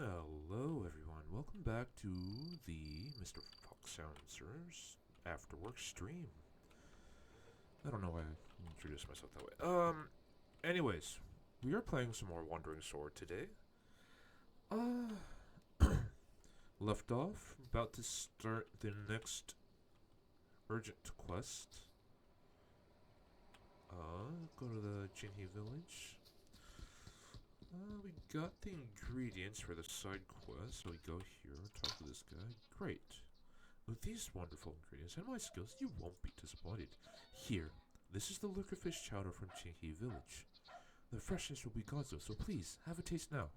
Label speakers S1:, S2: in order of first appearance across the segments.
S1: Hello everyone, welcome back to the Mr. Fox Answers After Work stream. I don't know why I introduced myself that way. Anyways, we are playing some more Wandering Sword today. Left off, about to start the next urgent quest. Go to the Jinhee village. We got the ingredients for the side quest, so we go here, talk to this guy. Great. With these wonderful ingredients and my skills, you won't be disappointed. Here, this is the liquorfish chowder from Jinhee village. The freshness will be gonzo, so please, have a taste now.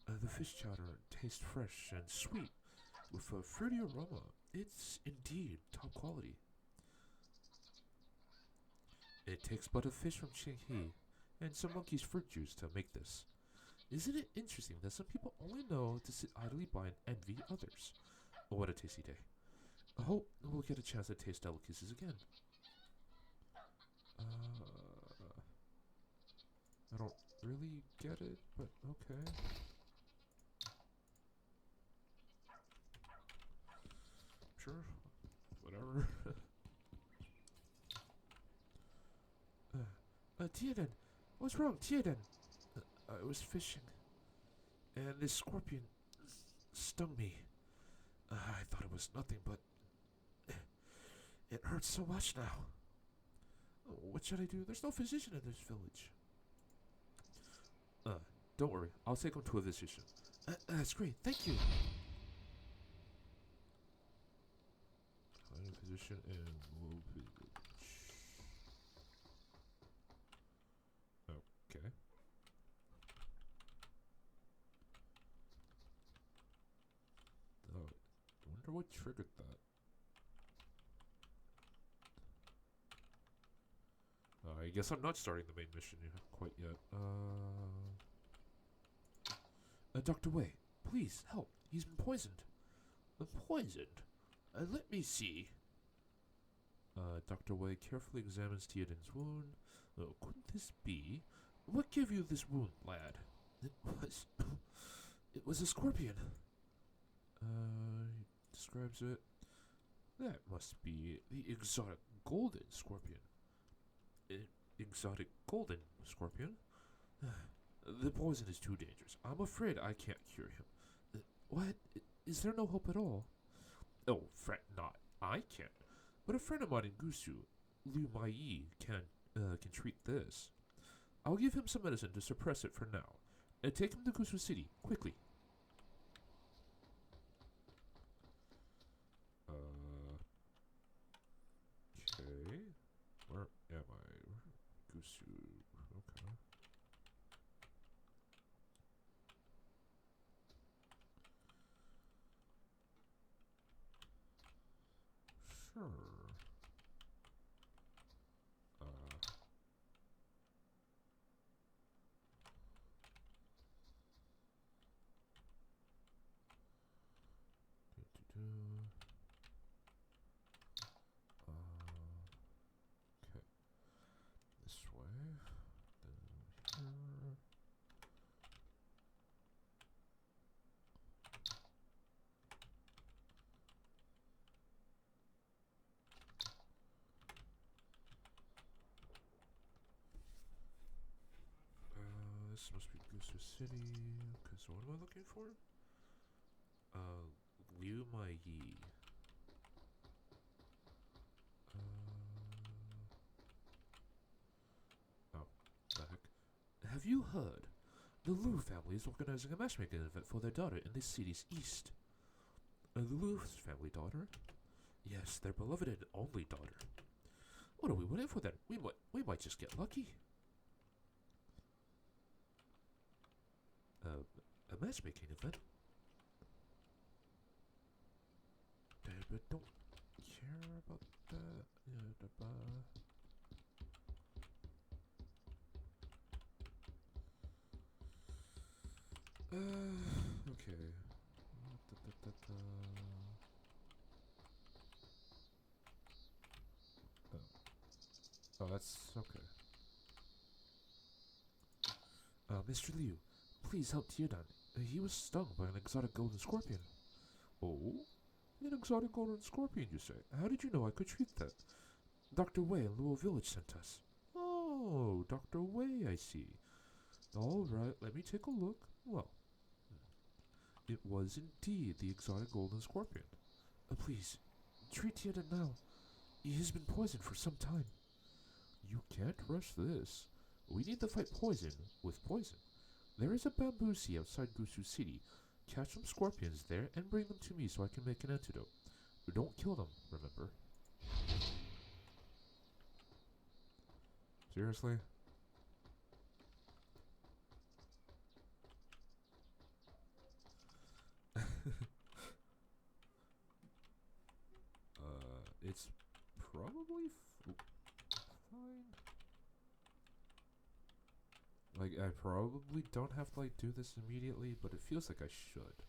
S1: The fish chowder tastes fresh and sweet, with a fruity aroma. It's indeed top quality. It takes but a fish from Jinhee and some monkey's fruit juice to make this. Isn't it interesting that some people only know to sit idly by and envy others? Oh, what a tasty day. I hope we'll get a chance to taste delicacies again. I don't really get it, but okay. Sure, whatever. Tiedan! What's wrong, Tiedan? I was fishing, and this scorpion stung me. I thought it was nothing, but it hurts so much now. What should I do? There's no physician in this village. Don't worry. I'll take him to a physician. That's great. Thank you. Find a physician in Low Village. Okay. Oh, I wonder what triggered that. I guess I'm not starting the main mission quite yet. Dr. Wei, please help. He's been poisoned. Poisoned? Let me see. Dr. Wei carefully examines Theoden's wound. Couldn't this be? What gave you this wound, lad? It was a scorpion. He describes it. That must be the exotic golden scorpion. Exotic golden scorpion? The poison is too dangerous. I'm afraid I can't cure him. What? Is there no hope at all? Oh, fret not. I can't. But a friend of mine in Gusu, Liu Mai, can treat this. I'll give him some medicine to suppress it for now. And take him to Gusu City, quickly. Okay. Where am I? Gusu. Okay. Sure. Okay. This way. Then here. This must be Gusu City. Okay, so what am I looking for? Liu Mai Yi. Oh, the heck. Have you heard? The Liu family is organizing a matchmaking event for their daughter in the city's east. The Liu's family daughter? Yes, their beloved and only daughter. What are we waiting for then? We might just get lucky. A matchmaking event? But don't care about that. Okay. Oh, that's okay. Mr. Liu, please help Tiedan. He was stung by an exotic golden scorpion. Oh? An exotic golden scorpion, you say? How did you know I could treat that? Dr. Wei in Luo Village sent us. Oh, Dr. Wei, I see. Alright, let me take a look. Well, it was indeed the exotic golden scorpion. Please, treat Tiedan now. He has been poisoned for some time. You can't rush this. We need to fight poison with poison. There is a bamboo sea outside Gusu City. Catch some scorpions there and bring them to me so I can make an antidote. Don't kill them, remember? Seriously? It's probably fine. Like, I probably don't have to, like, do this immediately, but it feels like I should.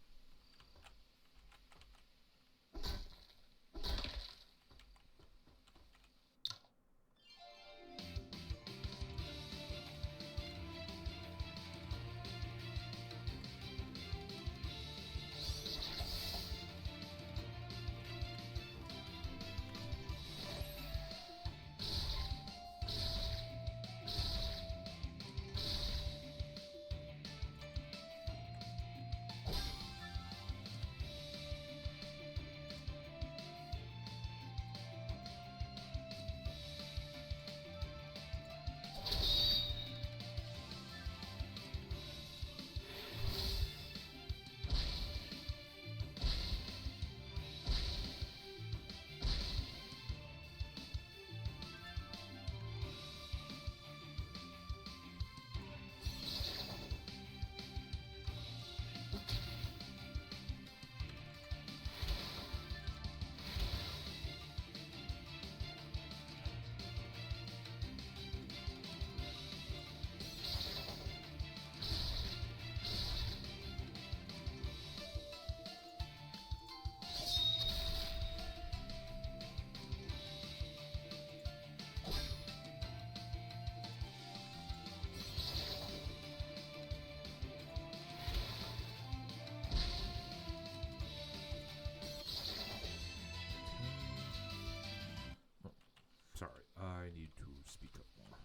S1: Sorry, I need to speak up more.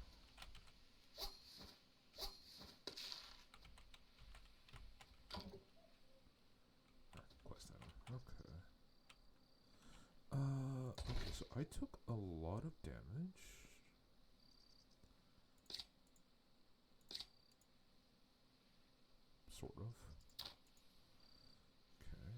S1: Quest item. Okay. Okay, so I took a lot of damage. Sort of. Okay.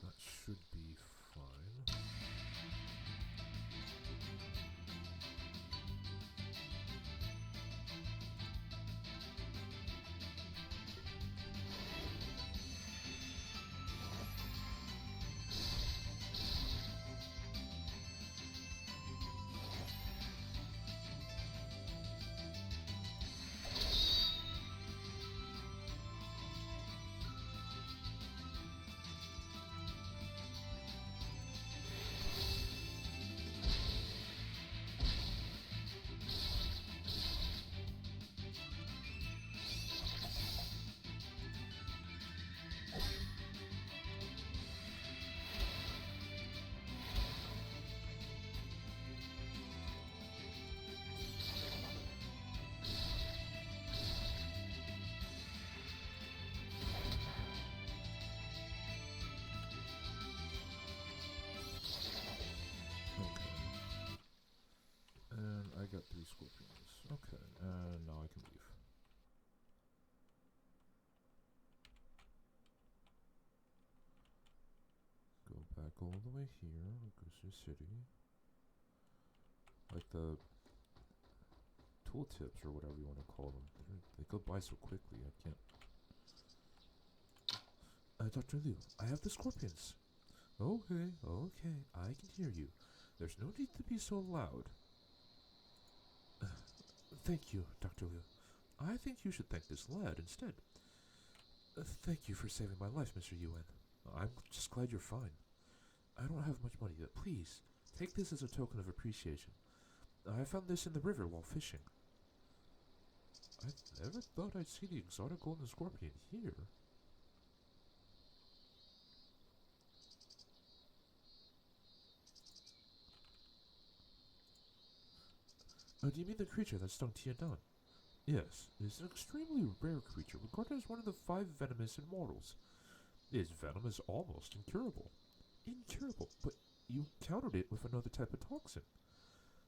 S1: That should be fine. I got 3 scorpions. Okay, and now I can leave. Go back all the way here, Gusu City. Like the tooltips or whatever you want to call them. They go by so quickly, I can't. Dr. Liu, I have the scorpions. Okay, okay, I can hear you. There's no need to be so loud. Thank you, Dr. Liu. I think you should thank this lad instead. Thank you for saving my life, Mr. Yuan. I'm just glad you're fine. I don't have much money, but please, take this as a token of appreciation. I found this in the river while fishing. I never thought I'd see the exotic golden scorpion here. Do you mean the creature that stung Tianan? Yes, it is an extremely rare creature, regarded as one of the 5 venomous immortals. Its venom is almost incurable. Incurable, but you countered it with another type of toxin.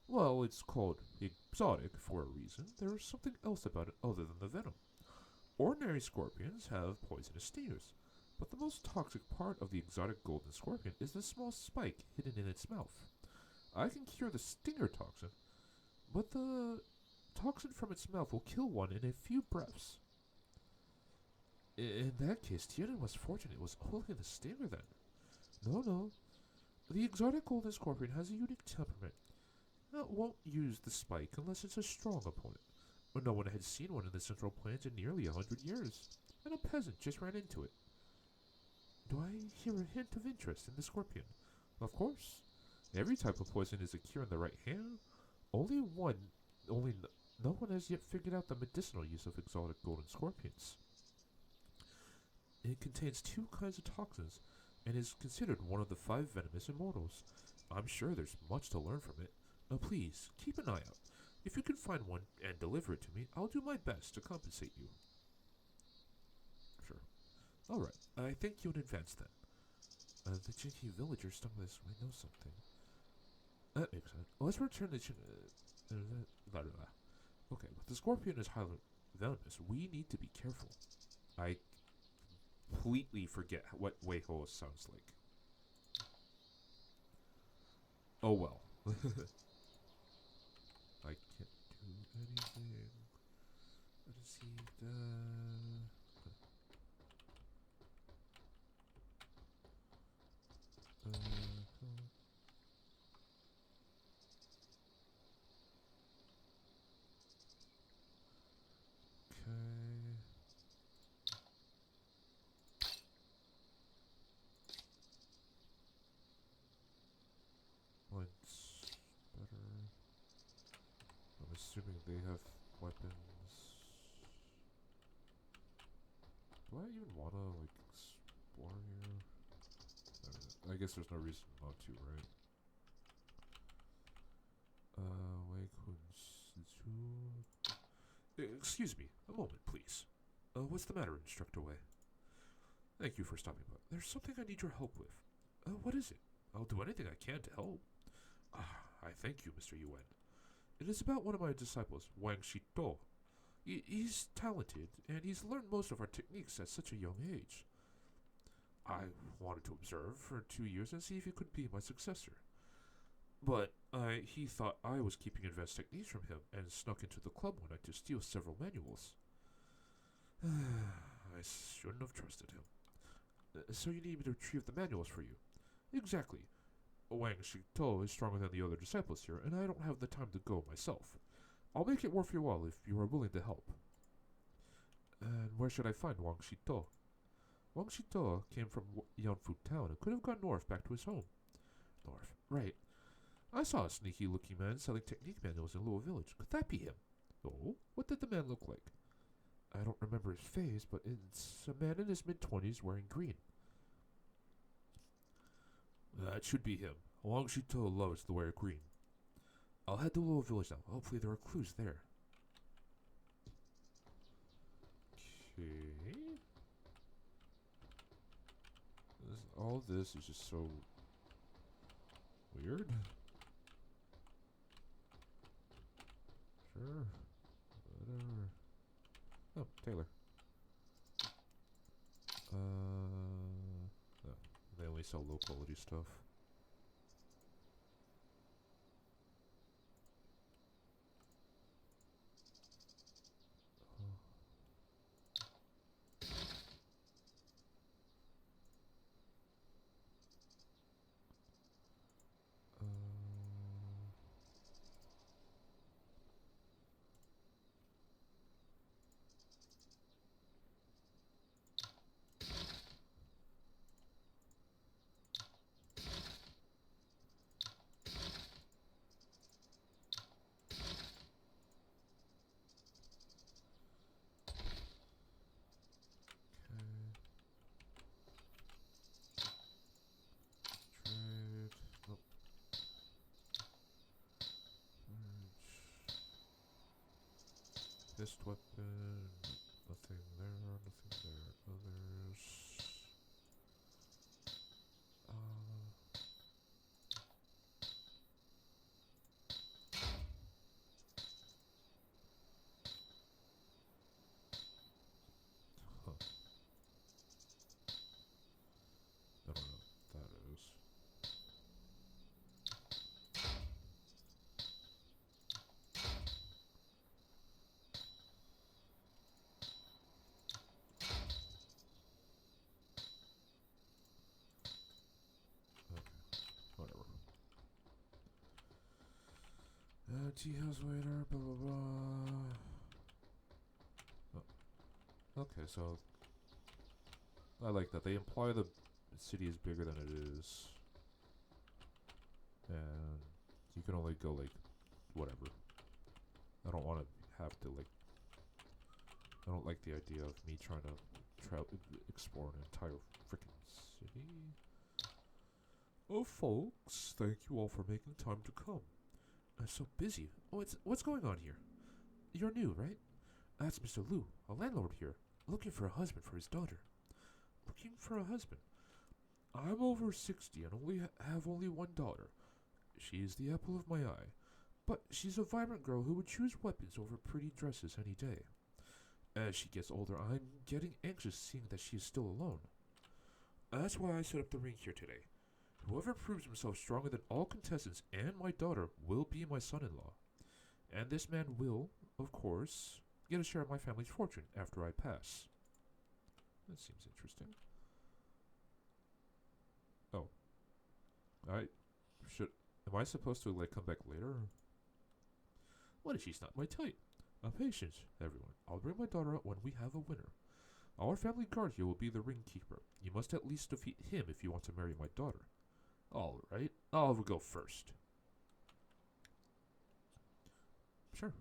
S1: Well, it's called exotic for a reason. There's something else about it other than the venom. Ordinary scorpions have poisonous stingers, but the most toxic part of the exotic golden scorpion is the small spike hidden in its mouth. I can cure the stinger toxin, but the toxin from its mouth will kill one in a few breaths. In that case, Tianan was fortunate it was only the stinger then. No. The exotic golden scorpion has a unique temperament. It won't use the spike unless it's a strong opponent. But no one had seen one in the Central Plains in nearly 100 years, and a peasant just ran into it. Do I hear a hint of interest in the scorpion? Of course. Every type of poison is a cure in the right hand. Only no one has yet figured out the medicinal use of exotic golden scorpions. It contains 2 kinds of toxins, and is considered one of the 5 venomous immortals. I'm sure there's much to learn from it. Please, keep an eye out. If you can find one and deliver it to me, I'll do my best to compensate you. Sure. Alright, I thank you in advance then. The Jinky villager stung this way knows something. That makes sense. Let's return the Okay, but the scorpion is highly venomous. We need to be careful. I completely forget what Weiho sounds like. Oh well. I can't do anything. Received, okay. Mine's better. I'm assuming they have weapons. Do I even wanna, like, explore here? I guess there's no reason not to, right? Excuse me, a moment, please. What's the matter, Instructor Wei? Thank you for stopping by. There's something I need your help with. What is it? I'll do anything I can to help. I thank you, Mr. Yuan. It is about one of my disciples, Wang Shito. He's talented, and he's learned most of our techniques at such a young age. I wanted to observe for 2 years and see if he could be my successor. But he thought I was keeping advanced techniques from him and snuck into the club one night to steal several manuals. I shouldn't have trusted him. So you need me to retrieve the manuals for you? Exactly. Wang Shito is stronger than the other disciples here, and I don't have the time to go myself. I'll make it worth your while if you are willing to help. And where should I find Wang Shito? Wang Shito came from Yanfu Town and could have gone north back to his home. North, right. I saw a sneaky-looking man selling technique manuals in Luo Village. Could that be him? Oh, what did the man look like? I don't remember his face, but it's a man in his mid-20s wearing green. That should be him. Wang Shito loves to wear green. I'll head to Luo Village now. Hopefully there are clues there. Okay. All this is just so weird. Sure. Whatever. Oh, Taylor. No, they only sell low quality stuff. Fist weapon. Nothing there, nothing there. Others. Huh. I don't know what that is. Whatever. Tea house waiter, blah blah blah. Oh. Okay, so I like that. They imply the city is bigger than it is. And you can only go like whatever. I don't want to have to like. I don't like the idea of me trying to explore an entire freaking city. Oh, folks, thank you all for making time to come. I'm so busy. Oh, what's going on here? You're new, right? That's Mr. Liu, a landlord here, looking for a husband for his daughter. Looking for a husband? I'm over 60 and have only one daughter. She is the apple of my eye, but she's a vibrant girl who would choose weapons over pretty dresses any day. As she gets older, I'm getting anxious seeing that she is still alone. That's why I set up the ring here today. Whoever proves himself stronger than all contestants and my daughter will be my son-in-law. And this man will, of course, get a share of my family's fortune after I pass. That seems interesting. Oh. Am I supposed to, like, come back later? What if she's not my type? Patience, everyone. I'll bring my daughter out when we have a winner. Our family guard here will be the ring keeper. You must at least defeat him if you want to marry my daughter. Alright, I'll go first. Sure.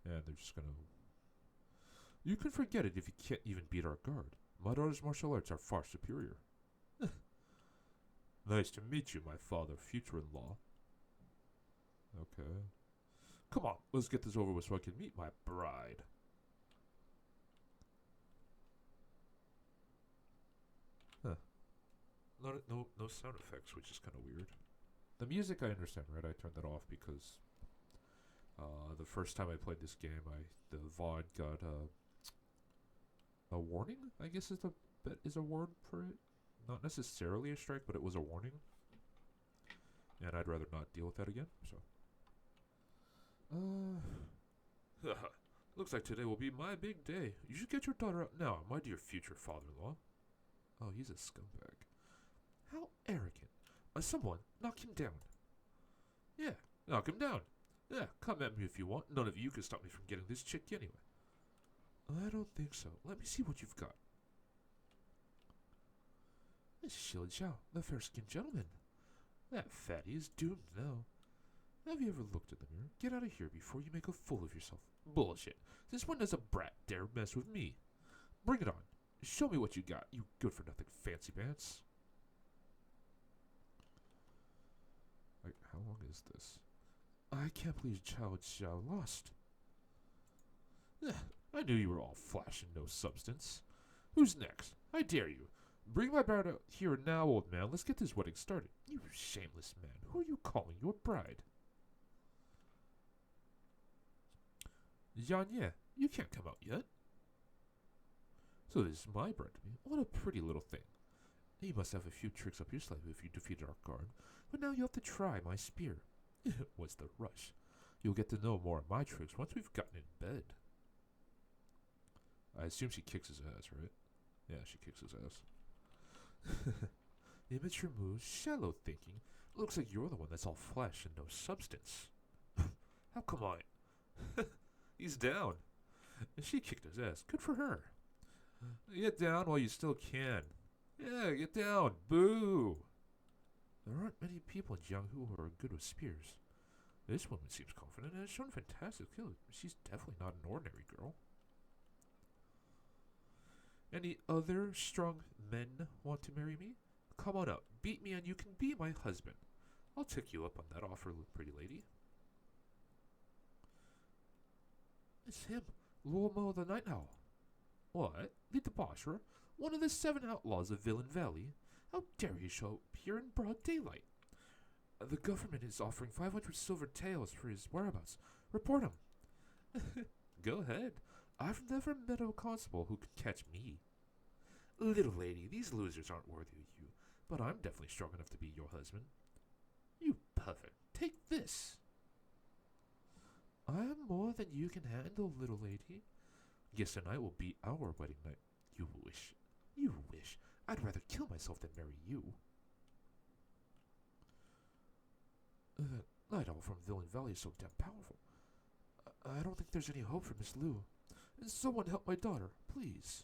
S1: And they're just gonna... You can forget it if you can't even beat our guard. My daughter's martial arts are far superior. Nice to meet you, my father, future-in-law. Okay. Come on, let's get this over with so I can meet my bride. Huh. No sound effects, which is kind of weird. The music I understand, right? I turned that off because the first time I played this game, the VOD got a warning. I guess is a word for it. Not necessarily a strike, but it was a warning. And I'd rather not deal with that again. So. Looks like today will be my big day. You should get your daughter out now, my dear future father-in-law. Oh, he's a scumbag. How arrogant. Someone, knock him down. Yeah, knock him down. Yeah, come at me if you want. None of you can stop me from getting this chick anyway. I don't think so. Let me see what you've got. This is Shilin Xiao, the fair-skinned gentleman. That fatty is doomed now. Have you ever looked in the mirror? Get out of here before you make a fool of yourself. Bullshit. Since when does a brat dare mess with me? Bring it on. Show me what you got, you good-for-nothing fancy pants. Like, how long is this? I can't believe Chao Xiao lost. I knew you were all flash and no substance. Who's next? I dare you. Bring my bride out here now, old man. Let's get this wedding started. You shameless man. Who are you calling your bride? Yan Ye, you can't come out yet. So this is my bride to be. What a pretty little thing. You must have a few tricks up your sleeve if you defeated our guard. But now you have to try my spear. What's the rush? You'll get to know more of my tricks once we've gotten in bed. I assume she kicks his ass, right? Yeah, she kicks his ass. Immature moves, shallow thinking. Looks like you're the one that's all flesh and no substance. How come on? He's down. And she kicked his ass. Good for her. Get down while you still can. Yeah, get down. Boo. There aren't many people in Jianghu who are good with spears. This woman seems confident and has shown fantastic skill. She's definitely not an ordinary girl. Any other strong men want to marry me? Come on out. Beat me and you can be my husband. I'll take you up on that offer, pretty lady. It's him, Luomo the Night Owl. What? The debaucher? One of the 7 outlaws of Villain Valley? How dare he show up here in broad daylight? The government is offering 500 silver taels for his whereabouts. Report him. Go ahead. I've never met a constable who could catch me. Little lady, these losers aren't worthy of you, but I'm definitely strong enough to be your husband. You pervert. Take this. I'm more than you can handle, little lady. Guess tonight will be our wedding night. You wish. You wish. I'd rather kill myself than marry you. Night Owl from Villain Valley is so damn powerful. I don't think there's any hope for Miss Lu. Someone help my daughter, please.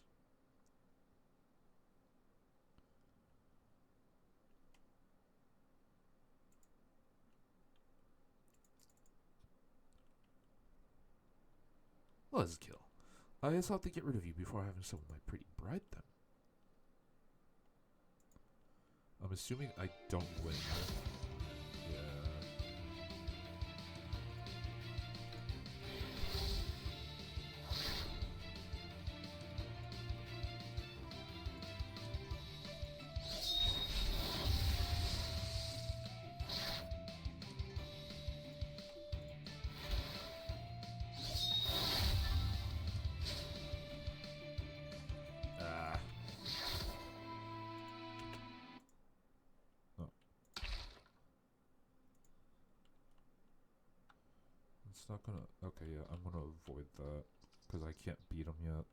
S1: Let's kill. I guess I'll have to get rid of you before having some of my pretty bride then. I'm assuming I don't win. Yeah. It's not gonna... Okay, yeah, I'm gonna avoid that. Because I can't beat him yet.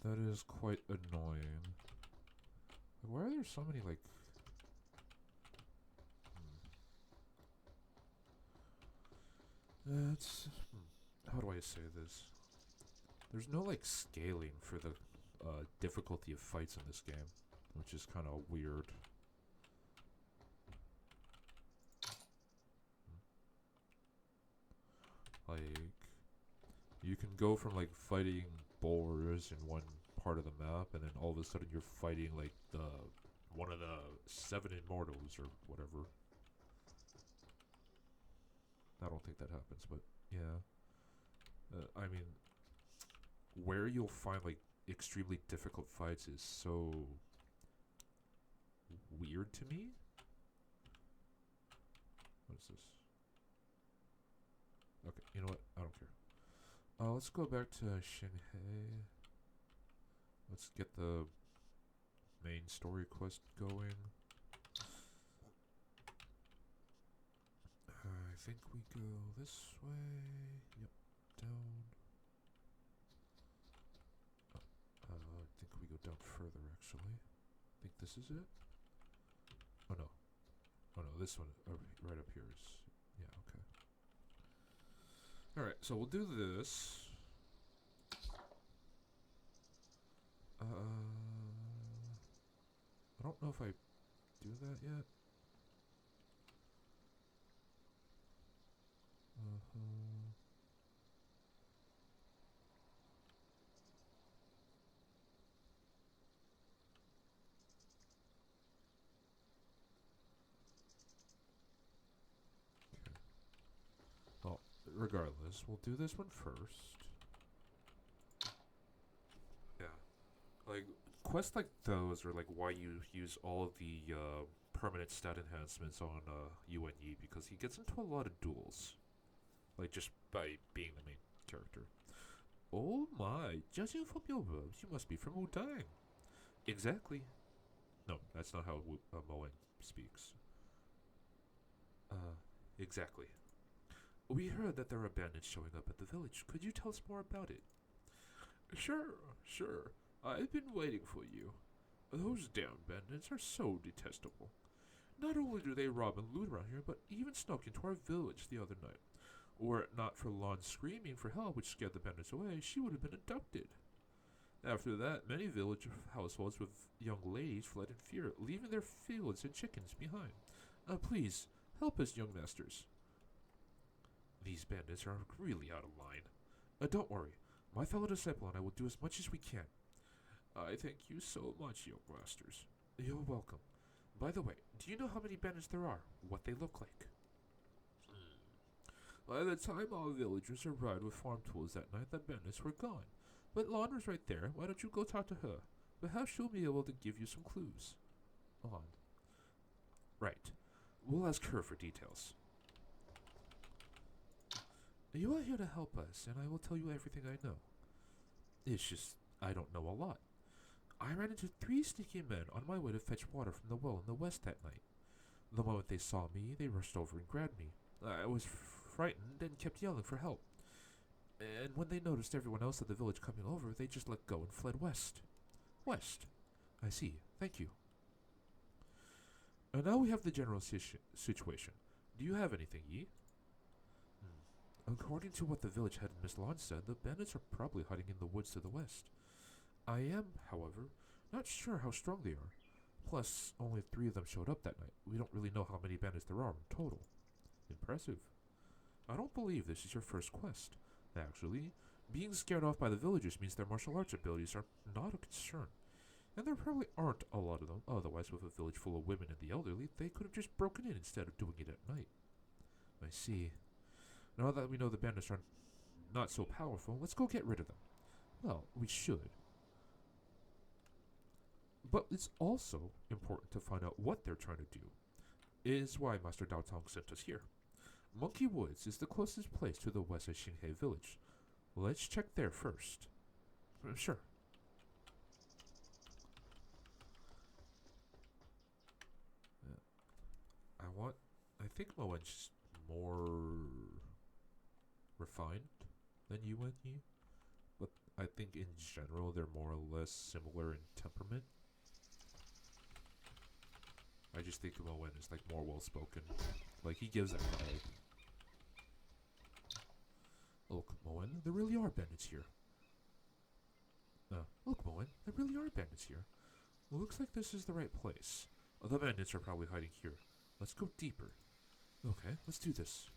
S1: That is quite annoying. Like, why are there so many, like... It's... How do I say this? There's no, like, scaling for the difficulty of fights in this game. Which is kind of weird. Like, you can go from, like, fighting boars in one part of the map, and then all of a sudden you're fighting, like, one of the 7 immortals, or whatever. I don't think that happens, but, yeah. I mean, where you'll find, like, extremely difficult fights is so weird to me. What is this? Okay, you know what? I don't care. Let's go back to Shinhei. Let's get the main story quest going. I think we go this way. Yep, down. I think we go down further, actually. I think this is it? Oh, no. Oh, no, this one right up here is... Yeah, okay. Alright, so we'll do this. I don't know if I do that yet. Okay. Well, regardless, we'll do this one first. Yeah. Like, quests like those are like why you use all of the permanent stat enhancements on UNE, because he gets into a lot of duels. Like, just by being the main character. Oh my, judging from your robes, you must be from Wudang. Exactly. No, that's not how Moen speaks. Exactly. We heard that there are bandits showing up at the village. Could you tell us more about it? Sure. I've been waiting for you. Those damn bandits are so detestable. Not only do they rob and loot around here, but even snuck into our village the other night. Were it not for Lon screaming for help, which scared the bandits away, she would have been abducted. After that, many village households with young ladies fled in fear, leaving their fields and chickens behind. Please, help us, young masters. These bandits are really out of line. Don't worry. My fellow disciple and I will do as much as we can. I thank you so much, young masters. You're welcome. By the way, Do you know how many bandits there are? What they look like? By the time all villagers arrived with farm tools that night, the bandits were gone. But Lon was right there. Why don't you go talk to her? Perhaps she'll be able to give you some clues. Lon. Right. We'll ask her for details. You are here to help us, and I will tell you everything I know. It's just, I don't know a lot. I ran into 3 sneaky men on my way to fetch water from the well in the west that night. The moment they saw me, they rushed over and grabbed me. I was frightened and kept yelling for help. And when they noticed everyone else at the village coming over, they just let go and fled west. West. I see. Thank you. And now we have the general situation. Do you have anything, Yi? According to what the village head Miss Lawn said, the bandits are probably hiding in the woods to the west. I am, however, not sure how strong they are. Plus, only 3 of them showed up that night. We don't really know how many bandits there are in total. Impressive. I don't believe this is your first quest. Actually, being scared off by the villagers means their martial arts abilities are not a concern. And there probably aren't a lot of them, otherwise with a village full of women and the elderly, they could have just broken in instead of doing it at night. I see. Now that we know the bandits are not so powerful, let's go get rid of them. Well, we should. But it's also important to find out what they're trying to do. Is why Master Dao Tong sent us here. Monkey Woods is the closest place to the west of Xinghei village. Let's check there first. Sure. I think Moen's more refined than Yuan Yi, but I think in general they're more or less similar in temperament. I just think Moen is like more well spoken. Like he gives that vibe. Look, Moen, there really are bandits here. Look, Moen, there really are bandits here. Well, looks like this is the right place. The bandits are probably hiding here. Let's go deeper. Okay, let's do this.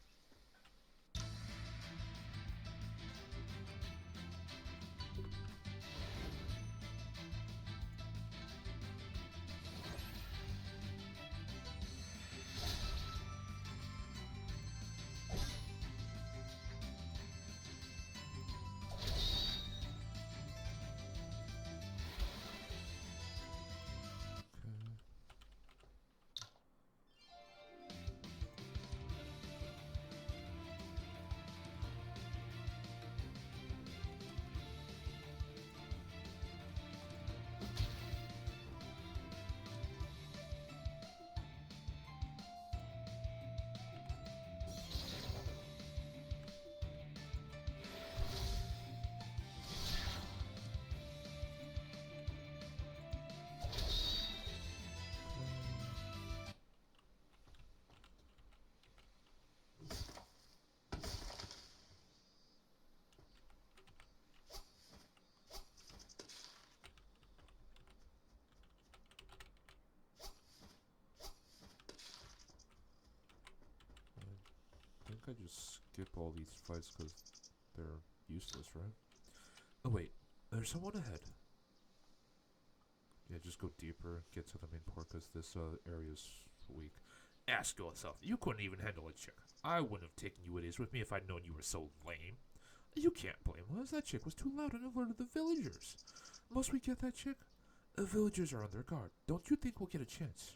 S1: I think I just skip all these fights because they're useless, right? Oh wait, there's someone ahead. Yeah, just go deeper, get to the main port because this area's weak. Ask yourself, you couldn't even handle a chick. I wouldn't have taken you with me if I'd known you were so lame. You can't blame us, that chick was too loud and alerted the villagers. Must we get that chick? The villagers are on their guard. Don't you think we'll get a chance?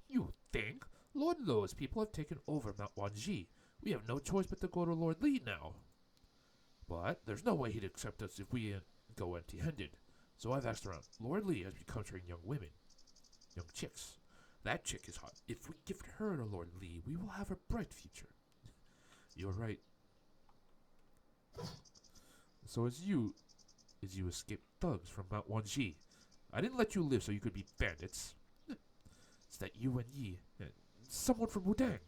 S1: You think? Lord Lo's people have taken over Mount Wanji. We have no choice but to go to Lord Li now. But there's no way he'd accept us if we go empty-handed. So I've asked around. Lord Li has been capturing young women. Young chicks. That chick is hot. If we gift her to Lord Li, we will have a bright future. You're right. So as you escaped thugs from Mount Wanji. I didn't let you live so you could be bandits. It's that you and Yi, and someone from Wudang.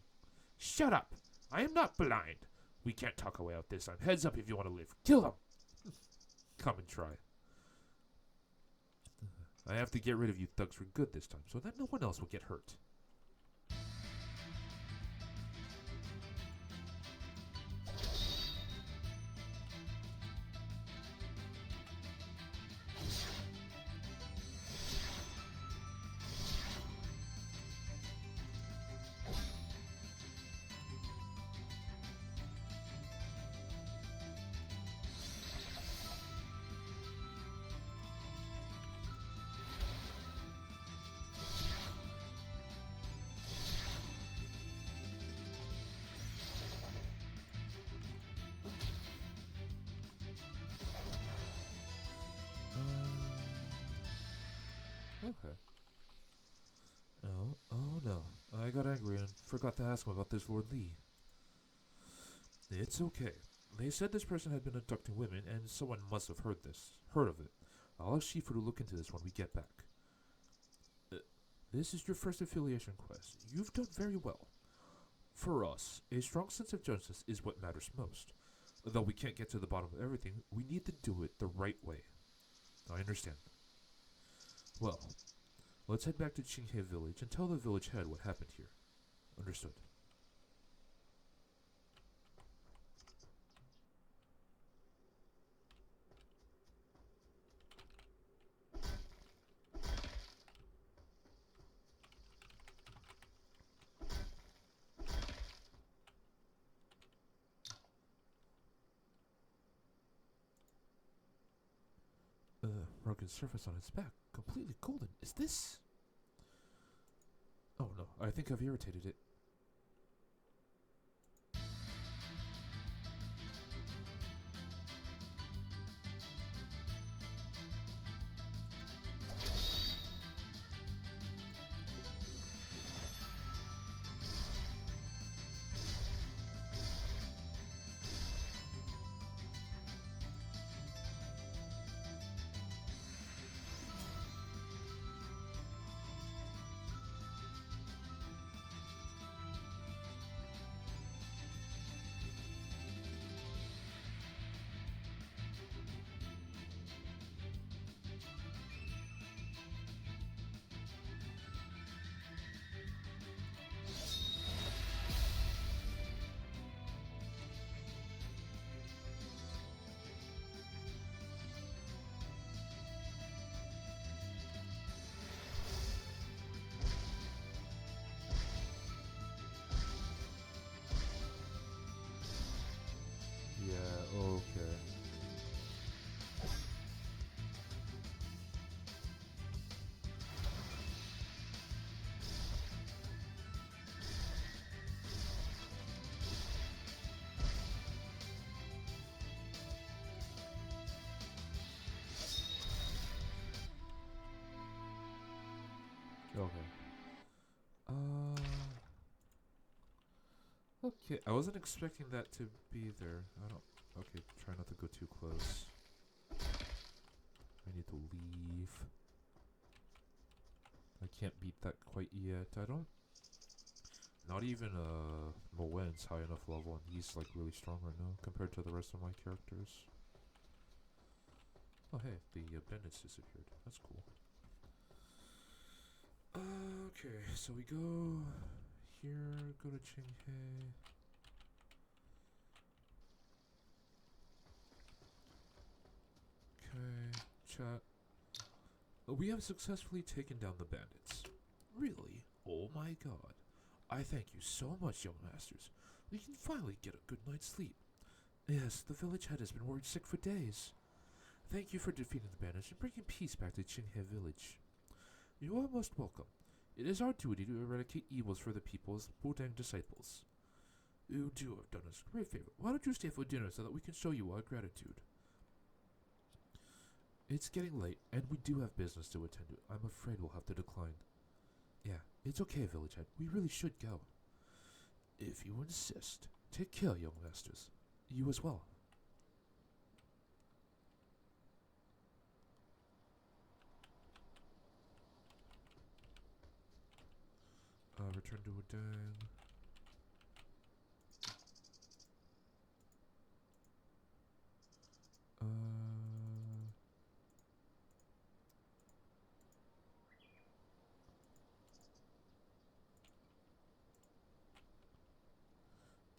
S1: Shut up! I am not blind. We can't talk our way out this time. Heads up if you want to live. Kill them! Come and try. I have to get rid of you thugs for good this time, so that no one else will get hurt. I got angry and forgot to ask him about this Lord Lee. It's okay. They said this person had been abducting women, and someone must have heard of it. I'll ask Shifu to look into this when we get back. This is your first affiliation quest. You've done very well. For us, a strong sense of justice is what matters most. Though we can't get to the bottom of everything, we need to do it the right way. I understand. Well, let's head back to Qinghe village and tell the village head what happened here. Understood. Rugged surface on its back, completely golden. Is this? Oh no, I think I've irritated it. Yeah, okay. Okay. Okay, I wasn't expecting that to be there. I don't. Okay, try not to go too close. I need to leave. I can't beat that quite yet. I don't. Not even Moen's high enough level, and he's like really strong right now compared to the rest of my characters. Oh hey, the bandits disappeared. That's cool. Okay, so we go here, go to Qinghe. Okay, chat. We have successfully taken down the bandits. Really? Oh my god. I thank you so much, young masters. We can finally get a good night's sleep. Yes, the village head has been worried sick for days. Thank you for defeating the bandits and bringing peace back to Qinghe village. You are most welcome. It is our duty to eradicate evils for the people as Wudang disciples. You do have done us a great favor. Why don't you stay for dinner so that we can show you our gratitude? It's getting late, and we do have business to attend to. I'm afraid we'll have to decline. Yeah, it's okay, village head. We really should go. If you insist. Take care, young masters. You as well. Return to Wudang.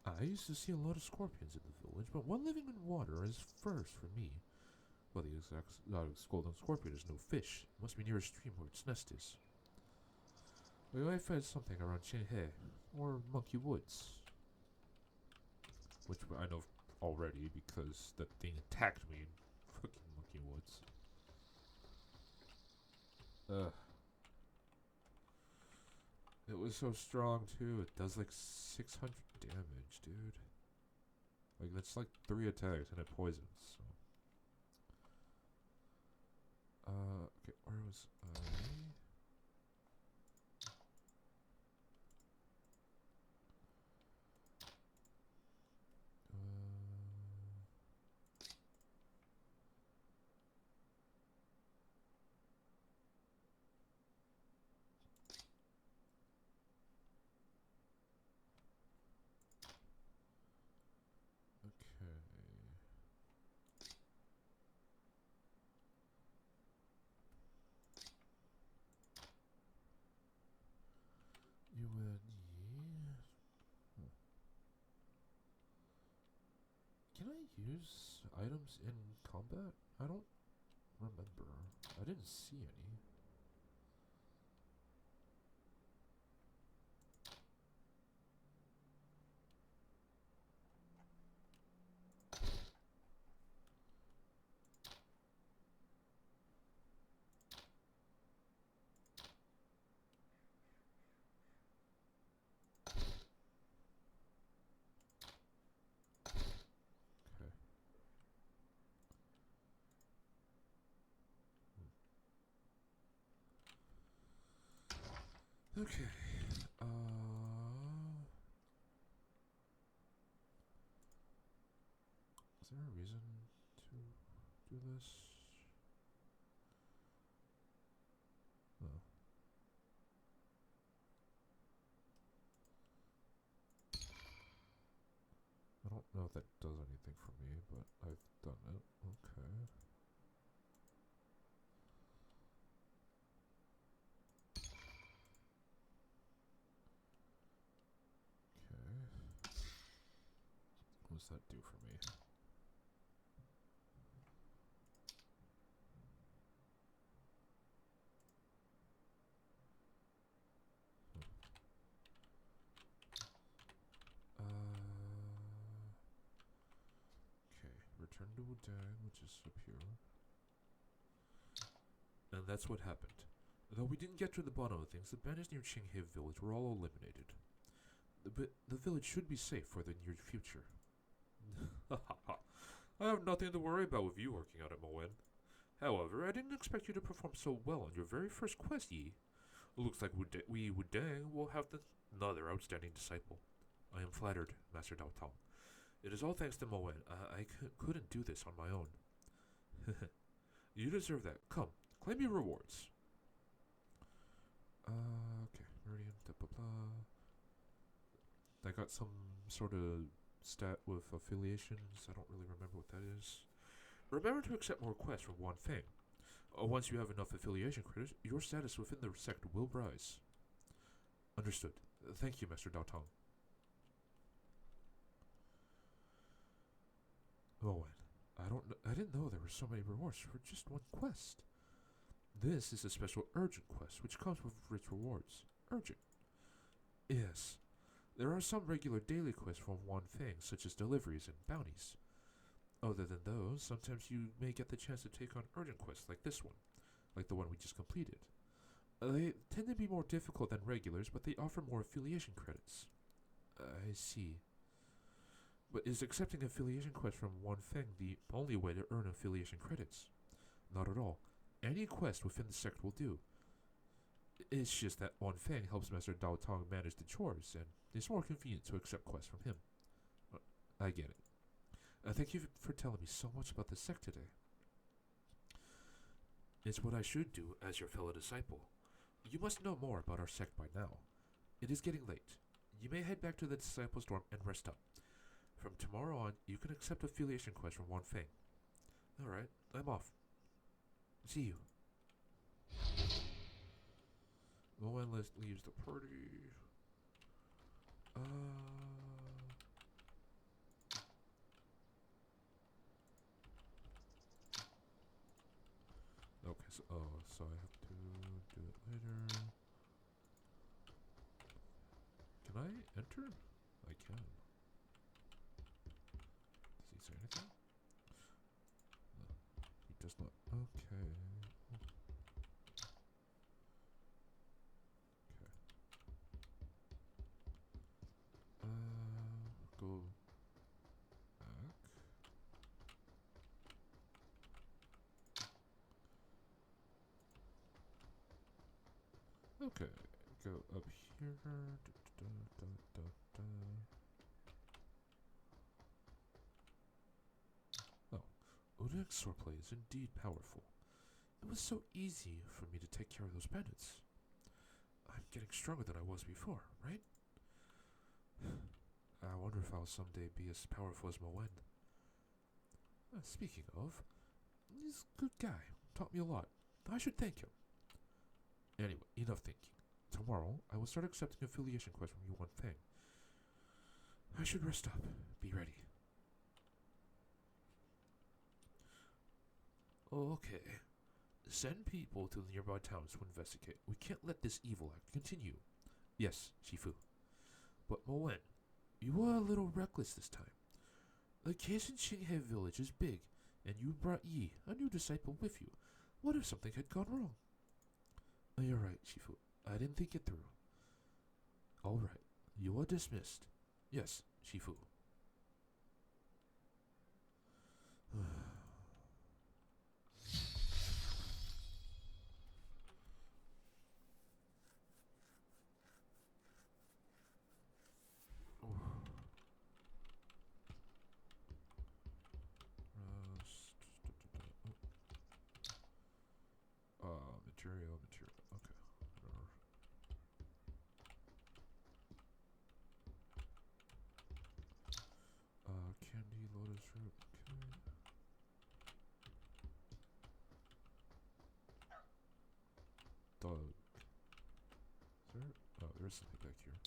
S1: I used to see a lot of scorpions in the village, but one living in water is first for me. Well, the exotic golden scorpion is no fish. It must be near a stream where its nest is. We might find something around Qinghe or Monkey Woods. Which I know already because that thing attacked me in fucking Monkey Woods. Ugh. It was so strong too. It does like 600 damage, dude. Like that's like 3 attacks and it poisons. So. Okay, where was I? Use items in combat? I don't remember. I didn't see any. Okay. Is there a reason to do this? No. I don't know if that does anything for me, but I've done it. Okay. What does that do for me? Okay, return to Wudang, which is up here. And that's what happened. Though we didn't get to the bottom of things, the bandits near Qinghe village were all eliminated. The village should be safe for the near future. I have nothing to worry about with you working out at Moen. However, I didn't expect you to perform so well on your very first quest, Yi. Looks like we Wudang will have another outstanding disciple. I am flattered, Master Dao Tong. It is all thanks to Moen. I couldn't do this on my own. You deserve that. Come, claim your rewards. Okay. Meridian, blah blah blah. I got some sort of stat with affiliations. I don't really remember what that is. Remember to accept more quests from Wan Feng. Once you have enough affiliation credits, your status within the sect will rise. Understood. Thank you, Master Dao Tong. Moen, I didn't know there were so many rewards for just one quest. This is a special urgent quest, which comes with rich rewards. Urgent. Yes. There are some regular daily quests from Wan Feng, such as deliveries and bounties. Other than those, sometimes you may get the chance to take on urgent quests like this one, like the one we just completed. They tend to be more difficult than regulars, but they offer more affiliation credits. I see. But is accepting affiliation quests from Wan Feng the only way to earn affiliation credits? Not at all. Any quest within the sect will do. It's just that Wan Feng helps Master Dao Tong manage the chores, and it's more convenient to accept quests from him. I get it. Thank you for telling me so much about the sect today. It's what I should do as your fellow disciple. You must know more about our sect by now. It is getting late. You may head back to the disciples' dorm and rest up. From tomorrow on, you can accept affiliation quests from Wan Feng. Alright, I'm off. See you. Moen leaves the party. Okay, so I have to do it later. Can I enter? I can. Does he say anything? No, he does not. Okay. Go back. Okay, go up here. Oh, Udek's swordplay is indeed powerful. It was so easy for me to take care of those bandits. I'm getting stronger than I was before, right? I wonder if I'll someday be as powerful as Moen. Speaking of, he's a good guy. Taught me a lot. I should thank him. Anyway, enough thinking. Tomorrow, I will start accepting affiliation quests from Yuan Feng. I should rest up. Be ready. Okay. Send people to the nearby towns to investigate. We can't let this evil act continue. Yes, Shifu. But Moen, you were a little reckless this time. The case in Qinghe village is big, and you brought Yi, a new disciple, with you. What if something had gone wrong? You're right, Shifu. I didn't think it through. All right. You are dismissed. Yes, Shifu. Material. Okay. Candy, lotus root. Okay. Dog. Is there? Oh, there's something back here.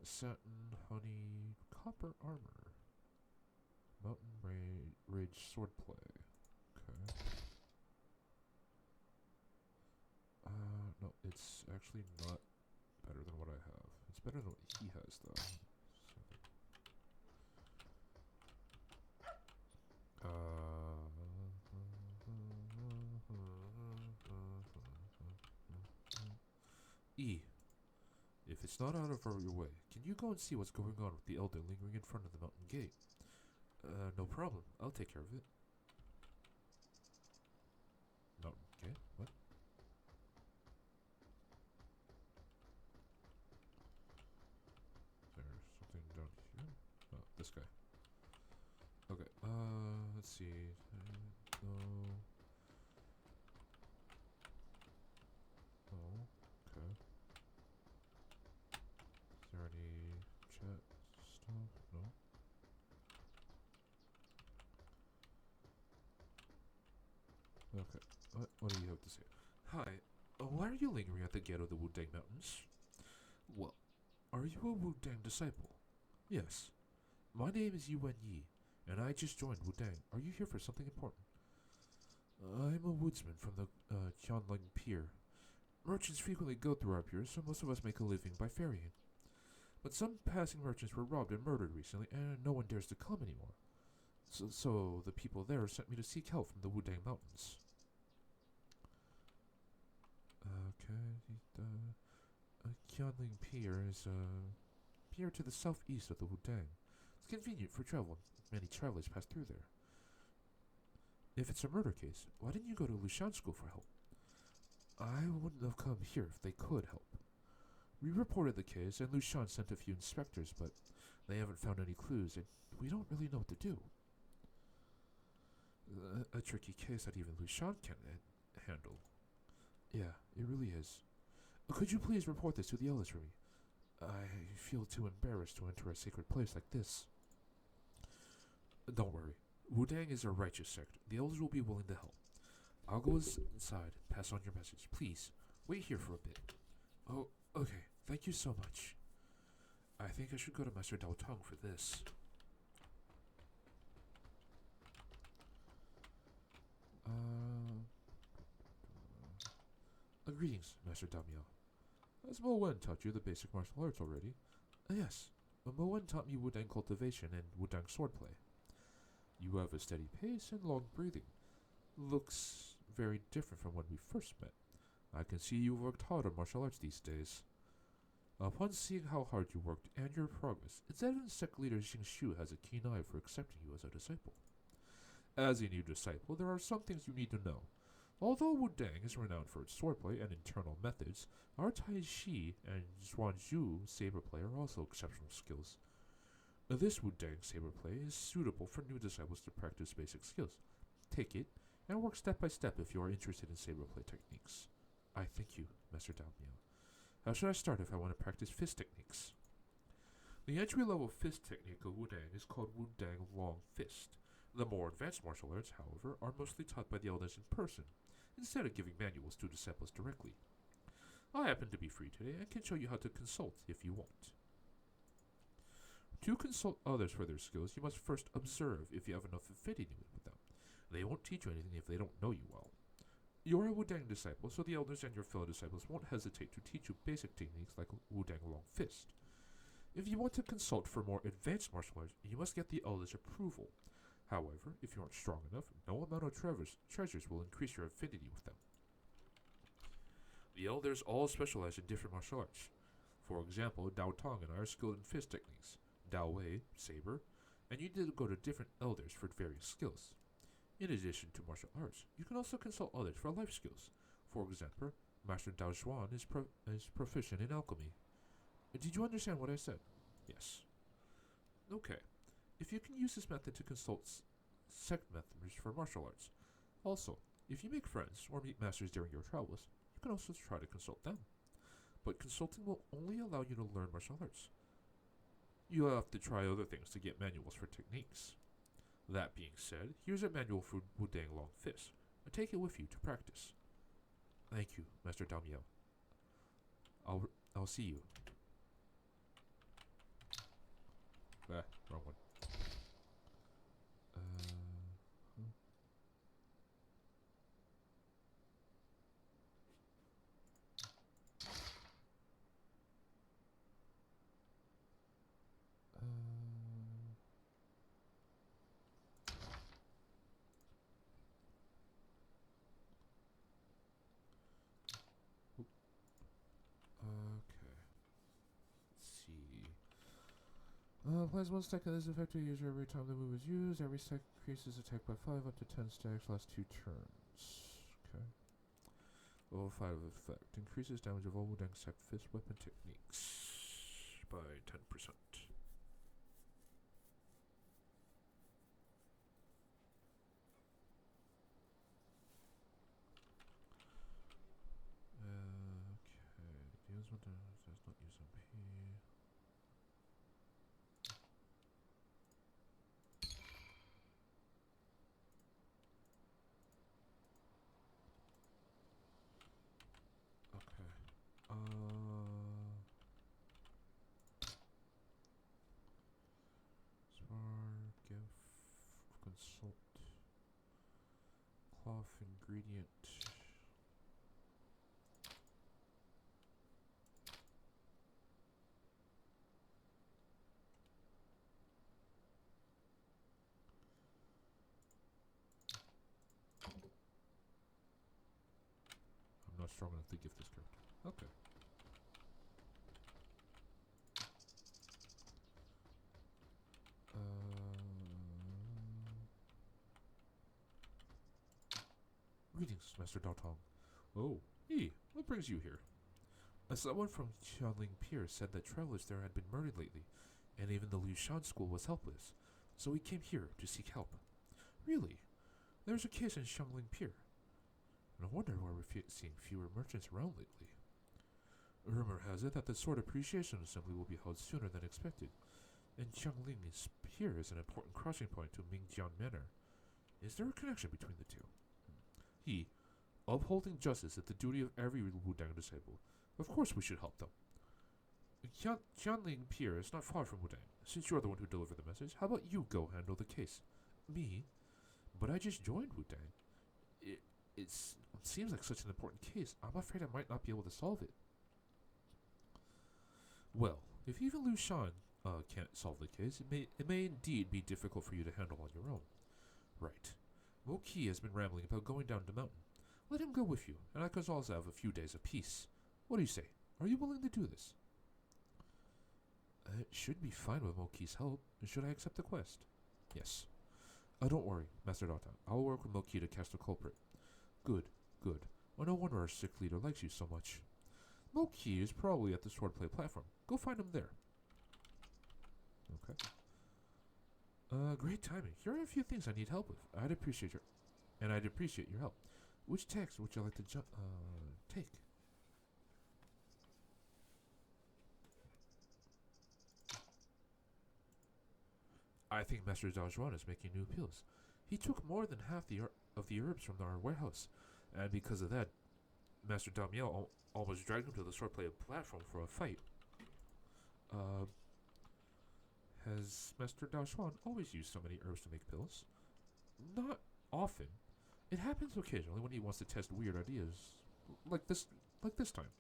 S1: Satin, honey, copper armor. Mountain rage swordplay. Okay. No, it's actually not better than what I have. It's better than what he has, though. E. If it's not out of your way, can you go and see what's going on with the elder lingering in front of the mountain gate? No problem. I'll take care of it. Mountain gate? What? There's something down here? Oh, this guy. Okay, let's see. No. Oh, okay. Is there any chat stuff? No. Okay. What do you have to say? Hi. Why are you lingering at the gate of the Wudang Mountains? Well, are you a Wudang disciple? Yes. My name is Yuan Yi, and I just joined Wudang. Are you here for something important? I'm a woodsman from the Qianling Pier. Merchants frequently go through our piers, so most of us make a living by ferrying. But some passing merchants were robbed and murdered recently, and no one dares to come anymore. So the people there sent me to seek help from the Wudang Mountains. Okay, Qianling Pier is a pier to the southeast of the Wudang. It's convenient for travel. Many travelers pass through there. If it's a murder case, why didn't you go to Lushan School for help? I wouldn't have come here if they could help. We reported the case, and Lushan sent a few inspectors, but they haven't found any clues, and we don't really know what to do. A tricky case that even Lushan can't handle. Yeah, it really is. Could you please report this to the elders for me? I feel too embarrassed to enter a sacred place like this. Don't worry. Wudang is a righteous sect. The elders will be willing to help. I'll go inside, pass on your message. Please, wait here for a bit. Oh, okay. Thank you so much. I think I should go to Master Dao Tong for this. Greetings, Master Damiao. Has Moen taught you the basic martial arts already? Yes. Moen taught me Wudang cultivation and Wudang swordplay. You have a steady pace and long breathing. Looks very different from when we first met. I can see you've worked hard on martial arts these days. Upon seeing how hard you worked and your progress, it's evident sect leader Xing Shu has a keen eye for accepting you as a disciple. As a new disciple, there are some things you need to know. Although Wudang is renowned for its swordplay and internal methods, our Tai Shi and Zhuanzhu saberplay are also exceptional skills. This Wudang saberplay is suitable for new disciples to practice basic skills. Take it, and work step by step if you are interested in saberplay techniques. I thank you, Master Dao Miao. How should I start if I want to practice fist techniques? The entry-level fist technique of Wudang is called Wudang Long Fist. The more advanced martial arts, however, are mostly taught by the elders in person, instead of giving manuals to disciples directly. I happen to be free today and can show you how to consult if you want. To consult others for their skills, you must first observe if you have enough affinity with them. They won't teach you anything if they don't know you well. You're a Wudang disciple, so the elders and your fellow disciples won't hesitate to teach you basic techniques like Wudang Long Fist. If you want to consult for more advanced martial arts, you must get the elders' approval. However, if you aren't strong enough, no amount of treasures will increase your affinity with them. The elders all specialize in different martial arts. For example, Dao Tong and I are skilled in fist techniques, Dao Wei, saber, and you need to go to different elders for various skills. In addition to martial arts, you can also consult others for life skills. For example, Master Dao Zhuan is proficient in alchemy. Did you understand what I said? Yes. Okay. If you can use this method to consult sect members for martial arts. Also, if you make friends or meet masters during your travels, you can also try to consult them. But consulting will only allow you to learn martial arts. You'll have to try other things to get manuals for techniques. That being said, here's a manual for Wudang Long Fist. Take it with you to practice. Thank you, Master Dao Miao. I'll see you. Wrong one. Okay. Let's see. Applies one stack of this effective user every time the move is used. Every stack increases attack by 5 up to 10 stacks, lasts 2 turns. Okay. Level 5 effect. Increases damage of all Wudang sect fist weapon techniques by 10%. Deals with does not use MP. Okay. Spar, gift, consult, cloth ingredient. I'm not strong enough to gift this character. Okay. Greetings, Master Daotong. Oh, hey, what brings you here? Someone from Qianling Pier said that travelers there had been murdered lately, and even the Liu Shan school was helpless, so we came here to seek help. Really? There's a case in Xiangling Pier. No wonder why we're seeing fewer merchants around lately. Rumor has it that the Sword Appreciation Assembly will be held sooner than expected, and Qiangling's Pier is an important crossing point to Mingjian Manor. Is there a connection between the two? Upholding justice is the duty of every Wudang disciple. Of course we should help them. Qianling Pier is not far from Wudang. Since you're the one who delivered the message, how about you go handle the case? Me? But I just joined Wudang. It seems like such an important case. I'm afraid I might not be able to solve it. Well, if even Liu Shan can't solve the case, it may indeed be difficult for you to handle on your own. Right. Mo Qi has been rambling about going down the mountain. Let him go with you, and I can also have a few days of peace. What do you say? Are you willing to do this? It should be fine with Mo Qi's help. Should I accept the quest? Yes. Don't worry, Master Dota. I'll work with Mo Qi to catch the culprit. Good, good. Well, no wonder our sick leader likes you so much. Mo Qi is probably at the swordplay platform. Go find him there. Okay. Great timing. Here are a few things I need help with. I'd appreciate your help. Which text would you like to take? I think Master Dao Zhuan is making new pills. He took more than half of the herbs from our warehouse, and because of that, Master Dao Miao almost dragged him to the swordplay platform for a fight. Has Master Dao Zhuan always used so many herbs to make pills? Not often. It happens occasionally when he wants to test weird ideas, like this time.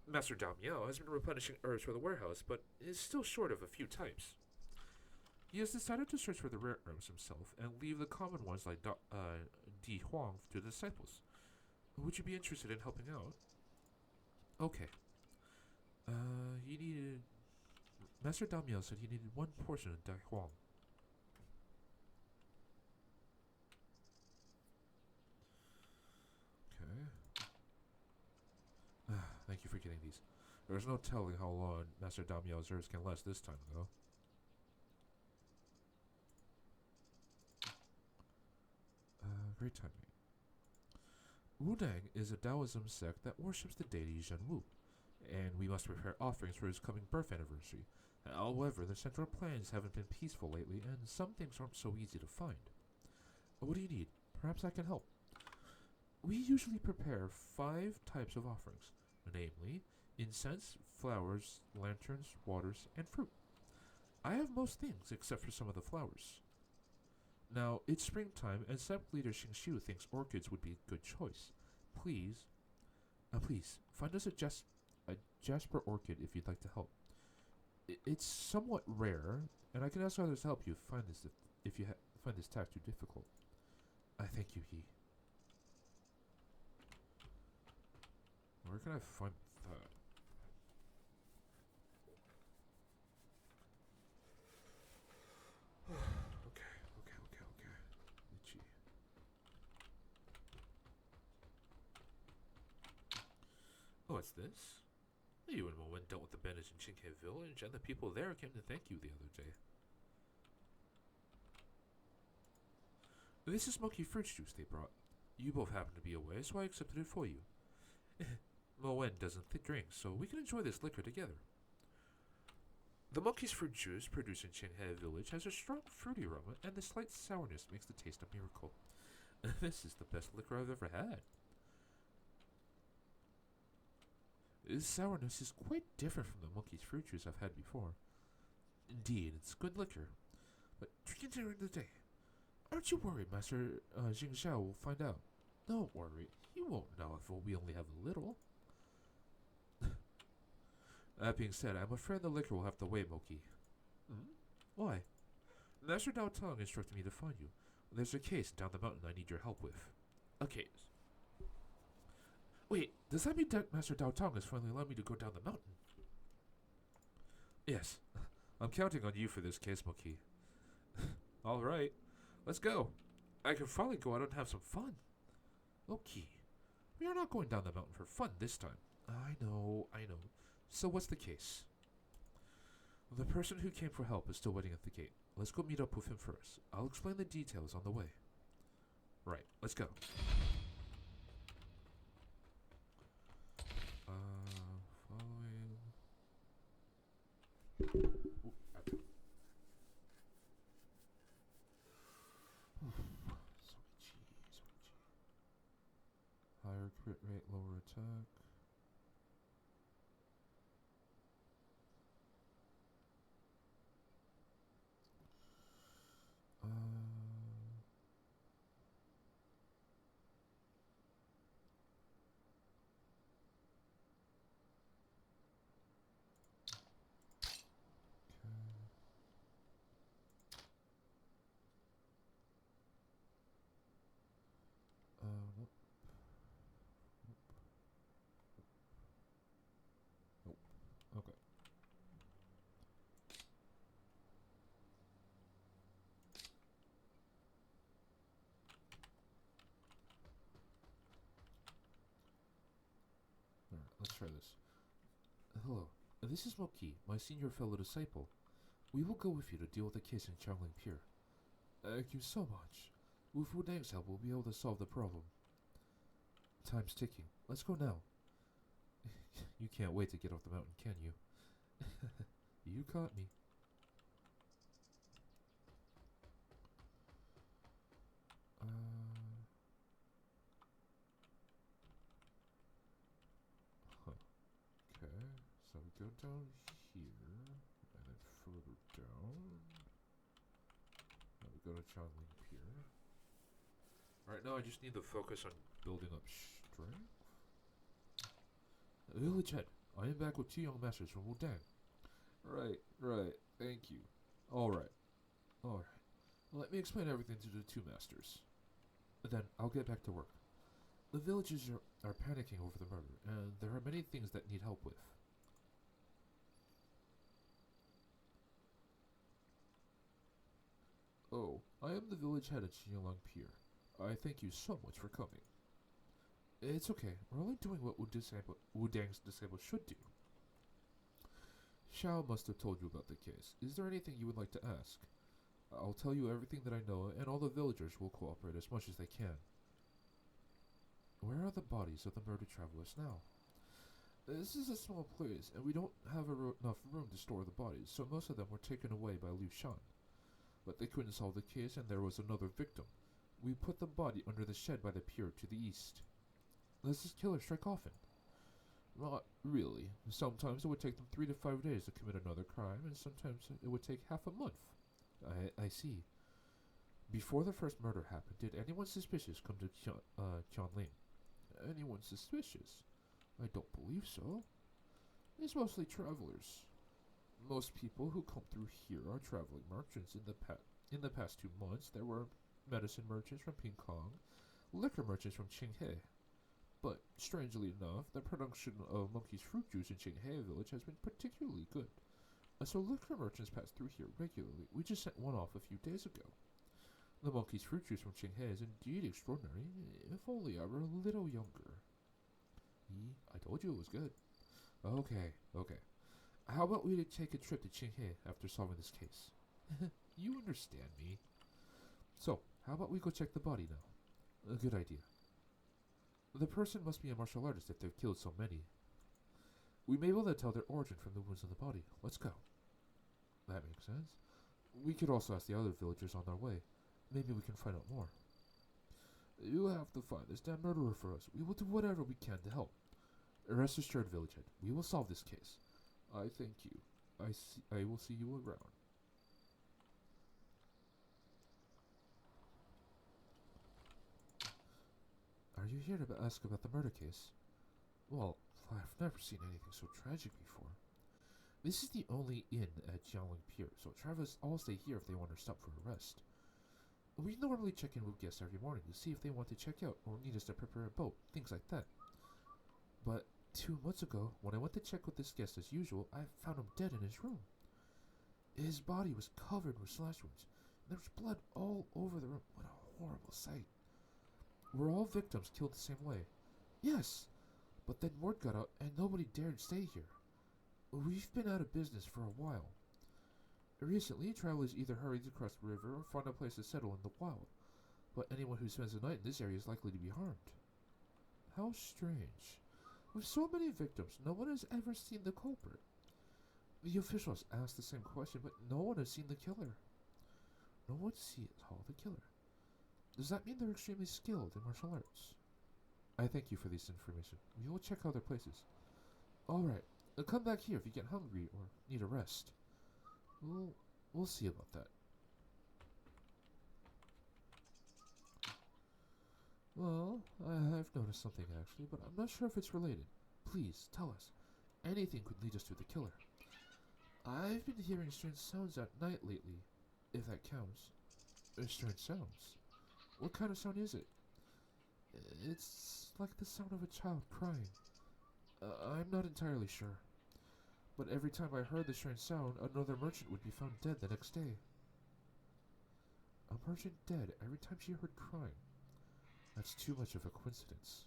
S1: Master Dao Miao has been replenishing herbs for the warehouse, but is still short of a few types. He has decided to search for the rare herbs himself and leave the common ones like Di Huang to the disciples. Would you be interested in helping out? Okay. He needed. Master Dao Miao said he needed one portion of Di Huang. Okay. Thank you for getting these. There's no telling how long Master Dao Miao's herbs can last this time, though. Great timing. Wudang is a Taoism sect that worships the deity Zhenwu, and we must prepare offerings for his coming birth anniversary. However, the central plans haven't been peaceful lately, and some things aren't so easy to find. What do you need? Perhaps I can help. We usually prepare 5 types of offerings, namely incense, flowers, lanterns, waters, and fruit. I have most things except for some of the flowers. Now, it's springtime, and sect leader Xingshu thinks orchids would be a good choice. Please, find us a jasper orchid if you'd like to help. It's somewhat rare, and I can ask others to help you find this if you find this task too difficult. I thank you, He. Where can I find that? Okay. Itchy. Oh, it's this? You and Moen dealt with the bandits in Qinghe village, and the people there came to thank you the other day. This is monkey fruit juice they brought. You both happen to be away, so I accepted it for you. Moen doesn't drink, so we can enjoy this liquor together. The monkey's fruit juice produced in Qinghe village has a strong fruity aroma, and the slight sourness makes the taste a miracle. This is the best liquor I've ever had. This sourness is quite different from the monkey's fruit juice I've had before. Indeed, it's good liquor, but drink it during the day. Aren't you worried Master Jing Xiao will find out? Don't worry, he won't know if we only have a little. That being said, I'm afraid the liquor will have to wait, Moki. Why? Master Dao Tong instructed me to find you. There's a case down the mountain I need your help with. A case? Wait, does that mean that Master Dao Tong has finally allowed me to go down the mountain? Yes. I'm counting on you for this case, Moki. Alright, let's go. I can finally go out and have some fun. Moki, we are not going down the mountain for fun this time. I know. So what's the case? The person who came for help is still waiting at the gate. Let's go meet up with him first. I'll explain the details on the way. Right, let's go. Following. Higher crit rate, lower attack. Nope. Nope. Okay. Alright, let's try this. Hello, this is Moki, my senior fellow disciple. We will go with you to deal with the case in Changling Pier. Thank you so much. With Wudang's help, we'll be able to solve the problem. Time's ticking. Let's go now. You can't wait to get off the mountain, can you? You caught me. Okay, so we go down here, and then further down. Now we go to Changling Pier. Right now, I just need to focus on building up strength. Village head, I am back with 2 young masters from Wudang. Right. Thank you. Alright. Let me explain everything to the 2 masters. Then I'll get back to work. The villagers are panicking over the murder, and there are many things that need help with. Oh, I am the village head at Xingyang Pier. I thank you so much for coming. It's okay, we're only doing what Wudang's disciples should do. Xiao must have told you about the case. Is there anything you would like to ask? I'll tell you everything that I know, and all the villagers will cooperate as much as they can. Where are the bodies of the murdered travelers now? This is a small place, and we don't have enough room to store the bodies, so most of them were taken away by Liu Shan. But they couldn't solve the case, and there was another victim. We put the body under the shed by the pier to the east. Does this killer strike often? Not really. Sometimes it would take them 3 to 5 days to commit another crime, and sometimes it would take half a month. I see. Before the first murder happened, did anyone suspicious come to Qianling? Anyone suspicious? I don't believe so. It's mostly travelers. Most people who come through here are traveling merchants. In the past 2 months, there were medicine merchants from Kong, liquor merchants from Qinghe. But, strangely enough, the production of monkey's fruit juice in Qinghe village has been particularly good. So liquor merchants pass through here regularly. We just sent one off a few days ago. The monkey's fruit juice from Qinghe is indeed extraordinary, if only I were a little younger. I told you it was good. Okay. How about we take a trip to Qinghe after solving this case? You understand me. So, how about we go check the body now? A good idea. The person must be a martial artist if they've killed so many. We may be able to tell their origin from the wounds on the body. Let's go. That makes sense. We could also ask the other villagers on their way. Maybe we can find out more. You have to find this damn murderer for us. We will do whatever we can to help. Rest assured, village head, we will solve this case. I thank you. I will see you around. Are you here to ask about the murder case? Well, I've never seen anything so tragic before. This is the only inn at Jiangling Pier, so travelers all stay here if they want to stop for a rest. We normally check in with guests every morning to see if they want to check out or need us to prepare a boat, things like that. But 2 months ago, when I went to check with this guest as usual, I found him dead in his room. His body was covered with slash wounds, and there was blood all over the room. What a horrible sight. Were all victims killed the same way? Yes, but then word got out and nobody dared stay here. We've been out of business for a while. Recently, travelers either hurry to cross the river or find a place to settle in the wild, but anyone who spends the night in this area is likely to be harmed. How strange. With so many victims, no one has ever seen the culprit. The officials asked the same question, but no one has seen the killer. No one saw the killer. Does that mean they're extremely skilled in martial arts? I thank you for this information. We will check other places. Alright, come back here if you get hungry or need a rest. We'll see about that. Well, I've noticed something actually, but I'm not sure if it's related. Please, tell us. Anything could lead us to the killer. I've been hearing strange sounds at night lately, if that counts. Strange sounds? What kind of sound is it? It's like the sound of a child crying. I'm not entirely sure. But every time I heard the strange sound, another merchant would be found dead the next day. A merchant dead every time she heard crying. That's too much of a coincidence.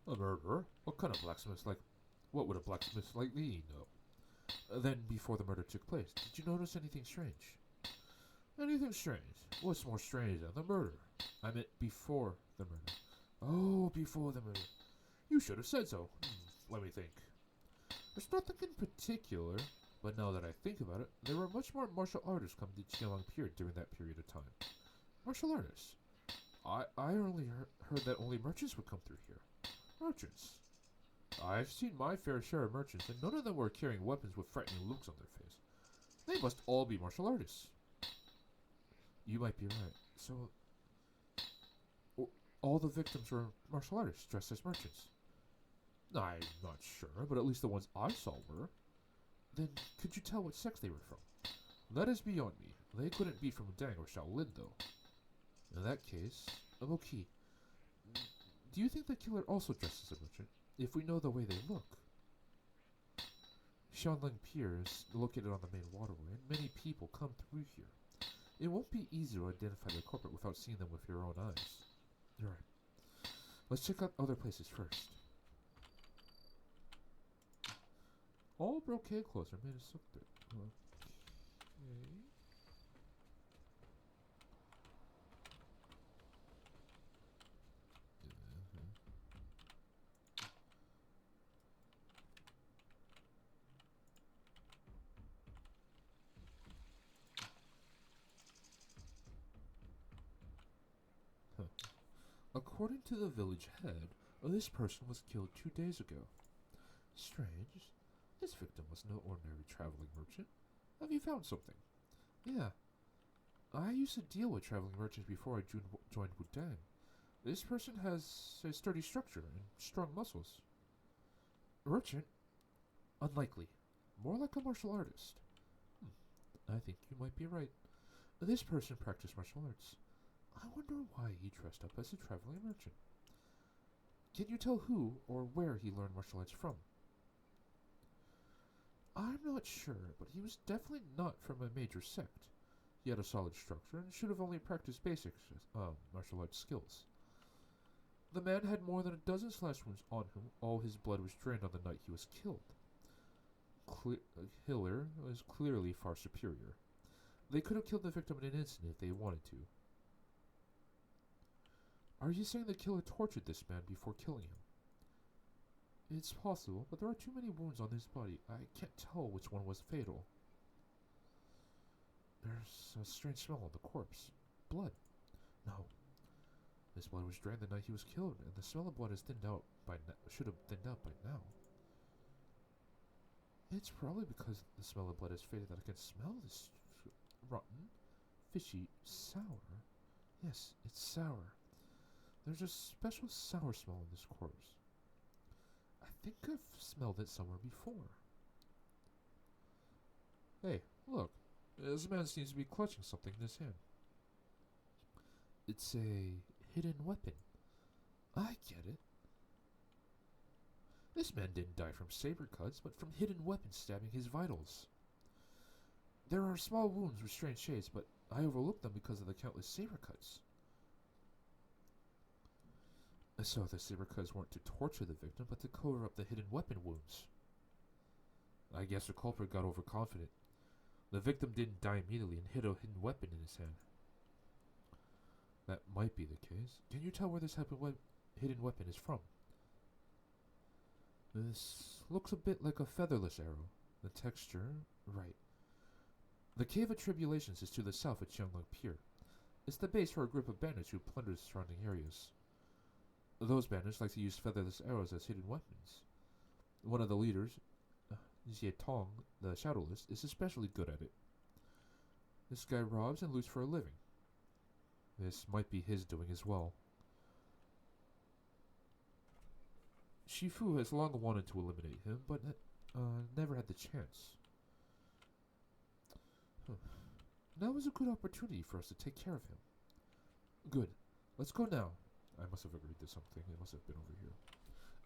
S1: A murderer? What kind of blacksmith like... What would a blacksmith like me know? Then, before the murder took place, did you notice anything strange? Anything strange? What's more strange than the murder? I meant before the murder. Oh, before the murder. You should have said so. Let me think. There's nothing in particular, but now that I think about it, there were much more martial artists come to Qianlang Pier during that period of time. Martial artists? I only heard that only merchants would come through here. Merchants? I've seen my fair share of merchants, and none of them were carrying weapons with frightening looks on their face. They must all be martial artists. You might be right. So, all the victims were martial artists dressed as merchants. I'm not sure, but at least the ones I saw were. Then, could you tell what sex they were from? That is beyond me. They couldn't be from Dang or Shaolin, though. In that case, okay. Do you think the killer also dressed as a merchant, if we know the way they look? Shanling Pier is located on the main waterway, and many people come through here. It won't be easy to identify the culprit without seeing them with your own eyes. You're right. Let's check out other places first. All brocade clothes are made of silk thread. Okay. Huh. According to the village head, this person was killed 2 days ago. Strange. This victim was no ordinary traveling merchant. Have you found something? Yeah. I used to deal with traveling merchants before I joined Wudang. This person has a sturdy structure and strong muscles. Merchant? Unlikely. More like a martial artist. I think you might be right. This person practiced martial arts. I wonder why he dressed up as a traveling merchant. Can you tell who or where he learned martial arts from? I'm not sure, but he was definitely not from a major sect. He had a solid structure and should have only practiced basic martial arts skills. The man had more than a dozen slash wounds on him. All his blood was drained on the night he was killed. Killer was clearly far superior. They could have killed the victim in an instant if they wanted to. Are you saying the killer tortured this man before killing him? It's possible, but there are too many wounds on his body. I can't tell which one was fatal. There's a strange smell on the corpse. Blood. No. His blood was drained the night he was killed, and the smell of blood is should have thinned out by now. It's probably because the smell of blood has faded that I can smell this rotten, fishy, sour. Yes, it's sour. There's a special sour smell in this corpse. I think I've smelled it somewhere before. Hey, look. This man seems to be clutching something in his hand. It's a hidden weapon. I get it. This man didn't die from saber cuts, but from hidden weapons stabbing his vitals. There are small wounds with strange shades, but I overlooked them because of the countless saber cuts. So the saber cuts weren't to torture the victim, but to cover up the hidden weapon wounds. I guess the culprit got overconfident. The victim didn't die immediately and hid a hidden weapon in his hand. That might be the case. Can you tell where this hidden weapon is from? This looks a bit like a featherless arrow. The texture, right. The Cave of Tribulations is to the south at Qianglong Pier. It's the base for a group of bandits who plunder the surrounding areas. Those bandits like to use featherless arrows as hidden weapons. One of the leaders, Xie Tong, the Shadowless, is especially good at it. This guy robs and loots for a living. This might be his doing as well. Shifu has long wanted to eliminate him, but never had the chance. Now is a good opportunity for us to take care of him. Good. Let's go now. I must have agreed to something. It must have been over here.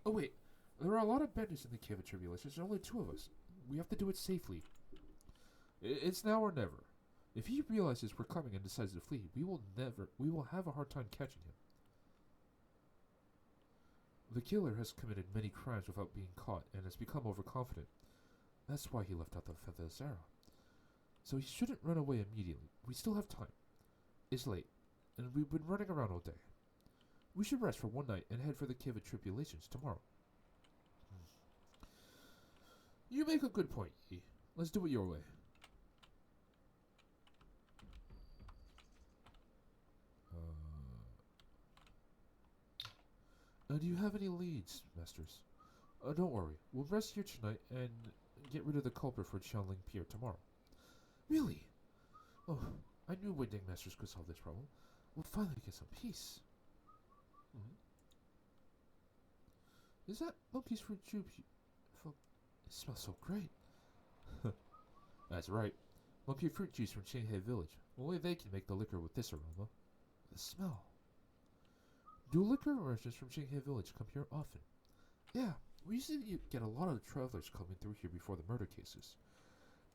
S1: Oh wait, there are a lot of bandits in the Cave of Tribulations. There's only 2 of us. We have to do it safely. It's now or never. If he realizes we're coming and decides to flee, we will have a hard time catching him. The killer has committed many crimes without being caught and has become overconfident. That's why he left out the featherless arrow. So he shouldn't run away immediately. We still have time. It's late, and we've been running around all day. We should rest for one night and head for the Cave of Tribulations tomorrow. You make a good point, Yi. Let's do it your way. Do you have any leads, Masters? Don't worry. We'll rest here tonight and get rid of the culprit for Qianling Pier tomorrow. Really? Oh, I knew Winding Masters could solve this problem. We'll finally get some peace. Is that monkey's fruit juice? It smells so great. That's right. Monkey fruit juice from Qinghe Village. Only they can make the liquor with this aroma. The smell. Do liquor merchants from Qinghe Village come here often? Yeah, we usually get a lot of travelers coming through here before the murder cases.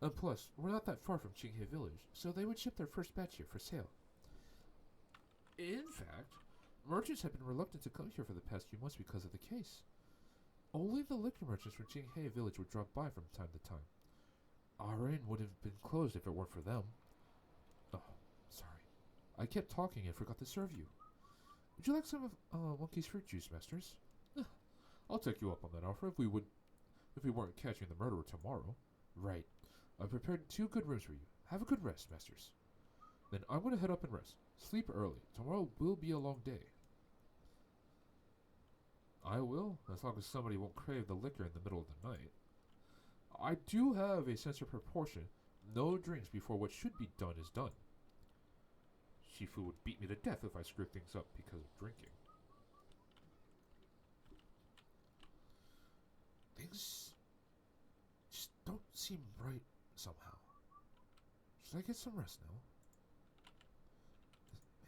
S1: And plus, we're not that far from Qinghe Village, so they would ship their first batch here for sale. In fact, merchants have been reluctant to come here for the past few months because of the case. Only the liquor merchants from Qinghe Village would drop by from time to time. Our inn would have been closed if it weren't for them. Oh, sorry. I kept talking and forgot to serve you. Would you like some of Monkey's fruit juice, Masters? I'll take you up on that offer if we weren't catching the murderer tomorrow. Right. I prepared 2 good rooms for you. Have a good rest, Masters. Then I'm going to head up and rest. Sleep early. Tomorrow will be a long day. I will, as long as somebody won't crave the liquor in the middle of the night. I do have a sense of proportion. No drinks before what should be done is done. Shifu would beat me to death if I screwed things up because of drinking. Things just don't seem right somehow. Should I get some rest now?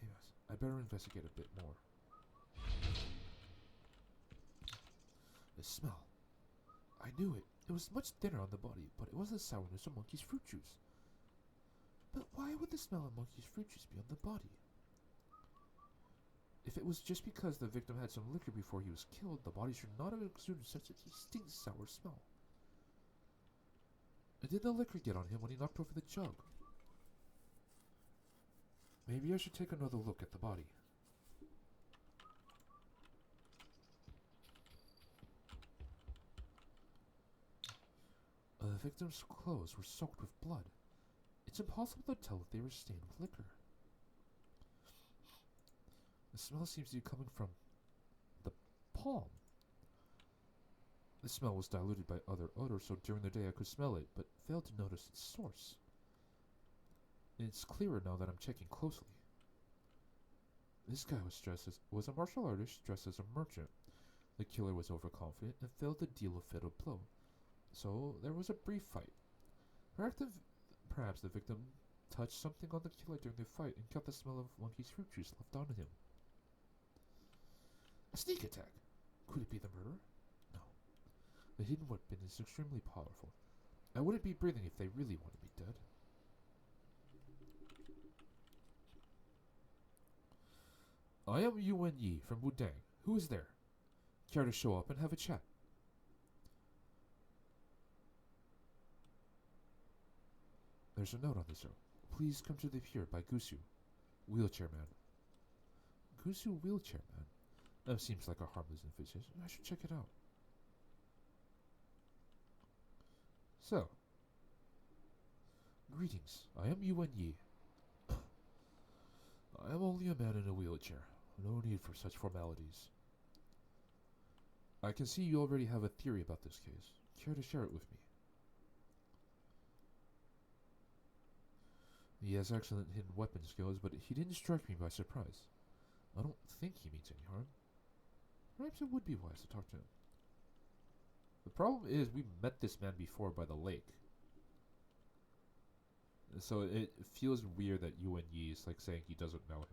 S1: Yes, I better investigate a bit more. The smell. I knew it. It was much thinner on the body, but it was the sourness of Monkey's fruit juice. But why would the smell of Monkey's fruit juice be on the body? If it was just because the victim had some liquor before he was killed, the body should not have exuded such a distinct sour smell. And did the liquor get on him when he knocked over the jug? Maybe I should take another look at the body. The victim's clothes were soaked with blood. It's impossible to tell if they were stained with liquor. The smell seems to be coming from the palm. The smell was diluted by other odors, so during the day I could smell it, but failed to notice its source. And it's clearer now that I'm checking closely. This guy was a martial artist dressed as a merchant. The killer was overconfident and failed to deal a fatal blow. So there was a brief fight. Perhaps the victim touched something on the killer during the fight and got the smell of Monkey's fruit juice left on him. A sneak attack. Could it be the murderer? No. The hidden weapon is extremely powerful. I wouldn't be breathing if they really wanted me dead. I am Yuan Yi from Wudang. Who is there? Care to show up and have a chat? There's a note on this note. Please come to the pier by Gusu, wheelchair man. Gusu wheelchair man? That seems like a harmless invitation. I should check it out. So, greetings. I am Yuan Yi. I am only a man in a wheelchair. No need for such formalities. I can see you already have a theory about this case. Care to share it with me? He has excellent hidden weapon skills, but he didn't strike me by surprise. I don't think he means any harm. Perhaps it would be wise to talk to him. The problem is we met this man before by the lake. So it feels weird that Yuan Yi is like saying he doesn't know him.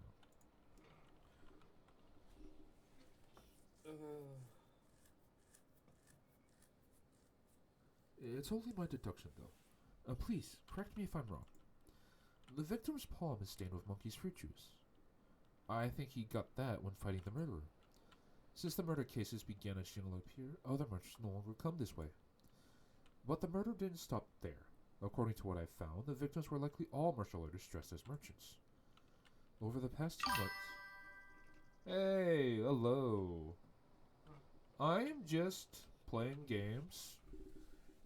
S1: It's only my deduction, though. Please, correct me if I'm wrong. The victim's palm is stained with Monkey's fruit juice. I think he got that when fighting the murderer. Since the murder cases began at Shinlo Pier, other merchants no longer come this way. But the murder didn't stop there. According to what I found, the victims were likely all martial artists dressed as merchants. Over the past 2 months... Hey, hello. I am just playing games,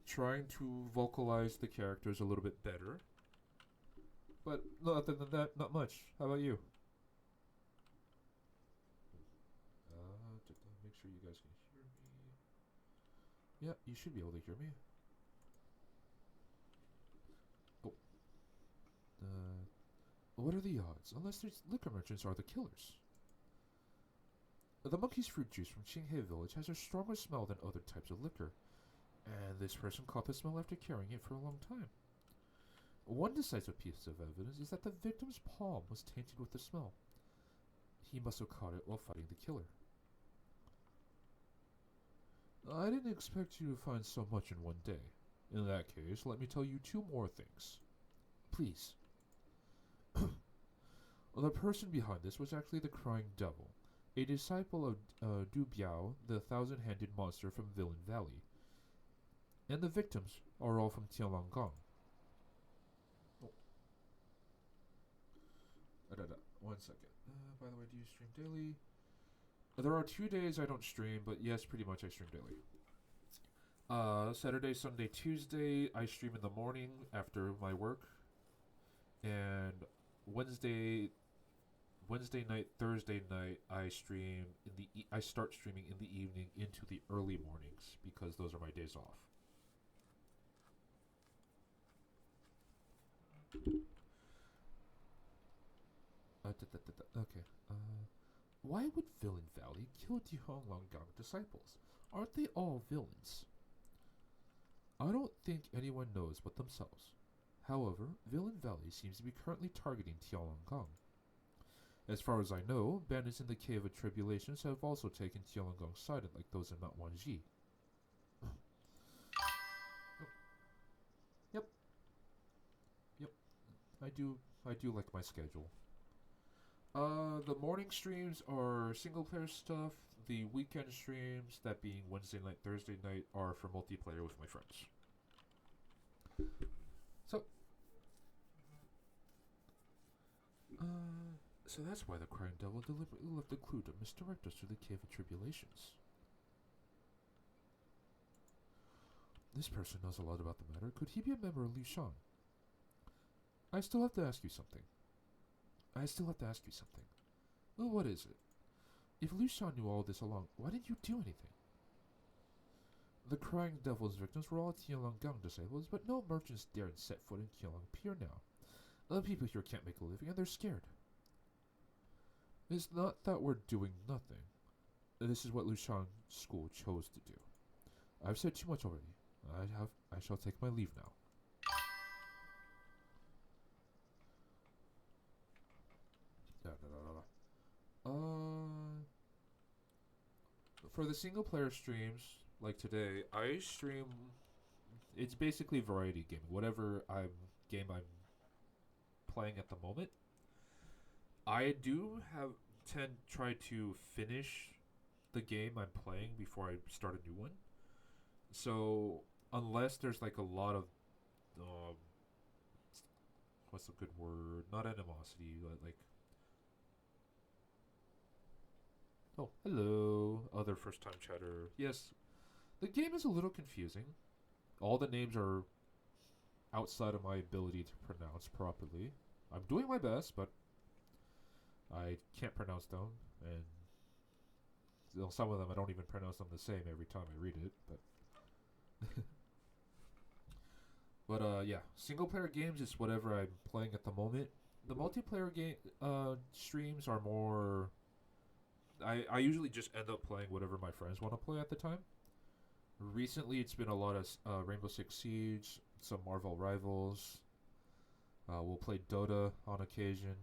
S1: trying to vocalize the characters a little bit better. But other than that, not much. How about you? Make sure you guys can hear me. Yeah, you should be able to hear me. What are the odds? Unless these liquor merchants are the killers. The monkey's fruit juice from Qinghe village has a stronger smell than other types of liquor, and this person caught the smell after carrying it for a long time. One decisive piece of evidence is that the victim's palm was tainted with the smell. He must have caught it while fighting the killer. I didn't expect you to find so much in one day. In that case, let me tell you 2 more things. Please. The person behind this was actually the Crying Devil, a disciple of Du Biao, the thousand-handed monster from Villain Valley. And the victims are all from Tianlonggang. Oh. 1 second. By the way, do you stream daily? There are 2 days I don't stream, but yes, pretty much I stream daily. Saturday, Sunday, Tuesday, I stream in the morning after my work. And Wednesday night, Thursday night, I stream I start streaming in the evening into the early mornings because those are my days off. Okay. Why would Villain Valley kill Tianlonggang disciples? Aren't they all villains? I don't think anyone knows but themselves. However, Villain Valley seems to be currently targeting Tianlonggang. As far as I know, bandits in the Cave of Tribulations have also taken Tianlonggang's side, like those in Mount Wanji. Yep. I do like my schedule. The morning streams are single-player stuff. The weekend streams, that being Wednesday night, Thursday night, are for multiplayer with my friends. So that's why the Crying Devil deliberately left a clue to misdirect us to the Cave of Tribulations. This person knows a lot about the matter. Could he be a member of Liu Shan? I still have to ask you something. Well, what is it? If Liu Shan knew all this along, why didn't you do anything? The Crying Devil's victims were all Tianlonggang disciples, but no merchants dared set foot in Qianlong Pier now. The people here can't make a living, and they're scared. It's not that we're doing nothing. This is what Liu Shan School chose to do. I've said too much already. I shall take my leave now. For the single player streams, like today, I stream. It's basically variety gaming. Whatever game I'm playing at the moment. I do try to finish the game I'm playing before I start a new one. So unless there's like a lot of what's a good word? Not animosity, but like, oh, hello, other first time chatter. Yes, the game is a little confusing. All the names are outside of my ability to pronounce properly. I'm doing my best, but I can't pronounce them, and some of them I don't even pronounce them the same every time I read it, but yeah, single player games is whatever I'm playing at the moment. The multiplayer game streams are more, I usually just end up playing whatever my friends want to play at the time. Recently it's been a lot of Rainbow Six Siege, some Marvel Rivals. We'll play Dota on occasion.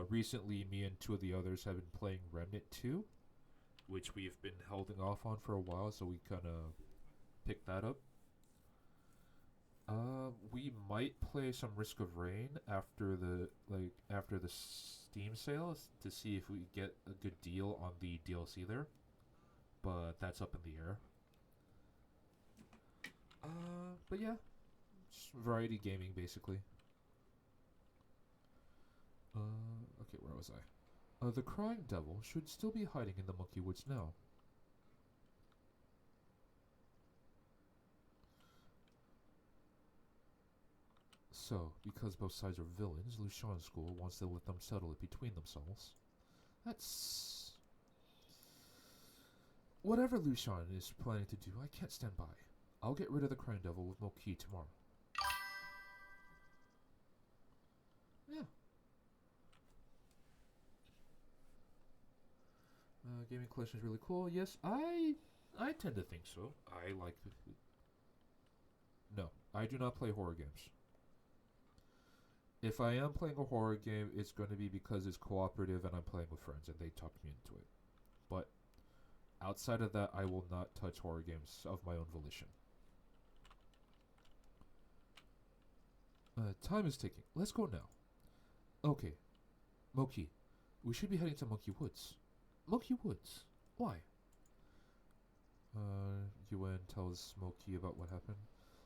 S1: Recently, me and 2 of the others have been playing Remnant 2, which we've been holding off on for a while, so we kind of picked that up. We might play some Risk of Rain after the Steam sales to see if we get a good deal on the DLC there, but that's up in the air. But yeah, just variety gaming basically. Okay, where was I? The Crying Devil should still be hiding in the Monkey Woods now. So, because both sides are villains, Liu Shan School wants to let them settle it between themselves. That's... Whatever Liu Shan is planning to do, I can't stand by. I'll get rid of the Crying Devil with Moki tomorrow. Yeah. Gaming collection is really cool. Yes, I tend to think so. I like. No, I do not play horror games. If I am playing a horror game, it's going to be because it's cooperative and I'm playing with friends and they talk me into it. But outside of that, I will not touch horror games of my own volition. Time is ticking. Let's go now. Okay, Moki, we should be heading to Monkey Woods. Monkey Woods? Why? Yuen tells Moki about what happened.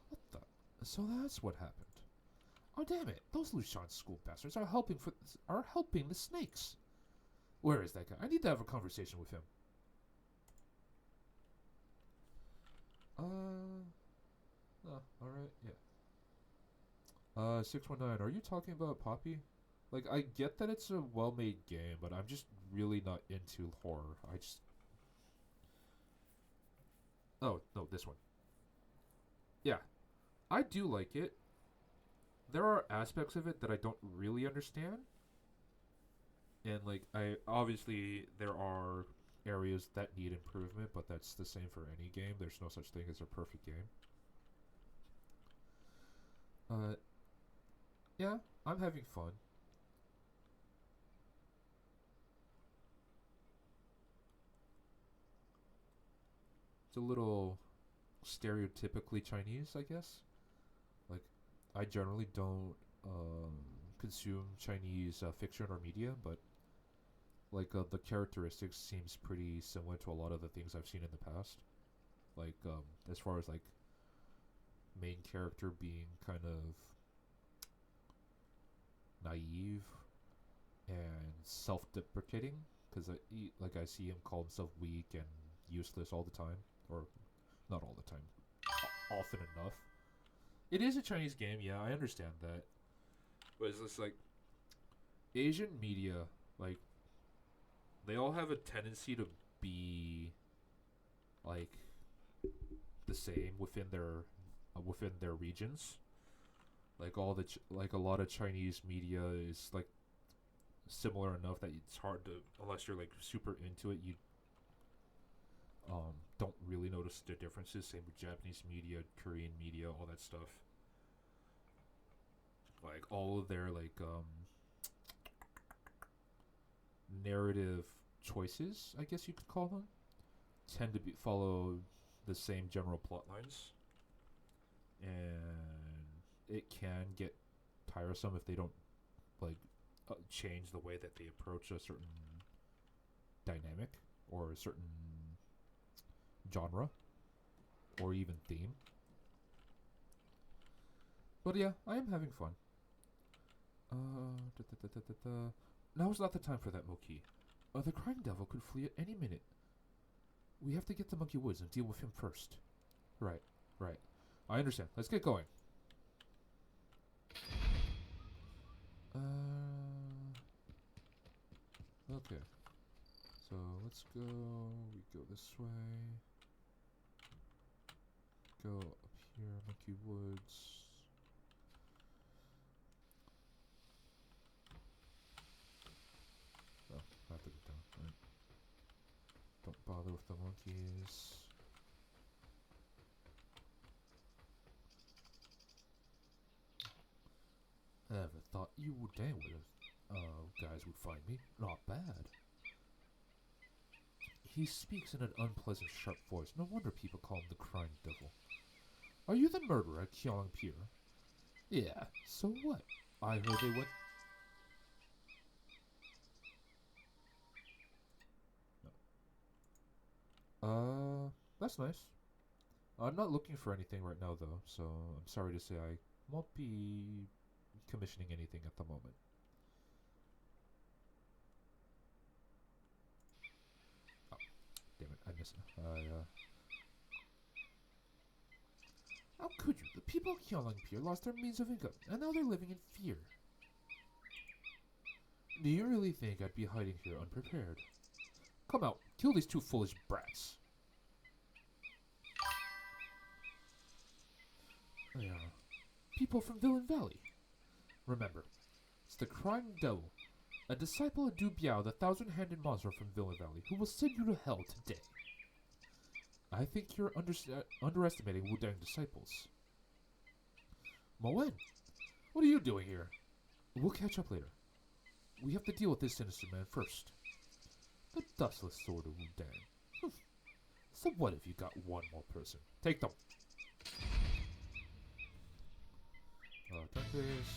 S1: What the? So that's what happened. Oh damn it! Those Lushan school bastards are helping the snakes. Where is that guy? I need to have a conversation with him. Alright, yeah. 619, are you talking about Poppy? Like, I get that it's a well-made game, but I'm just really not into horror. Oh, no, this one. Yeah. I do like it. There are aspects of it that I don't really understand. And, like, obviously, there are areas that need improvement, but that's the same for any game. There's no such thing as a perfect game. Yeah, I'm having fun. It's a little stereotypically Chinese, I guess. Like, I generally don't consume Chinese fiction or media, but like the characteristics seems pretty similar to a lot of the things I've seen in the past. Like as far as like main character being kind of naive and self-deprecating, because I see him call himself weak and useless all the time, or not all the time, often enough. It is a Chinese game, yeah, I understand that. But it's just like Asian media, like they all have a tendency to be like the same within their regions. Like like a lot of Chinese media is like similar enough that it's hard to, unless you're like super into it, you don't really notice the differences. Same with Japanese media, Korean media, all that stuff. Like all of their like narrative choices, I guess you could call them, tend to follow the same general plot lines, and it can get tiresome if they don't like change the way that they approach a certain dynamic or a certain genre or even theme. But yeah, I am having fun. Now's not the time for that, Moki. The crying devil could flee at any minute. We have to get to Monkey Woods and deal with him first. Right, right. I understand. Let's get going. Okay. So let's go. We go this way. Go up here, Monkey Woods. Oh, I have to go down. Right. Don't bother with the monkeys. I never thought you would dang with guys would find me. Not bad. He speaks in an unpleasant, sharp voice. No wonder people call him the crying devil. Are you the murderer at Qiaoling Pier? Yeah, so what? I heard they went... No. That's nice. I'm not looking for anything right now, though, so I'm sorry to say I won't be commissioning anything at the moment. Oh, damn it, I missed it. How could you? The people of Qiaoling Pier lost their means of income, and now they're living in fear. Do you really think I'd be hiding here unprepared? Come out, kill these two foolish brats. They are people from Villain Valley. Remember, it's the crying devil. A disciple of Du Biao, the thousand-handed monster from Villain Valley, who will send you to hell today. I think you're underestimating Wu Dang disciples. Mo Wen, what are you doing here? We'll catch up later. We have to deal with this sinister man first. The dustless sword of Wu Dang. So what if you got one more person? Take them. Tempest.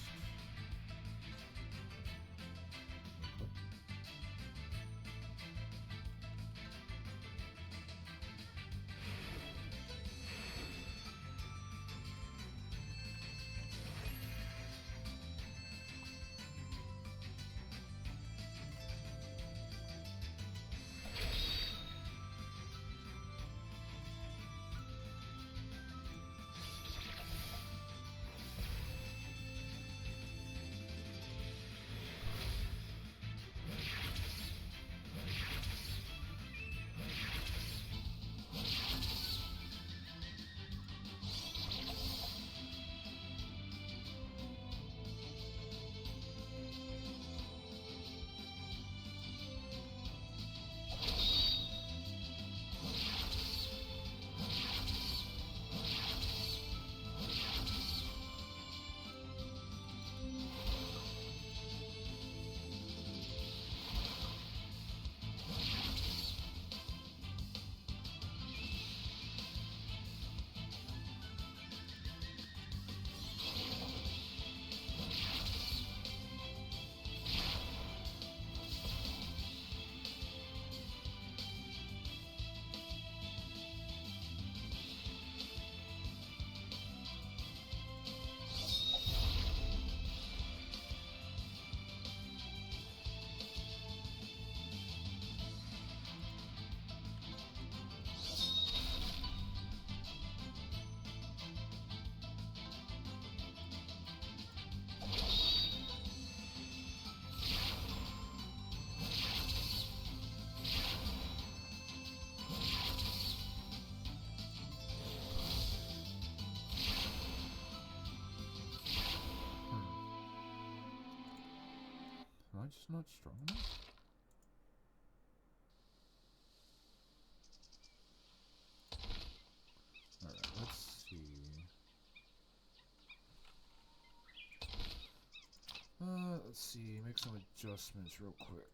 S1: Am I just not strong enough? Alright, let's see. Let's see, make some adjustments real quick.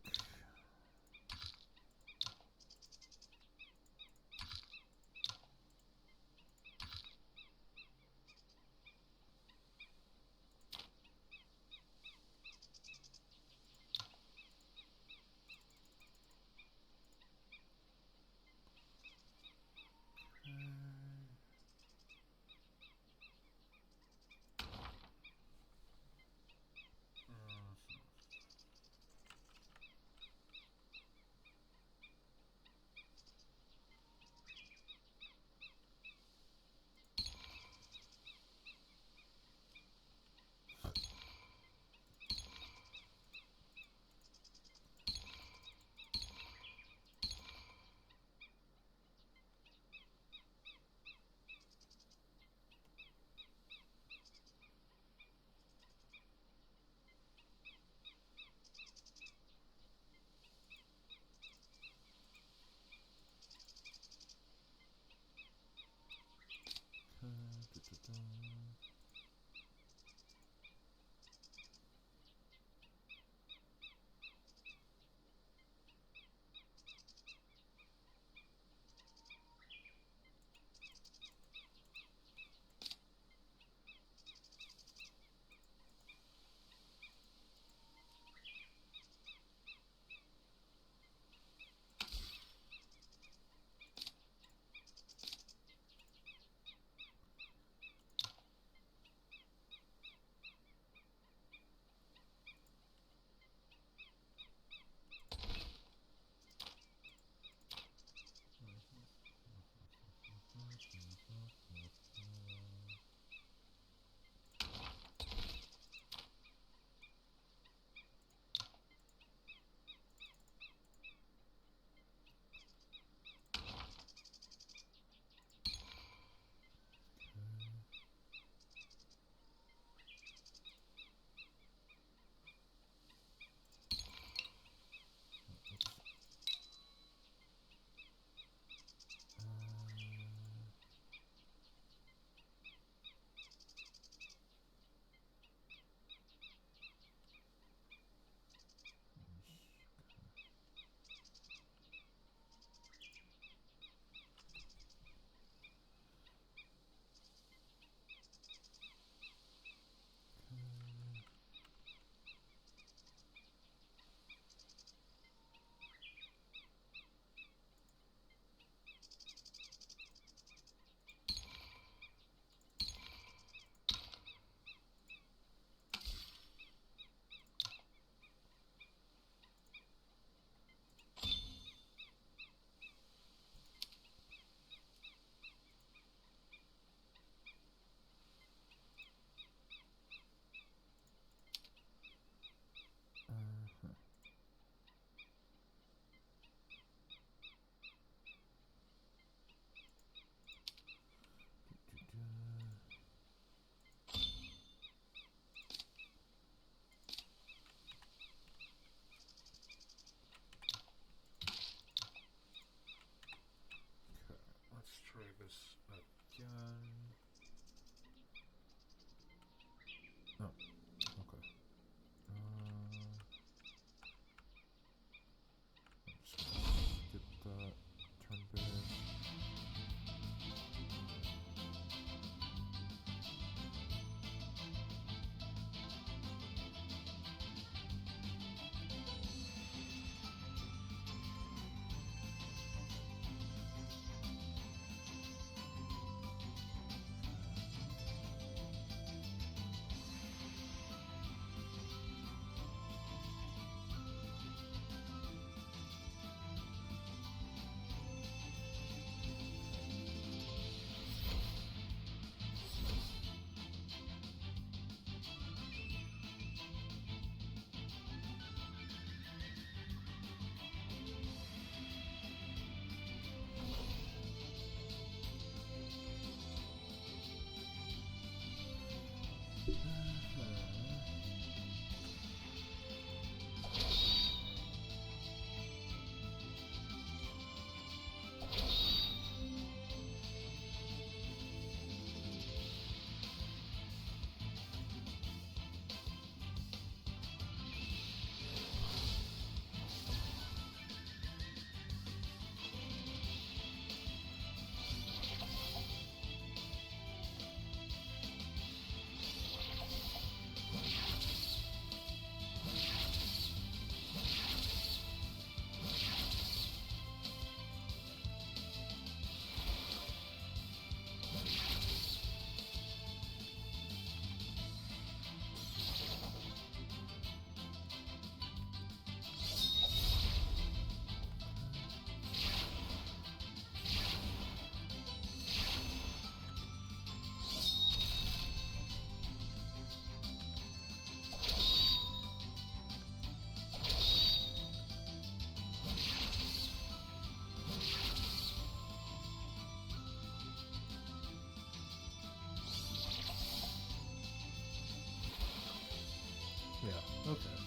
S1: Yeah, okay.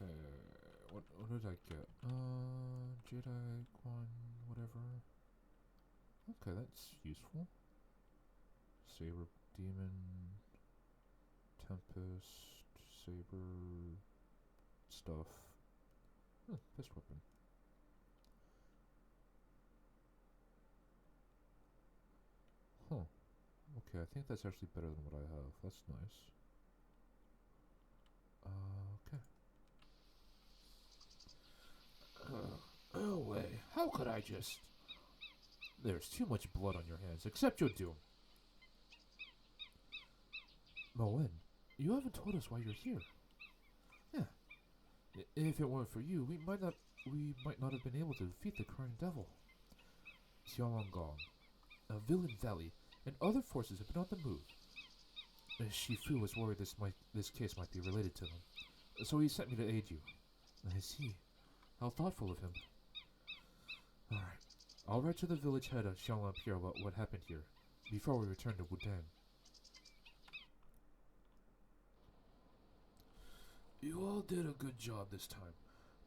S1: Okay, what did I get? Jedi, Quan, whatever. Okay, that's useful. Saber, Demon, Tempest, Saber, stuff. Best weapon. Huh. Okay, I think that's actually better than what I have. That's nice. Okay. Oh, wait. How could I just... There's too much blood on your hands. Accept your doom. Moen, you haven't told us why you're here. Yeah. If it weren't for you, we might not have been able to defeat the Crying Devil. Xiaolonggong, Villain Valley, and other forces have been on the move. Shifu was worried this case might be related to them, so he sent me to aid you. I see. How thoughtful of him. Alright. I'll write to the village head of Xiaolonpier about what happened here, before we return to Wudan. You all did a good job this time.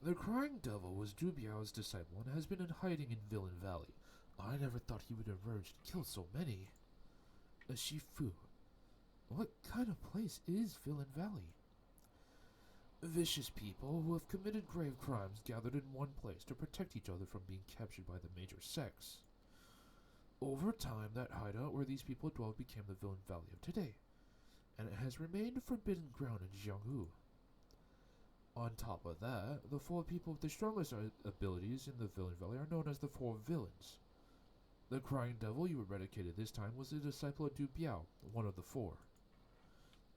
S1: The Crying Devil was Du Biao's disciple and has been in hiding in Villain Valley. I never thought he would emerge to kill so many. Shifu, what kind of place is Villain Valley? Vicious people who have committed grave crimes gathered in one place to protect each other from being captured by the major sects. Over time, that hideout where these people dwelled became the Villain Valley of today, and it has remained forbidden ground in Jianghu. On top of that, the four people with the strongest abilities in the Villain Valley are known as the Four Villains. The Crying Devil you eradicated this time was a disciple of Du Biao, one of the four.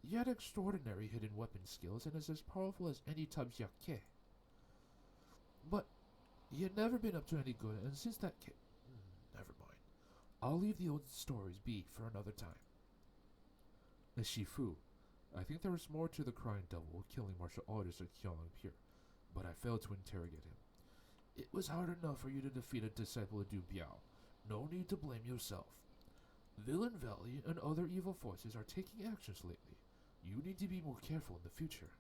S1: He had extraordinary hidden weapon skills and is as powerful as any Tabjiake. But he had never been up to any good, and since that never mind. I'll leave the old stories be for another time. Shifu, I think there was more to the Crying Devil killing martial artist at Qianlongpier, but I failed to interrogate him. It was hard enough for you to defeat a disciple of Du Biao. No need to blame yourself. Villain Valley and other evil forces are taking actions lately. You need to be more careful in the future.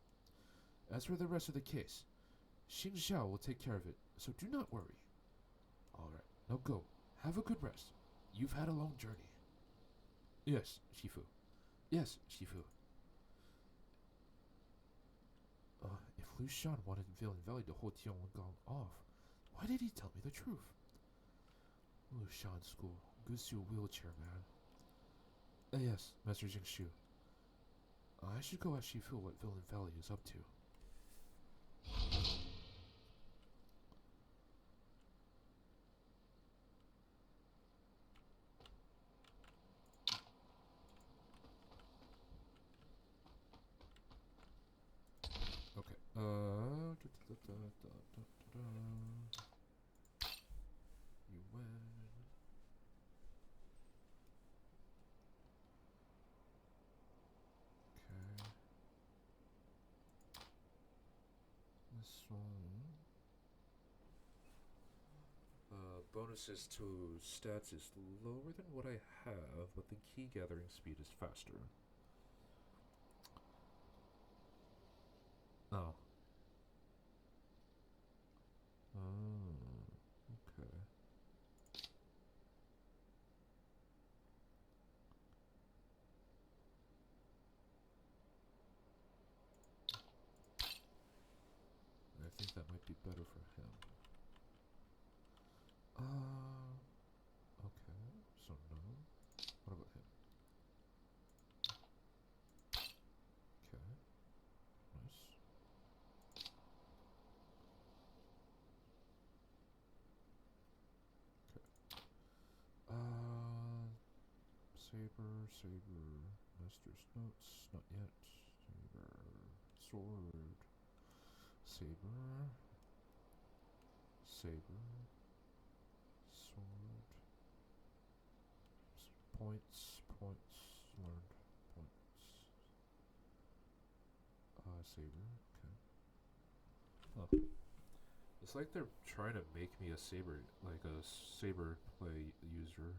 S1: As for the rest of the case, Xing Xiao will take care of it, so do not worry. Alright, now go. Have a good rest. You've had a long journey. Yes, Shifu. Yes, Shifu. If Liu Shan wanted Villain Valley to hold Tianlonggang off, why did he tell me the truth? Liu Shan School, Gusu wheelchair man. Yes, Master Jingshu. I should go ask Shifu what Villain Valley is up to. Okay. You win. Okay. This one. Bonuses to stats is lower than what I have, but the key gathering speed is faster. Oh. Oh. Okay. I think that might be better for him. Okay. So no. What about him? Okay. Nice. Saber, Master's Notes, not yet. Saber, Sword, Saber, Sword, points, learned, points. Saber, okay. Huh. It's like they're trying to make me a saber, like a saber play user.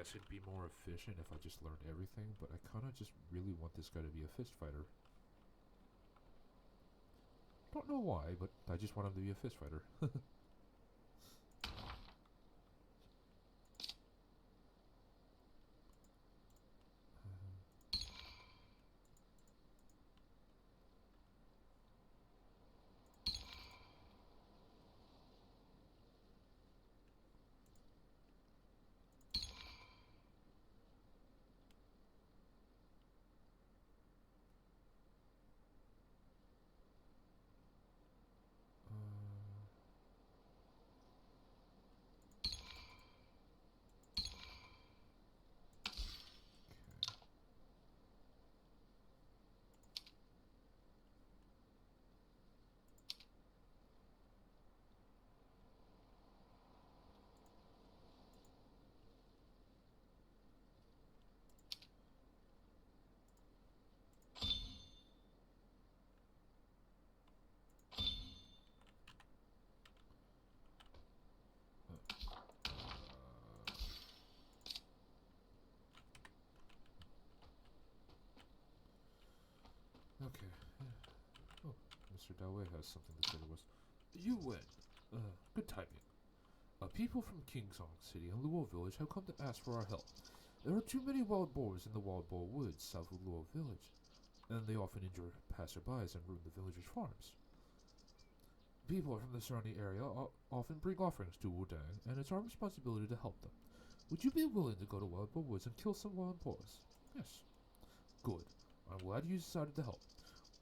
S1: guess it'd be more efficient if I just learned everything, but I kind of just really want this guy to be a fist fighter. Don't know why, but I just want him to be a fist fighter. Okay. Yeah. Oh, Mr. Dawei has something to say to us. You win. Good timing. People from Kingsong City and Luo Village have come to ask for our help. There are too many wild boars in the Wild Boar Woods south of Luo Village, and they often injure passerbys and ruin the villagers' farms. People from the surrounding area often bring offerings to Wudang, and it's our responsibility to help them. Would you be willing to go to Wild Boar Woods and kill some wild boars? Yes. Good. I'm glad you decided to help.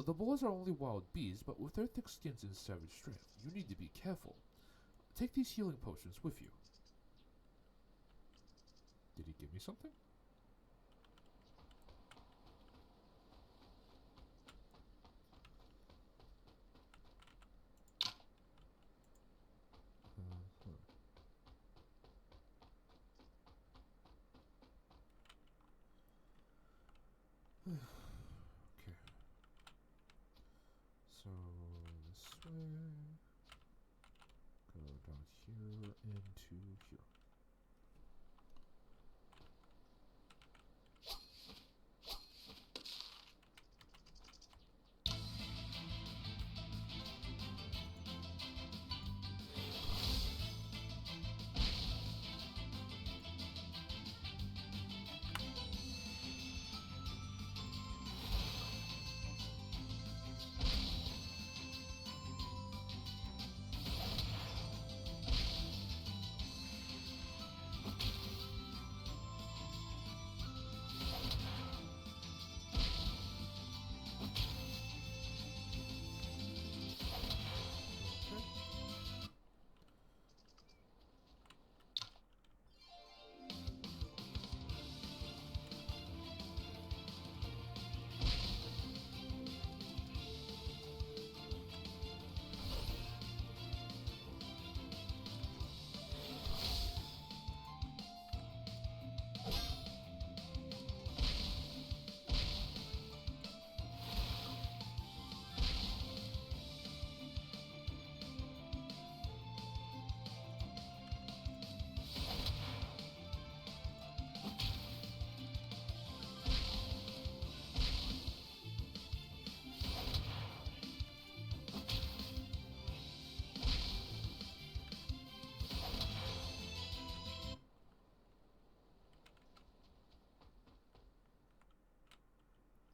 S1: The boars are only wild beasts, but with their thick skins and savage strength, you need to be careful. Take these healing potions with you. Did he give me something? Okay. So this way. Go down here into here.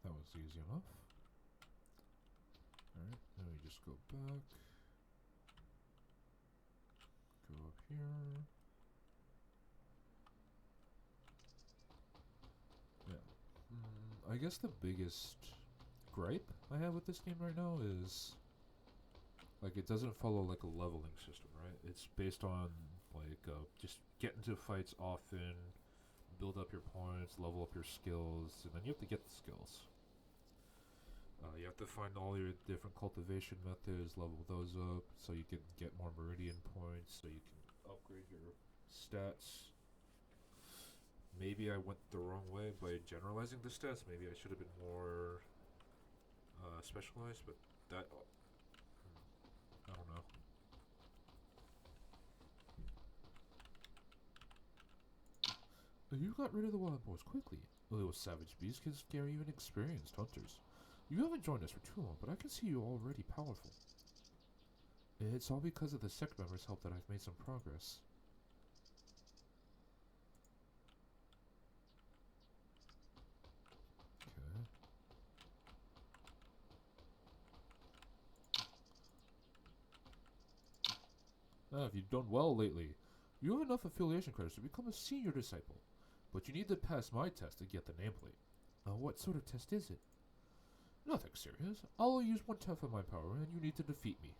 S1: That was easy enough. Alright, now we just go back. Go up here. Yeah. I guess the biggest gripe I have with this game right now is like it doesn't follow like a leveling system, right? It's based on like just get into fights often, build up your points, level up your skills, and then you have to get the skills. You have to find all your different cultivation methods, level those up, so you can get more meridian points, so you can upgrade your stats. Maybe I went the wrong way by generalizing the stats. Maybe I should have been more specialized, but that I don't know. You got rid of the wild boars quickly. Those savage beasts can scare even experienced hunters. You haven't joined us for too long, but I can see you're already powerful. It's all because of the sect members' help that I've made some progress. Okay. You've done well lately. You have enough affiliation credits to become a senior disciple, but you need to pass my test to get the nameplate. What sort of test is it? Nothing serious. I'll use 1/10 of my power, and you need to defeat me.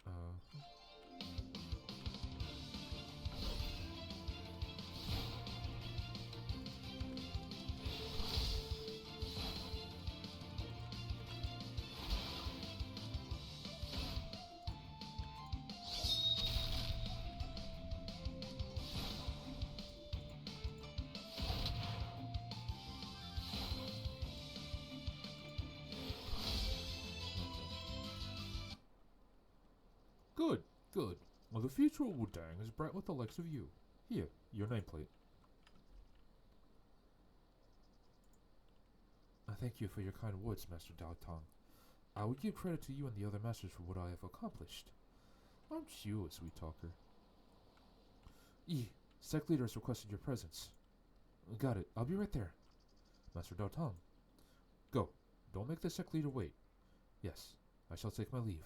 S1: Uh, Good, good. Well, the future of Wudang is bright with the likes of you. Here, your nameplate. Thank you for your kind words, Master Dao Tong. I would give credit to you and the other masters for what I have accomplished. Aren't you a sweet talker? Sect leader has requested your presence. Got it. I'll be right there. Master Dao Tong. Go. Don't make the sect leader wait. Yes, I shall take my leave.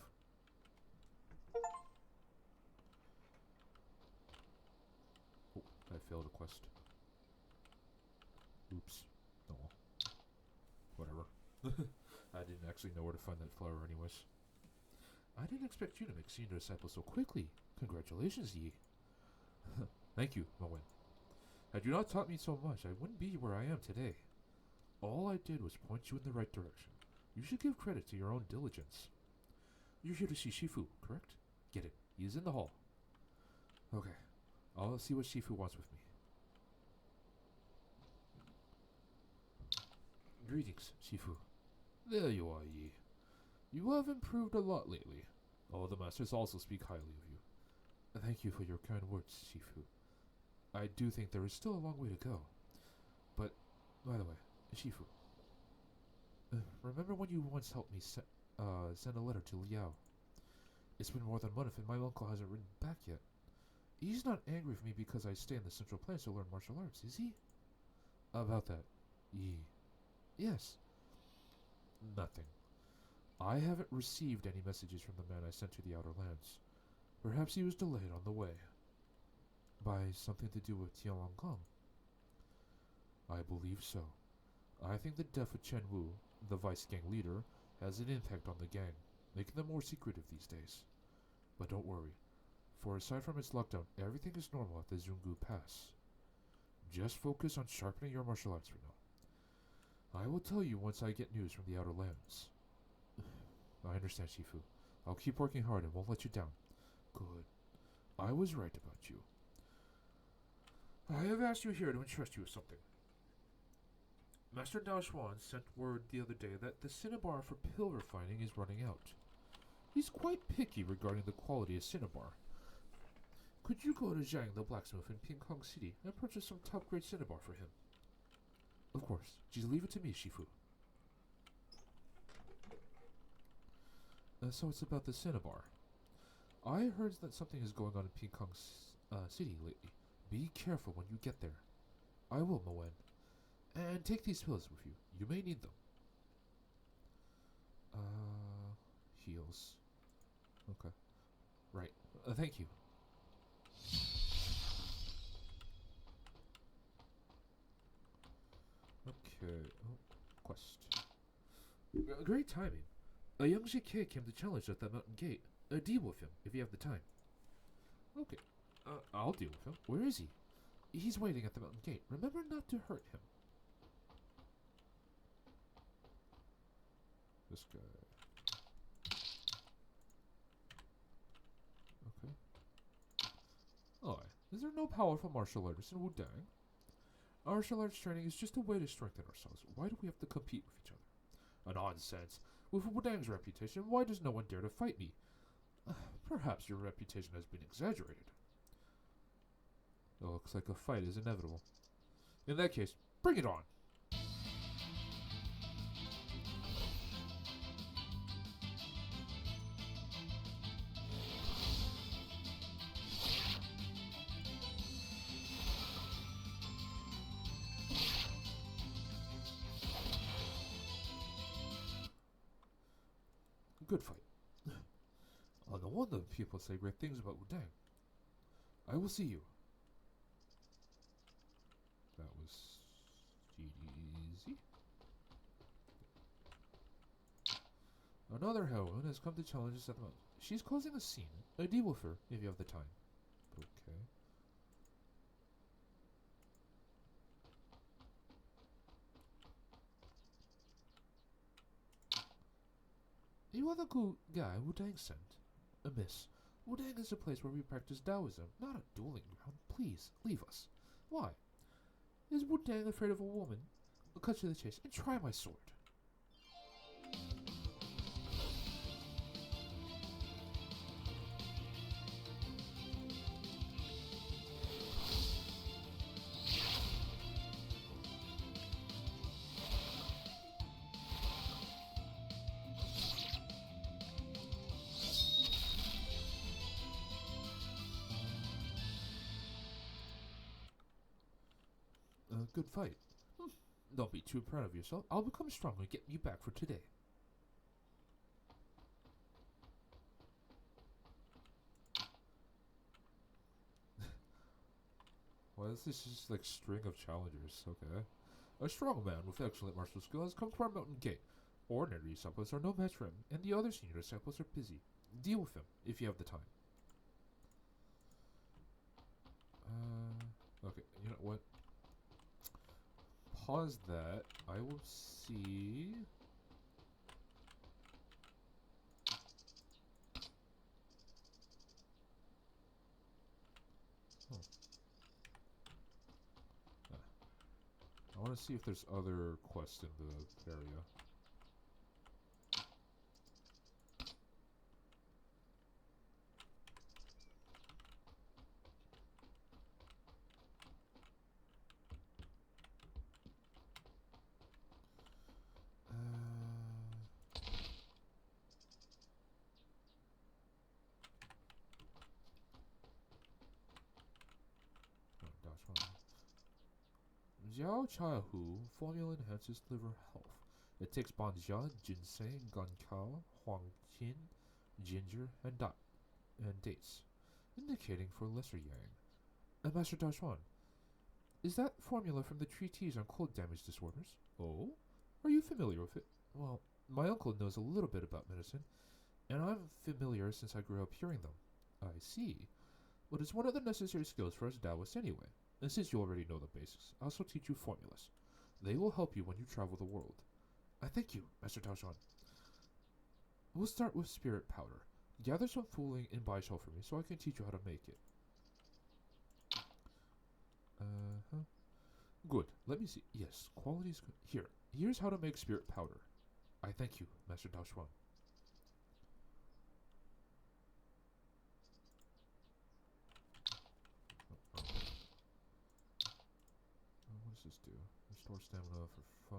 S1: Oh, I failed a quest. Oops. Oh well. Whatever. I didn't actually know where to find that flower anyways. I didn't expect you to make senior disciple so quickly. Congratulations, Yi. Thank you, Moen. Had you not taught me so much, I wouldn't be where I am today. All I did was point you in the right direction. You should give credit to your own diligence. You're here to see Shifu, correct? Get it. He is in the hall. Okay. I'll see what Shifu wants with me. Greetings, Shifu. There you are, Yi. You have improved a lot lately. All the masters also speak highly of you. Thank you for your kind words, Shifu. I do think there is still a long way to go. But, by the way, Shifu, remember when you once helped me send a letter to Liao? It's been more than a month and my uncle hasn't written back yet. He's not angry with me because I stay in the Central Plains to learn martial arts, is he? About that, Yes. Nothing. I haven't received any messages from the man I sent to the Outer Lands. Perhaps he was delayed on the way. By something to do with Tianlongkong? I believe so. I think the death of Chen Wu, the vice gang leader, has an impact on the gang, making them more secretive these days. But don't worry, for aside from its lockdown, everything is normal at the Zungu Pass. Just focus on sharpening your martial arts for now. I will tell you once I get news from the Outer Lands. I understand, Shifu. I'll keep working hard and won't let you down. Good. I was right about you. I have asked you here to entrust you with something. Master Dao Xuan sent word the other day that the cinnabar for pill refining is running out. He's quite picky regarding the quality of cinnabar. Could you go to Zhang the blacksmith in Pingkong City and purchase some top-grade cinnabar for him? Of course. Just leave it to me, Shifu. So it's about the cinnabar. I heard that something is going on in Pingkong City lately. Be careful when you get there. I will, Moen. And take these pills with you. You may need them. Heals. Okay. Right. Thank you. Okay. Oh, quest. Great timing. A young GK came to challenge at that mountain gate. Deal with him, if you have the time. Okay. I'll deal with him. Where is he? He's waiting at the mountain gate. Remember not to hurt him. This guy. Okay. Oh, Is there no powerful martial artists in Wudang? Martial arts training is just a way to strengthen ourselves. Why do we have to compete with each other? Nonsense. With Wudang's reputation, why does no one dare to fight me? Perhaps your reputation has been exaggerated. It looks like a fight is inevitable. In that case, bring it on! Good fight. No wonder people say great things about Wudang. I will see you. That was easy. Another heroine has come to challenge us at the moment. She's causing a scene. I deal with her if you have the time. Okay. You are the good guy Wudang sent. Miss, Wudang is a place where we practice Taoism, not a dueling ground. Please, leave us. Why? Is Wudang afraid of a woman? I'll cut to the chase and try my sword. Good fight. Don't be too proud of yourself. I'll become stronger and get you back for today. Why is this just like string of challengers? Okay. A strong man with excellent martial skill has come to our mountain gate. Ordinary disciples are no match for him, and the other senior disciples are busy. Deal with him if you have the time. Okay, you know what? Pause that. I will see. Oh. I want to see if there's other quests in the area. Jiao Chai Hu formula enhances liver health. It takes banja, ginseng, gankao, huangqin, ginger, and dates, indicating for lesser yang. And Master Dachuan, is that formula from the treatise on cold damage disorders? Oh? Are you familiar with it? Well, my uncle knows a little bit about medicine, and I'm familiar since I grew up hearing them. I see. But it's one of the necessary skills for us Taoists anyway. And since you already know the basics, I'll also teach you formulas. They will help you when you travel the world. I thank you, Master Taoshan. We'll start with spirit powder. Gather some fooling in Baishou for me so I can teach you how to make it. Good. Let me see. Yes, quality is good. Here's how to make spirit powder. I thank you, Master Daoshuan. What does this do? Restore stamina for 5.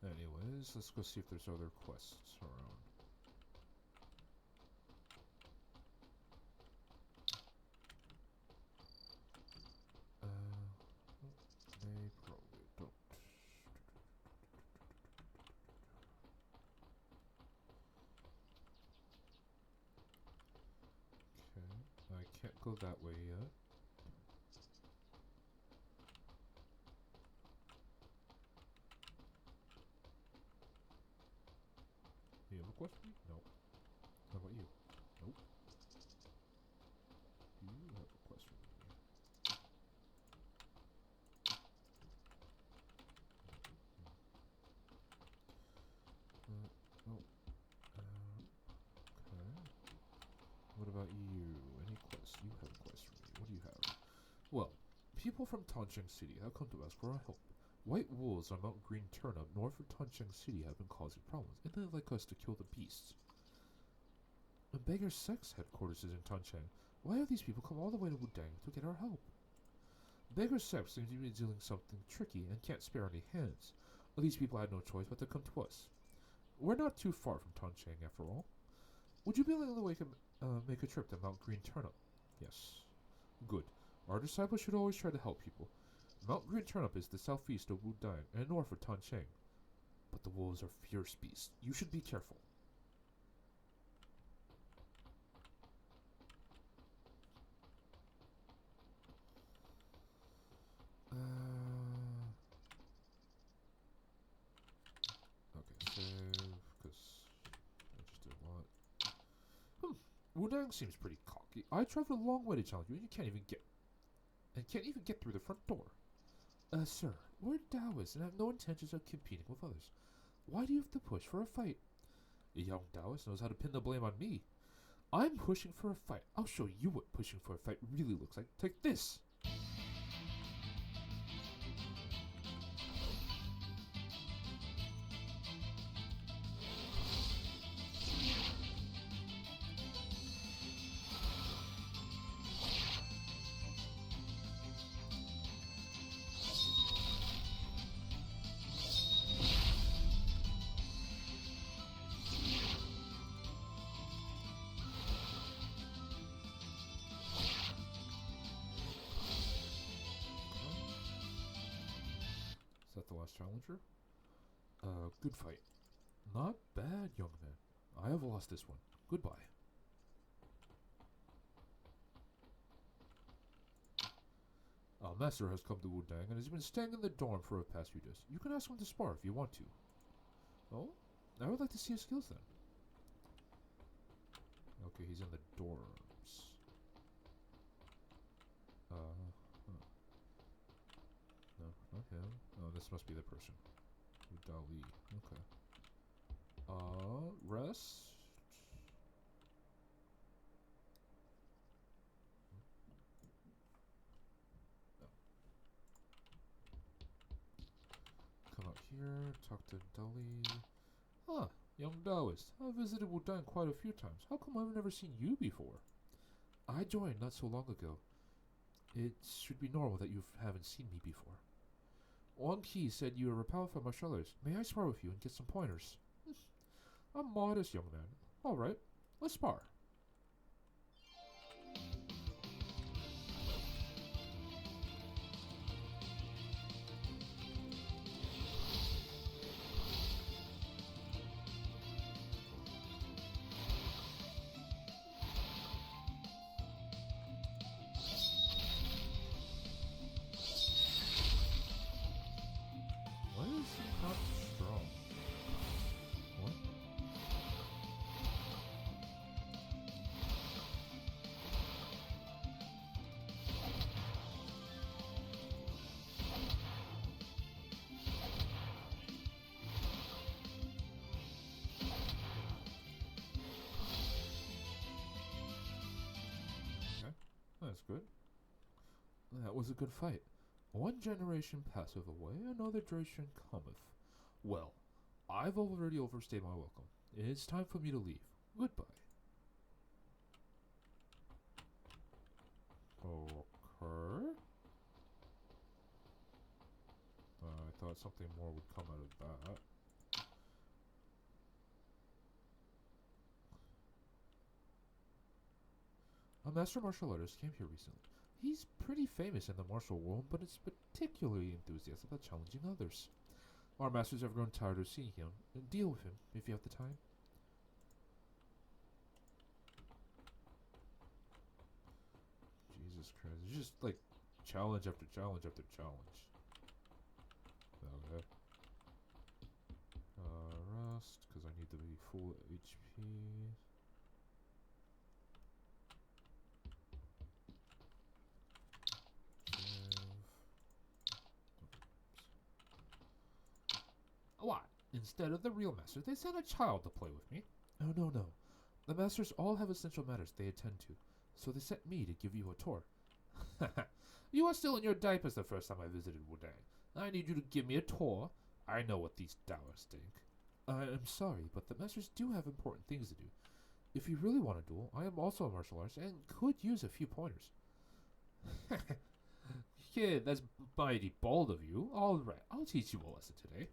S1: Anyways, let's go see if there's other quests around. They probably don't. Okay, I can't go that way yet. quest for me? No. How about you? Nope. Do you have a quest for me? Oh. Okay. What about you? Any quests? You have a quest for me. What do you have? Well, people from Tancheng City have come to ask for our help. White wolves on Mount Green Turnip north of Tancheng City have been causing problems, and they'd like us to kill the beasts. The Beggar Sect's headquarters is in Tancheng. Why have these people come all the way to Wudang to get our help? Beggar Sect seems to be dealing something tricky and can't spare any hands. These people had no choice but to come to us. We're not too far from Tancheng, after all. Would you be willing to make a trip to Mount Green Turnip? Yes. Good. Our disciples should always try to help people. Mount Green Turnip is the southeast of Wudang and north of Tancheng. But the wolves are fierce beasts. You should be careful. Okay, save, because I just did a lot. Wudang seems pretty cocky. I traveled a long way to challenge you, and you can't even get through the front door. Sir, we're Taoists and have no intentions of competing with others. Why do you have to push for a fight? A young Taoist knows how to pin the blame on me. I'm pushing for a fight. I'll show you what pushing for a fight really looks like. Take this! Is that the last challenger? Good fight. Not bad, young man. I have lost this one. Goodbye. Master has come to Wudang and has been staying in the dorm for the past few days. You can ask him to spar if you want to. Oh? I would like to see his skills then. Okay, he's in the dorms. No, not him. Oh, this must be the person. Udali. Okay. Rest. No. Come out here, talk to Dali. Huh, young Taoist. I've visited Wudang quite a few times. How come I've never seen you before? I joined not so long ago. It should be normal that you haven't seen me before. Wang Qi said you are a powerful martial artist. May I spar with you and get some pointers? I'm modest, young man. Alright, let's spar. Why is he not strong? What? Okay, that's good. That was a good fight. One generation passeth away, another generation cometh. Well, I've already overstayed my welcome. It's time for me to leave. Goodbye. Okay. I thought something more would come out of that. A master martial artist came here recently. He's pretty famous in the martial world, but is particularly enthusiastic about challenging others. Our masters have grown tired of seeing him, and deal with him if you have the time. Jesus Christ, it's just like challenge after challenge after challenge. Okay. Rest, because I need to be full HP. What? Instead of the real master, they sent a child to play with me. Oh, no, no. The masters all have essential matters they attend to, so they sent me to give you a tour. You were still in your diapers the first time I visited Wudang. I need you to give me a tour. I know what these dowers think. I am sorry, but the masters do have important things to do. If you really want to duel, I am also a martial artist and could use a few pointers. Kid, that's mighty bold of you. Alright, I'll teach you a lesson today.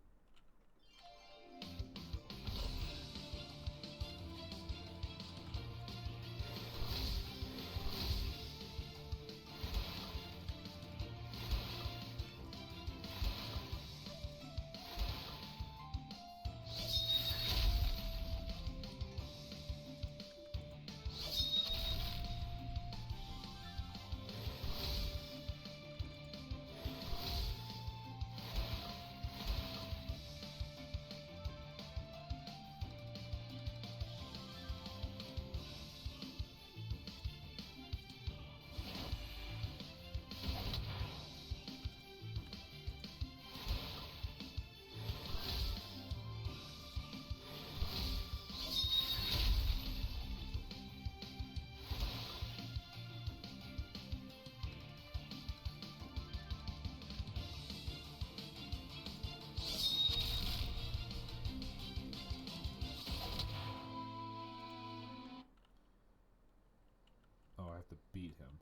S1: Oh, I have to beat him.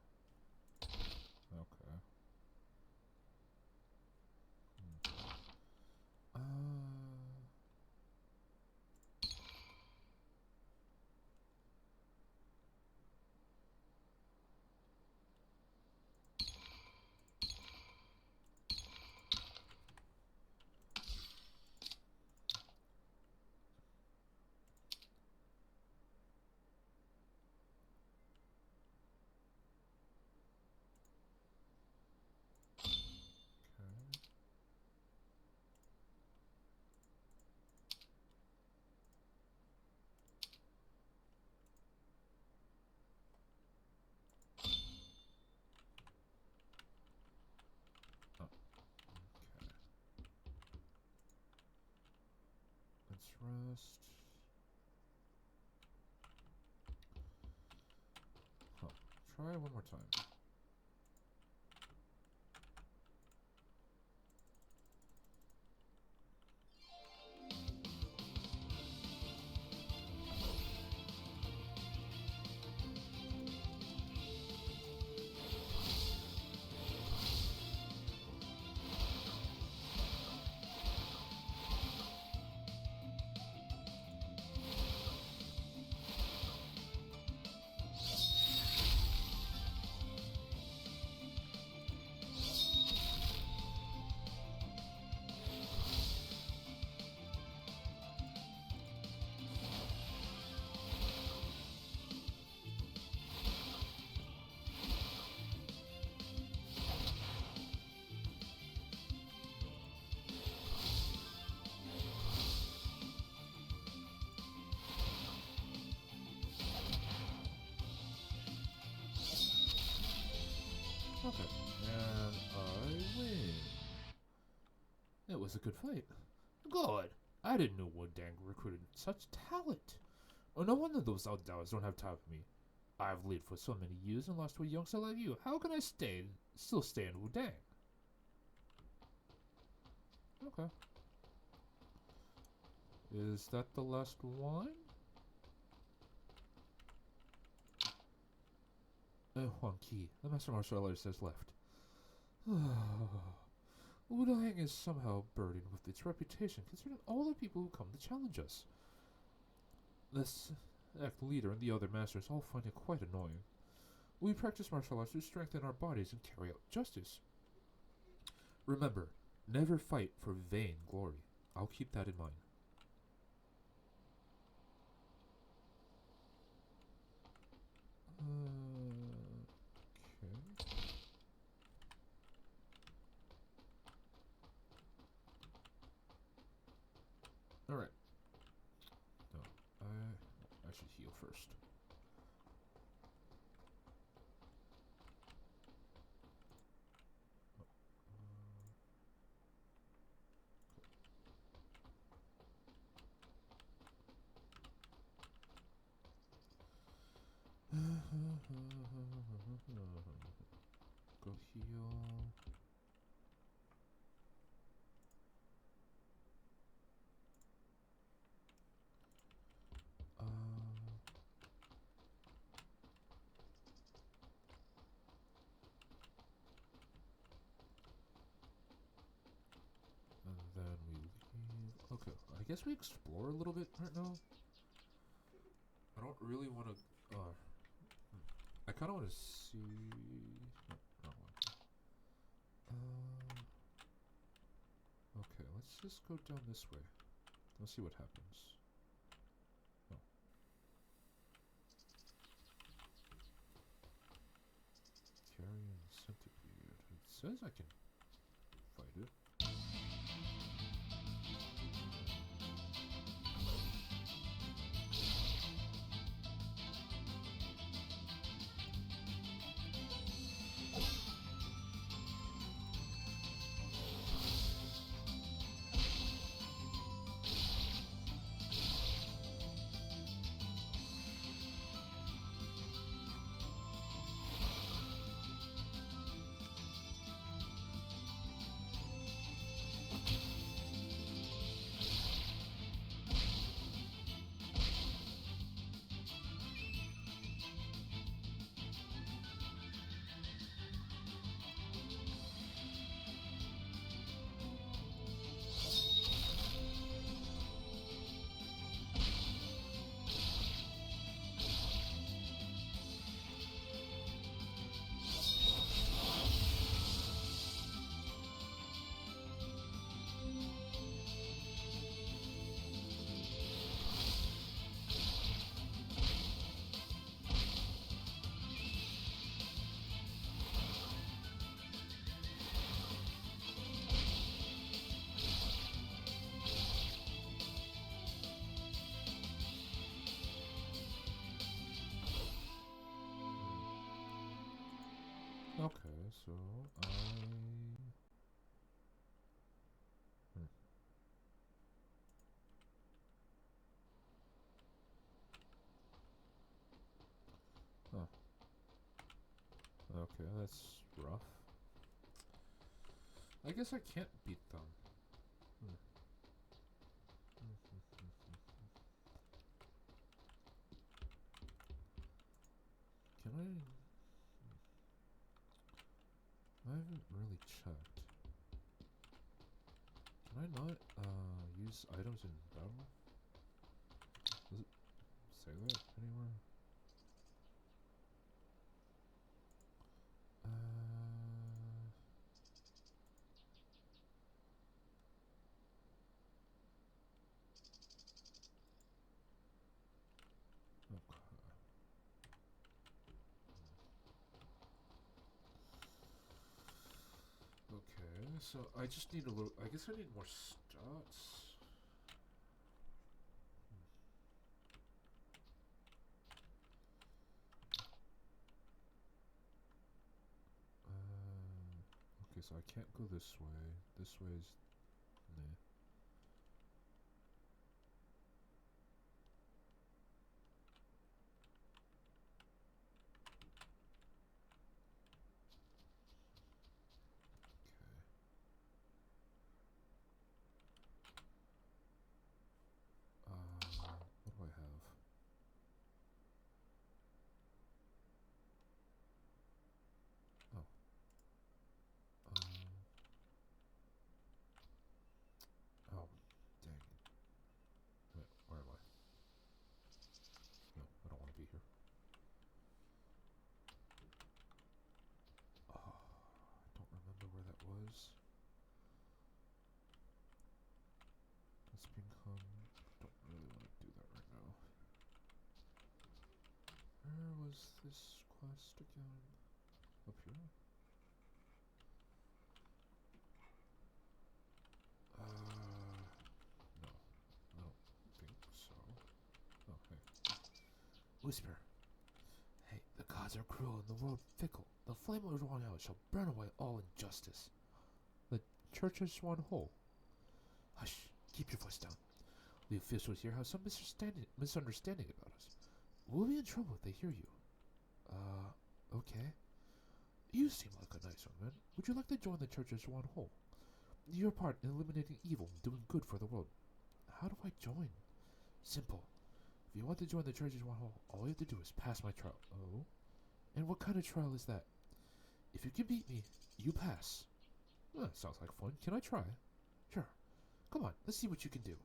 S1: Okay. Let's rest. Huh. Try one more time. Okay. And I win. It was a good fight. Good. I didn't know Wudang recruited such talent. Oh, no wonder those outdoors don't have time for me. I've lived for so many years and lost to a youngster like you. How can I still stay in Wudang? Okay. Is that the last one? Huang Qi, the master martial artist has left. Wudang is somehow burdened with its reputation, considering all the people who come to challenge us. This act leader and the other masters all find it quite annoying. We practice martial arts to strengthen our bodies and carry out justice. Remember, never fight for vain glory. I'll keep that in mind. Okay. Alright. No. I should heal first. Go heal. And then we leave. Okay, I guess we explore a little bit right now. I don't really want to. I kind of want to see. No, wrong one. Okay, let's just go down this way. Let's see what happens. Oh. Carrion centipede. It says I can fight it. Okay, so Huh. Okay, that's rough. I guess I can't beat them. Can I? I haven't really checked. Can I not use items in battle? Does it say that anywhere? Okay, so I just need a little. I guess I need more stats. Okay, so I can't go this way. This way is. Nah. What do I have? Oh. Oh, dang it. Wait, where am I? No, I don't want to be here. Oh, I don't remember where that was. Let's become. Don't really want to do that right now. Where was this quest again? Up here? No, I don't think so. Oh, hey. whisper. Hey, the gods are cruel and the world fickle. The flame of Royale shall burn away all injustice. The church is one whole. Hush, keep your voice down. The officials here have some misunderstanding about us. We'll be in trouble if they hear you. Okay. You seem like a nice young man. Would you like to join the church as one whole? Your part in eliminating evil and doing good for the world. How do I join? Simple. If you want to join the church as one whole, all you have to do is pass my trial. Oh? And what kind of trial is that? If you can beat me, you pass. Sounds like fun. Can I try? Sure. Come on, let's see what you can do.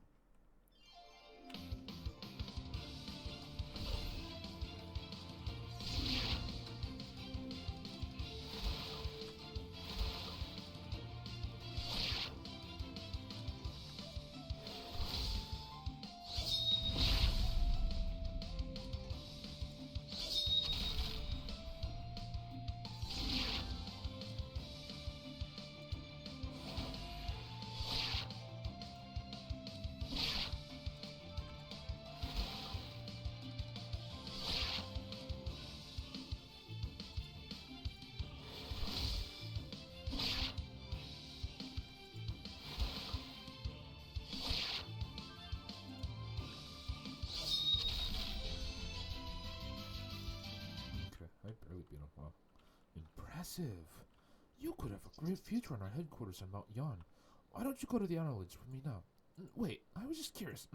S1: I've barely been a while. Impressive. You could have a great future in our headquarters on Mount Yan. Why don't you go to the Islands with me now? Wait, I was just curious.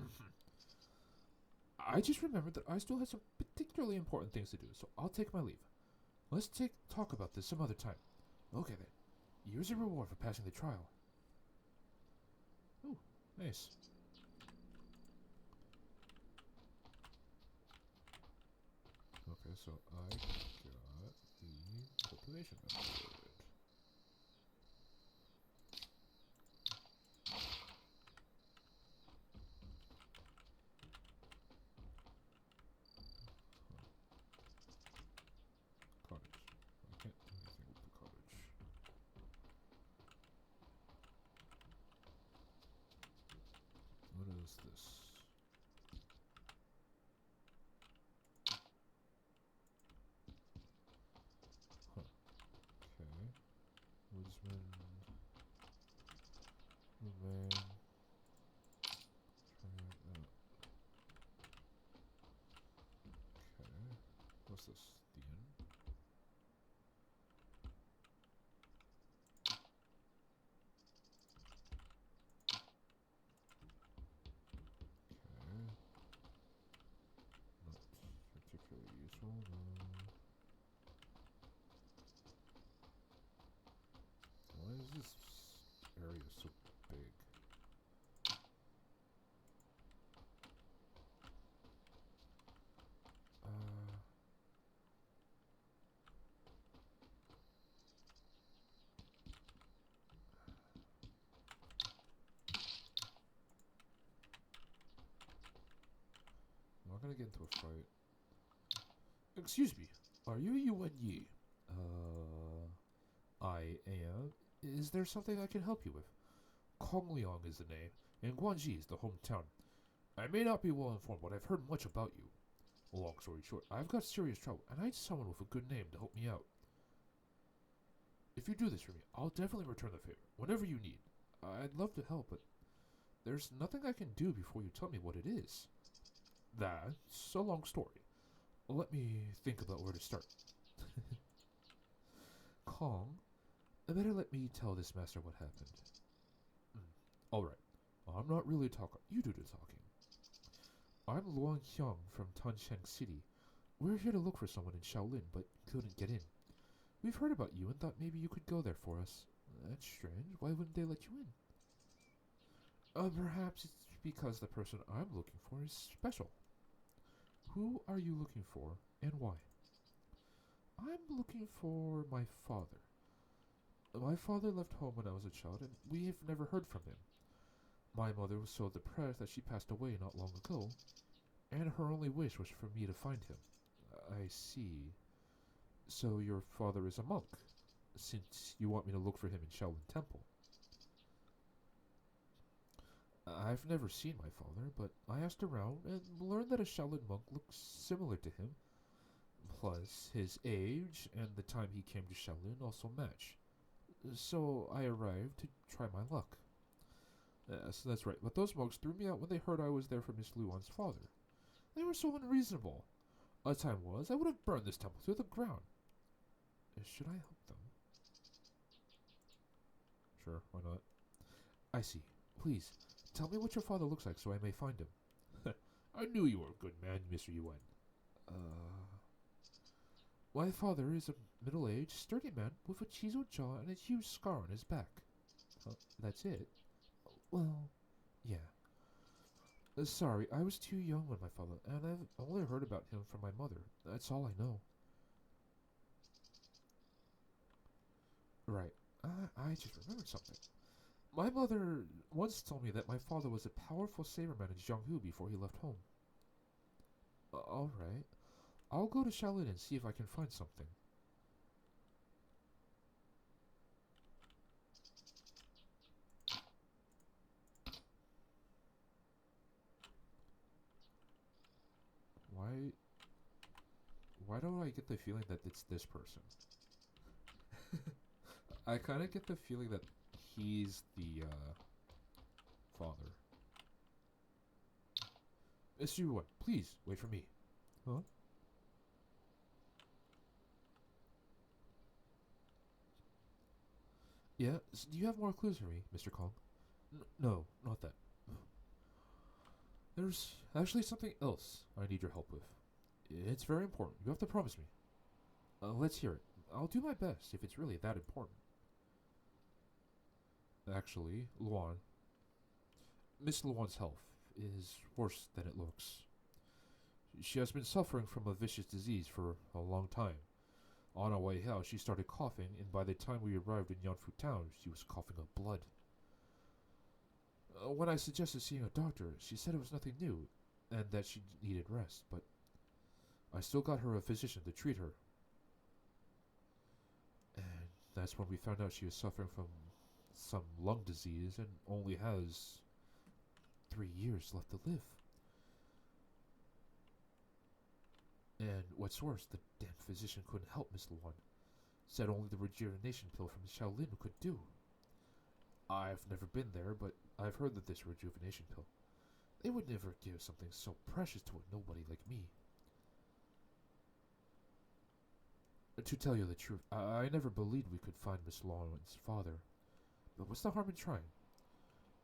S1: I just remembered that I still have some particularly important things to do, so I'll take my leave. Let's talk about this some other time. Okay then. Here's a reward for passing the trial. Ooh, nice. Okay, so I got the population method. Cottage. I can't do anything with the cottage. What is this? Woodsman, Woodman, try that. Okay, what's this? The inn? Okay, not particularly useful, no. Why is this area so big? I'm not gonna get into a fight. Excuse me, are you Yuan Yi? I am. Is there something I can help you with? Kongliang is the name, and Guanji is the hometown. I may not be well informed, but I've heard much about you. Long story short, I've got serious trouble, and I need someone with a good name to help me out. If you do this for me, I'll definitely return the favor, whenever you need. I'd love to help, but there's nothing I can do before you tell me what it is. That's a long story. Let me think about where to start. Kong, better let me tell this master what happened. Alright, I'm not really talking. You do the talking. I'm Luang Hyung from Tansheng City. We're here to look for someone in Shaolin, but couldn't get in. We've heard about you and thought maybe you could go there for us. That's strange. Why wouldn't they let you in? Perhaps it's because the person I'm looking for is special. Who are you looking for, and why? I'm looking for my father. My father left home when I was a child, and we've never heard from him. My mother was so depressed that she passed away not long ago, and her only wish was for me to find him. I see. So your father is a monk, since you want me to look for him in Shaolin Temple. I've never seen my father, but I asked around and learned that a Shaolin monk looks similar to him. Plus, his age and the time he came to Shaolin also match. So I arrived to try my luck. Yes, that's right, but those monks threw me out when they heard I was there for Miss Luan's father. They were so unreasonable. The time was, I would have burned this temple to the ground. Should I help them? Sure, why not? I see. Please, tell me what your father looks like so I may find him. I knew you were a good man, Mr. Yuan. My father is a middle-aged, sturdy man with a chiseled jaw and a huge scar on his back. That's it? Well, yeah. Sorry, I was too young when my father, and I've only heard about him from my mother. That's all I know. Right. I just remembered something. My mother once told me that my father was a powerful saberman in Jianghu before he left home. Alright. I'll go to Shaolin and see if I can find something. Why... Why don't I get the feeling that it's this person? I kind of get the feeling that he's the, father. Mr. Yuan, please, wait for me. Huh? Yeah? Do you have more clues for me, Mr. Kong? No, not that. There's actually something else I need your help with. It's very important. You have to promise me. Let's hear it. I'll do my best if it's really that important. Actually, Luan. Miss Luan's health is worse than it looks. She has been suffering from a vicious disease for a long time. On our way out, she started coughing, and by the time we arrived in Yanfu town, she was coughing up blood. When I suggested seeing a doctor, she said it was nothing new, and that she needed rest, but I still got her a physician to treat her. And that's when we found out she was suffering from some lung disease and only has 3 years left to live. And what's worse, the damn physician couldn't help Miss Luan. Said only the rejuvenation pill from Shaolin could do. I've never been there, but I've heard that this rejuvenation pill, they would never give something so precious to a nobody like me. To tell you the truth, I never believed we could find Miss Luan's father. But what's the harm in trying?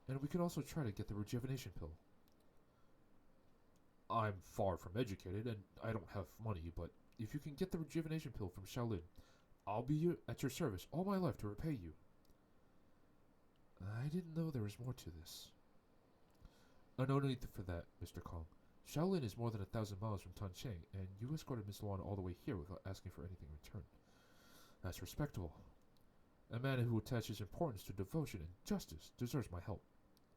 S1: And we could also try to get the rejuvenation pill. I'm far from educated, and I don't have money, but if you can get the rejuvenation pill from Shaolin, I'll be at your service all my life to repay you. I didn't know there was more to this. No need for that, Mr. Kong. Shaolin is more than 1,000 miles from Tancheng, and you escorted Miss Luan all the way here without asking for anything in return. That's respectable. A man who attaches importance to devotion and justice deserves my help.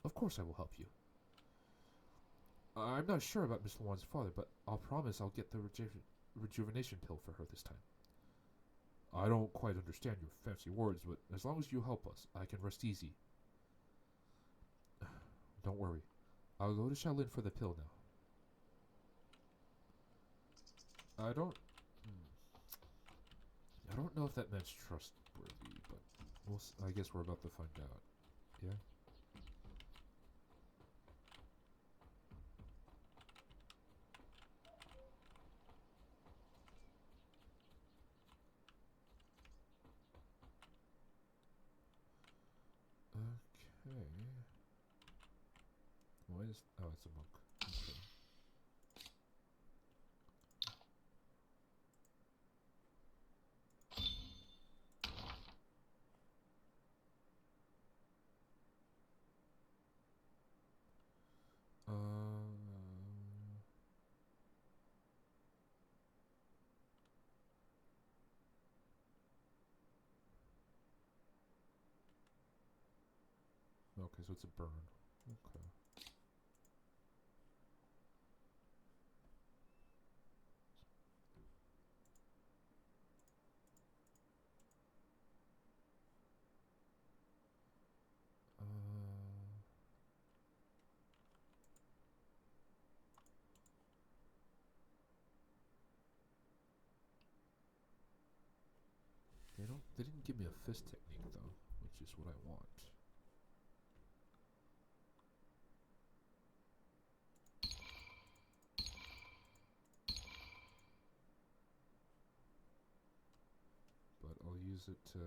S1: Of course I will help you. I'm not sure about Miss Luan's father, but I'll promise I'll get the rejuvenation pill for her this time. I don't quite understand your fancy words, but as long as you help us, I can rest easy. Don't worry. I'll go to Shaolin for the pill now. I don't know if that man's trustworthy, but I guess we're about to find out. Yeah? Okay. Why is... Oh, it's a monk. Okay. Okay, so it's a burn. Okay. They didn't give me a fist technique though, which is what I want. But I'll use it to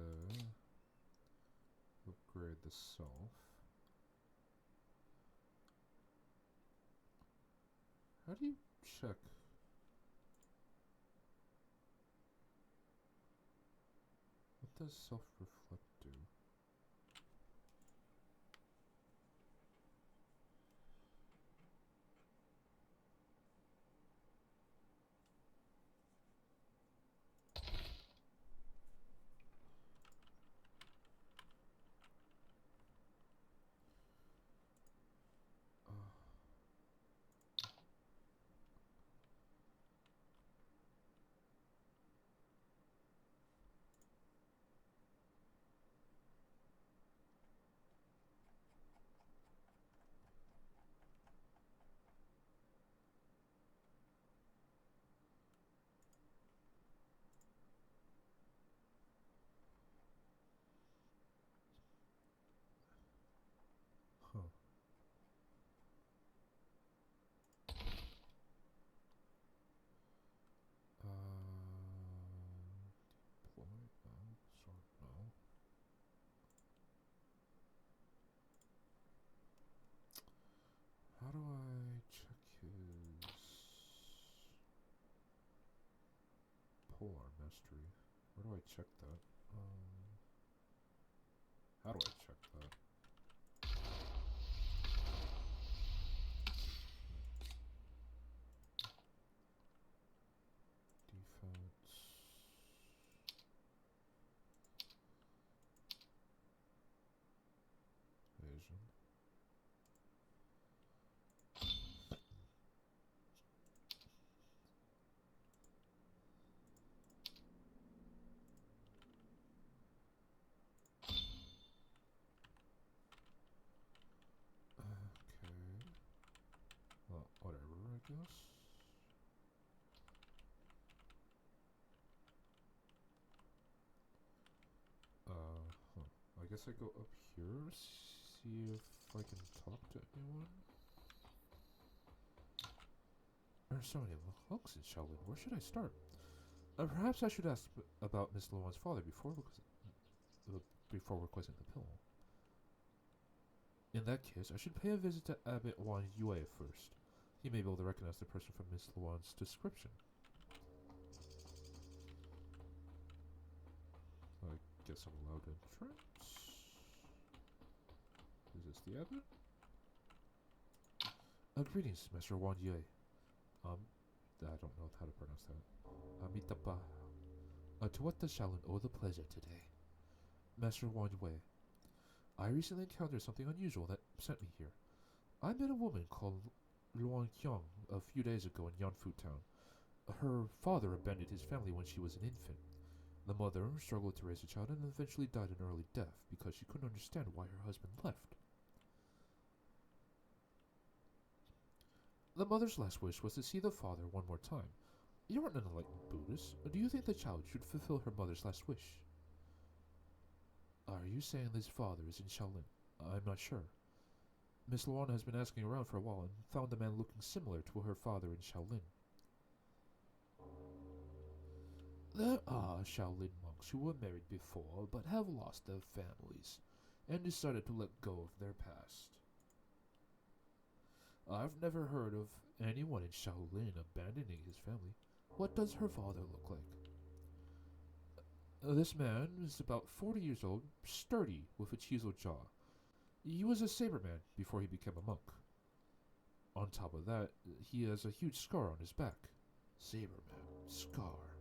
S1: upgrade the self. How do you check? What does self-reflect do? Huh. Deploy? No. Sort? No. How do I check his polar mastery? Where do I check that? How do I check that? Defense. Evasion. Okay. Well, whatever, I guess. Huh. I guess I go up here, see if I can talk to anyone. There are so many monks in Shaolin. Where should I start? Perhaps I should ask about Miss Luan's father before requesting the pill. In that case, I should pay a visit to Abbot Wan Yue first. He may be able to recognize the person from Miss Luan's description. I guess I'm allowed entrance. Is this the abbot? Greetings, Master Wan Yue. I don't know how to pronounce that. Amitabha. To what does Shaolin owe the pleasure today? Master Wan Yue, I recently encountered something unusual that sent me here. I met a woman called Luan Qiang a few days ago in Yanfu Town. Her father abandoned his family when she was an infant. The mother struggled to raise a child and eventually died an early death because she couldn't understand why her husband left. The mother's last wish was to see the father one more time. You aren't an enlightened Buddhist. Do you think the child should fulfill her mother's last wish? Are you saying this father is in Shaolin? I'm not sure. Miss Luan has been asking around for a while and found a man looking similar to her father in Shaolin. There are Shaolin monks who were married before but have lost their families and decided to let go of their past. I've never heard of anyone in Shaolin abandoning his family. What does her father look like? This man is about 40 years old, sturdy, with a chiseled jaw. He was a saberman before he became a monk. On top of that, he has a huge scar on his back. Saberman, scar.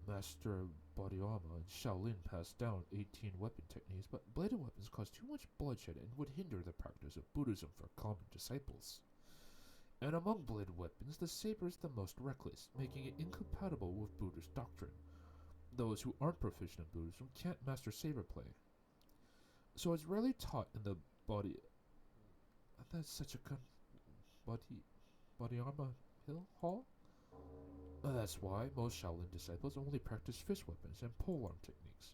S1: Master Bodhiyama in Shaolin passed down 18 weapon techniques, but bladed weapons cause too much bloodshed and would hinder the practice of Buddhism for common disciples. And among bladed weapons, the saber is the most reckless, making it incompatible with Buddhist doctrine. Those who aren't proficient in Buddhism can't master saber play. So it's rarely taught in the body. That's such a Bodhiyama Hill Hall? That's why most Shaolin disciples only practice fist weapons and polearm techniques.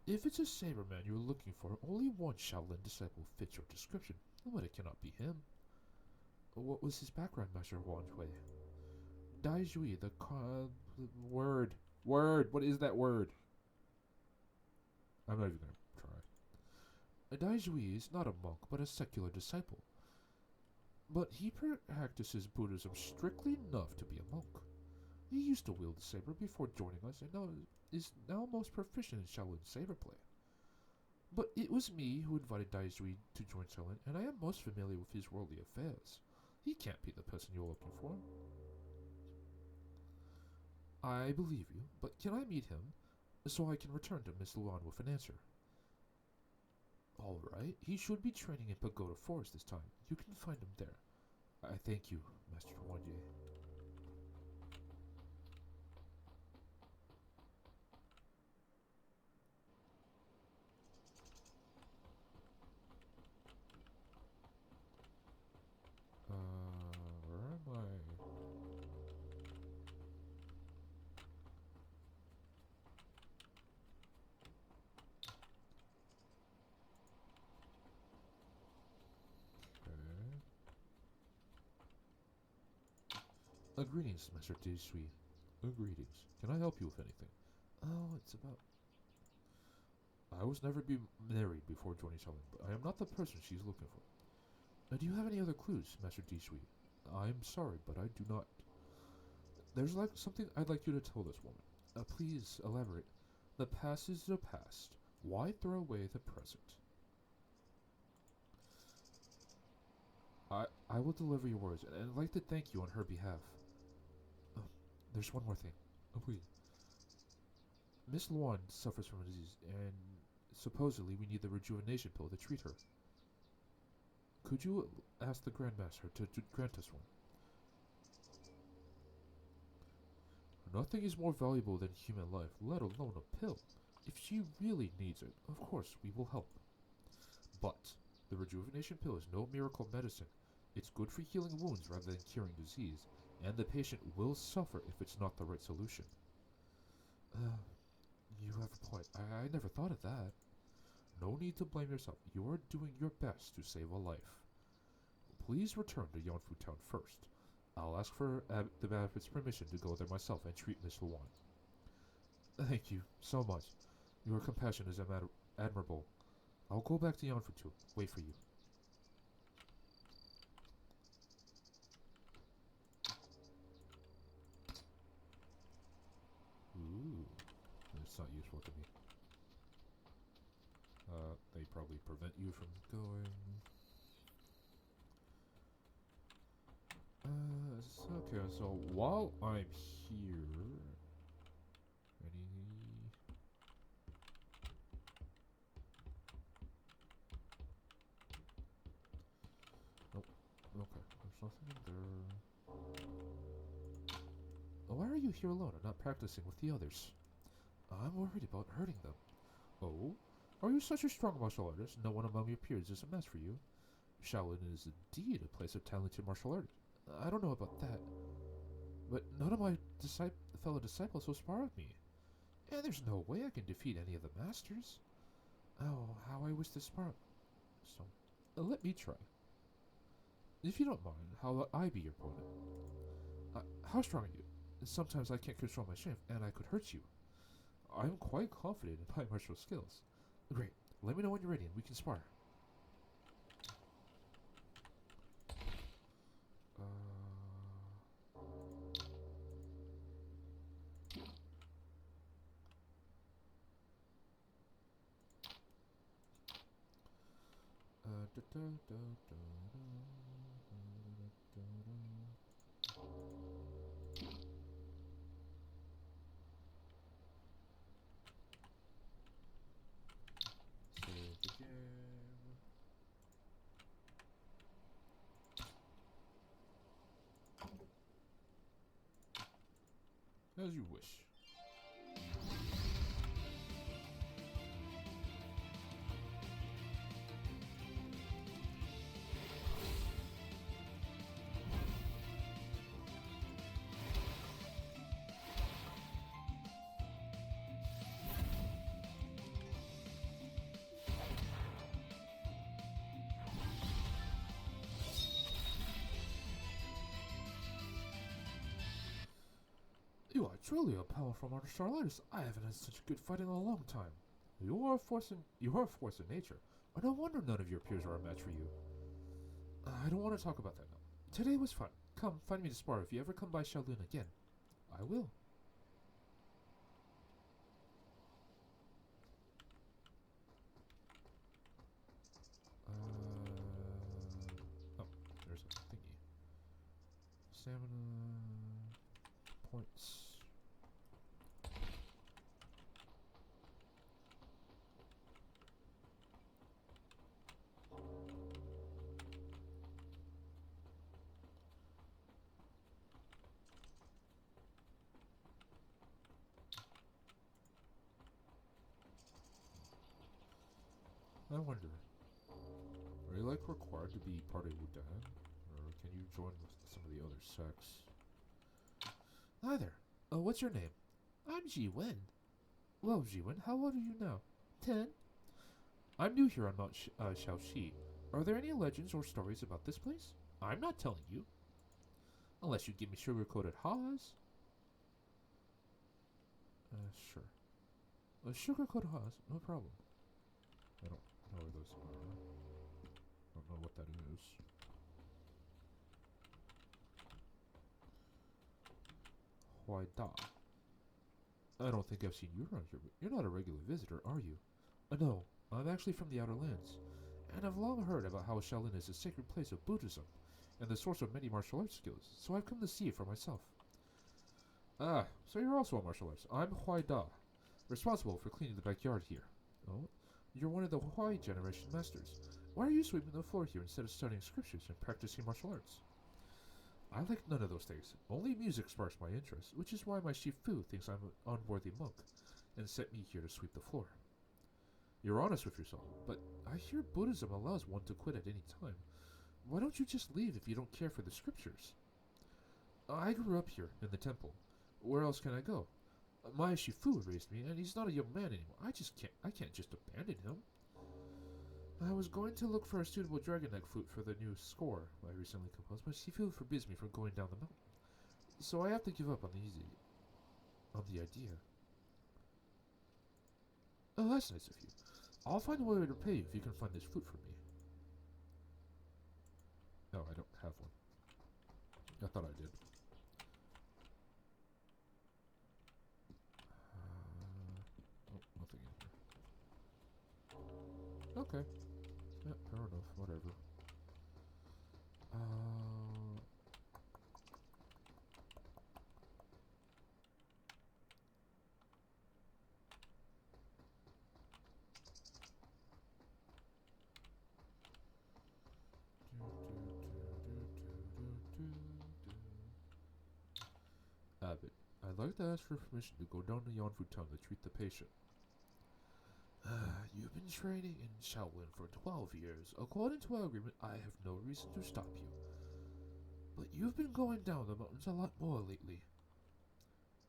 S1: If it's a Saberman you're looking for, only one Shaolin disciple fits your description, but it cannot be him. What was his background, Master Huan Hui? Dai Jui, word. Word! What is that word? I'm not even gonna try. Dai Jui is not a monk, but a secular disciple. But he practices Buddhism strictly enough to be a monk. He used to wield the saber before joining us and is now most proficient in Shaolin saber play. But it was me who invited Daizui to join Shaolin, and I am most familiar with his worldly affairs. He can't be the person you're looking for. I believe you, but can I meet him so I can return to Miss Luan with an answer? Alright, he should be training in Pagoda Forest this time. You can find him there. I thank you, Master Wanye. Where am I? Okay. Greetings, Master Desui. Greetings. Can I help you with anything? Oh, it's about... I was never married before joining Shaolin, but I am not the person she's looking for. Do you have any other clues, Master Desui? I'm sorry, but I do not. There's something I'd like you to tell this woman. Please elaborate. The past is the past. Why throw away the present? I will deliver your words, and I'd like to thank you on her behalf. There's one more thing. Please. Miss Luan suffers from a disease, and supposedly we need the rejuvenation pill to treat her. Could you ask the Grandmaster to grant us one? Nothing is more valuable than human life, let alone a pill. If she really needs it, of course we will help. But the rejuvenation pill is no miracle medicine. It's good for healing wounds rather than curing disease, and the patient will suffer if it's not the right solution. You have a point. I never thought of that. No need to blame yourself. You are doing your best to save a life. Please return to Yonfu Town first. I'll ask for the Abbot's permission to go there myself and treat Miss Luan. Thank you so much. Your compassion is admirable. I'll go back to Yonfu to wait for you. Ooh, that's not useful to me. They probably prevent you from going. Okay, so while I'm here, nope. Okay, there's nothing in there. Why are you here alone and not practicing with the others? I'm worried about hurting them. Oh? Are you such a strong martial artist? No one among your peers is a match for you. Shaolin is indeed a place of talented martial artists. I don't know about that, but none of my fellow disciples will spar with me. And there's no way I can defeat any of the masters. Oh, how I wish to spar. So, let me try. If you don't mind, how will I be your opponent? How strong are you? Sometimes I can't control my strength, and I could hurt you. I'm quite confident in my martial skills. Great. Let me know when you're ready, and we can spar. Save the game. As you wish. You are truly a powerful martial artist. I haven't had such good fighting in a long time. You are a force in nature. No wonder none of your peers are a match for you. I don't want to talk about that now. Today was fun. Come, find me to spar if you ever come by Shaolin again. I will. Oh, there's a thingy. Stamina points. I wonder, are you required to be part of Wudan? Or can you join with some of the other sects? Hi there. What's your name? I'm Ji-Wen. Well, Ji-Wen, how old are you now? 10. I'm new here on Mount Shaoxi. Are there any legends or stories about this place? I'm not telling you. Unless you give me sugar-coated Haas. Sure. Sugar-coated Haas, no problem. I don't know where those are. Don't know what that is. Huaida. I don't think I've seen you around here, but you're not a regular visitor, are you? No, I'm actually from the Outer Lands, and I've long heard about how Shaolin is a sacred place of Buddhism, and the source of many martial arts skills, so I've come to see it for myself. Ah, so you're also a martial artist. I'm Huaida, responsible for cleaning the backyard here. Oh, you're one of the Huai generation masters. Why are you sweeping the floor here instead of studying scriptures and practicing martial arts? I like none of those things. Only music sparks my interest, which is why my Shifu thinks I'm an unworthy monk and sent me here to sweep the floor. You're honest with yourself, but I hear Buddhism allows one to quit at any time. Why don't you just leave if you don't care for the scriptures? I grew up here, in the temple. Where else can I go? My Shifu raised me, and he's not a young man anymore. I can't just abandon him. I was going to look for a suitable dragon neck flute for the new score I recently composed, but Shifu forbids me from going down the mountain. So I have to give up on the idea. Oh, that's nice of you. I'll find a way to pay you if you can find this flute for me. No, I don't have one. I thought I did. Oh, nothing in here. Okay. Yeah, fair enough. Whatever. Abbott, I'd like to ask for permission to go down to Yanfu Town to treat the patient. You've been training in Shaolin for 12 years. According to our agreement, I have no reason to stop you. But you've been going down the mountains a lot more lately.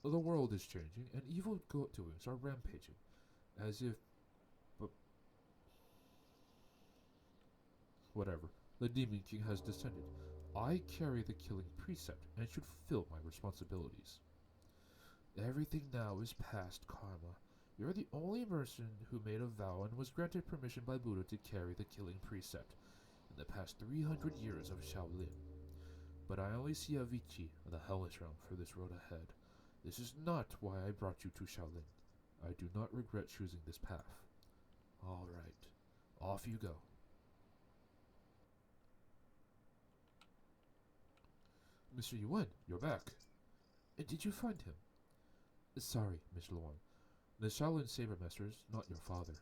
S1: The world is changing, and evil doings are rampaging. As if... But... Whatever. The Demon King has descended. I carry the killing precept, and should fulfill my responsibilities. Everything now is past karma. You're the only person who made a vow and was granted permission by Buddha to carry the killing precept in the past 300 years of Shaolin. But I only see Avicii, the hellish realm, for this road ahead. This is not why I brought you to Shaolin. I do not regret choosing this path. All right, off you go. Mr. Yuan, you're back. Did you find him? Sorry, Miss Luan. The Shaolin Saber Master is not your father.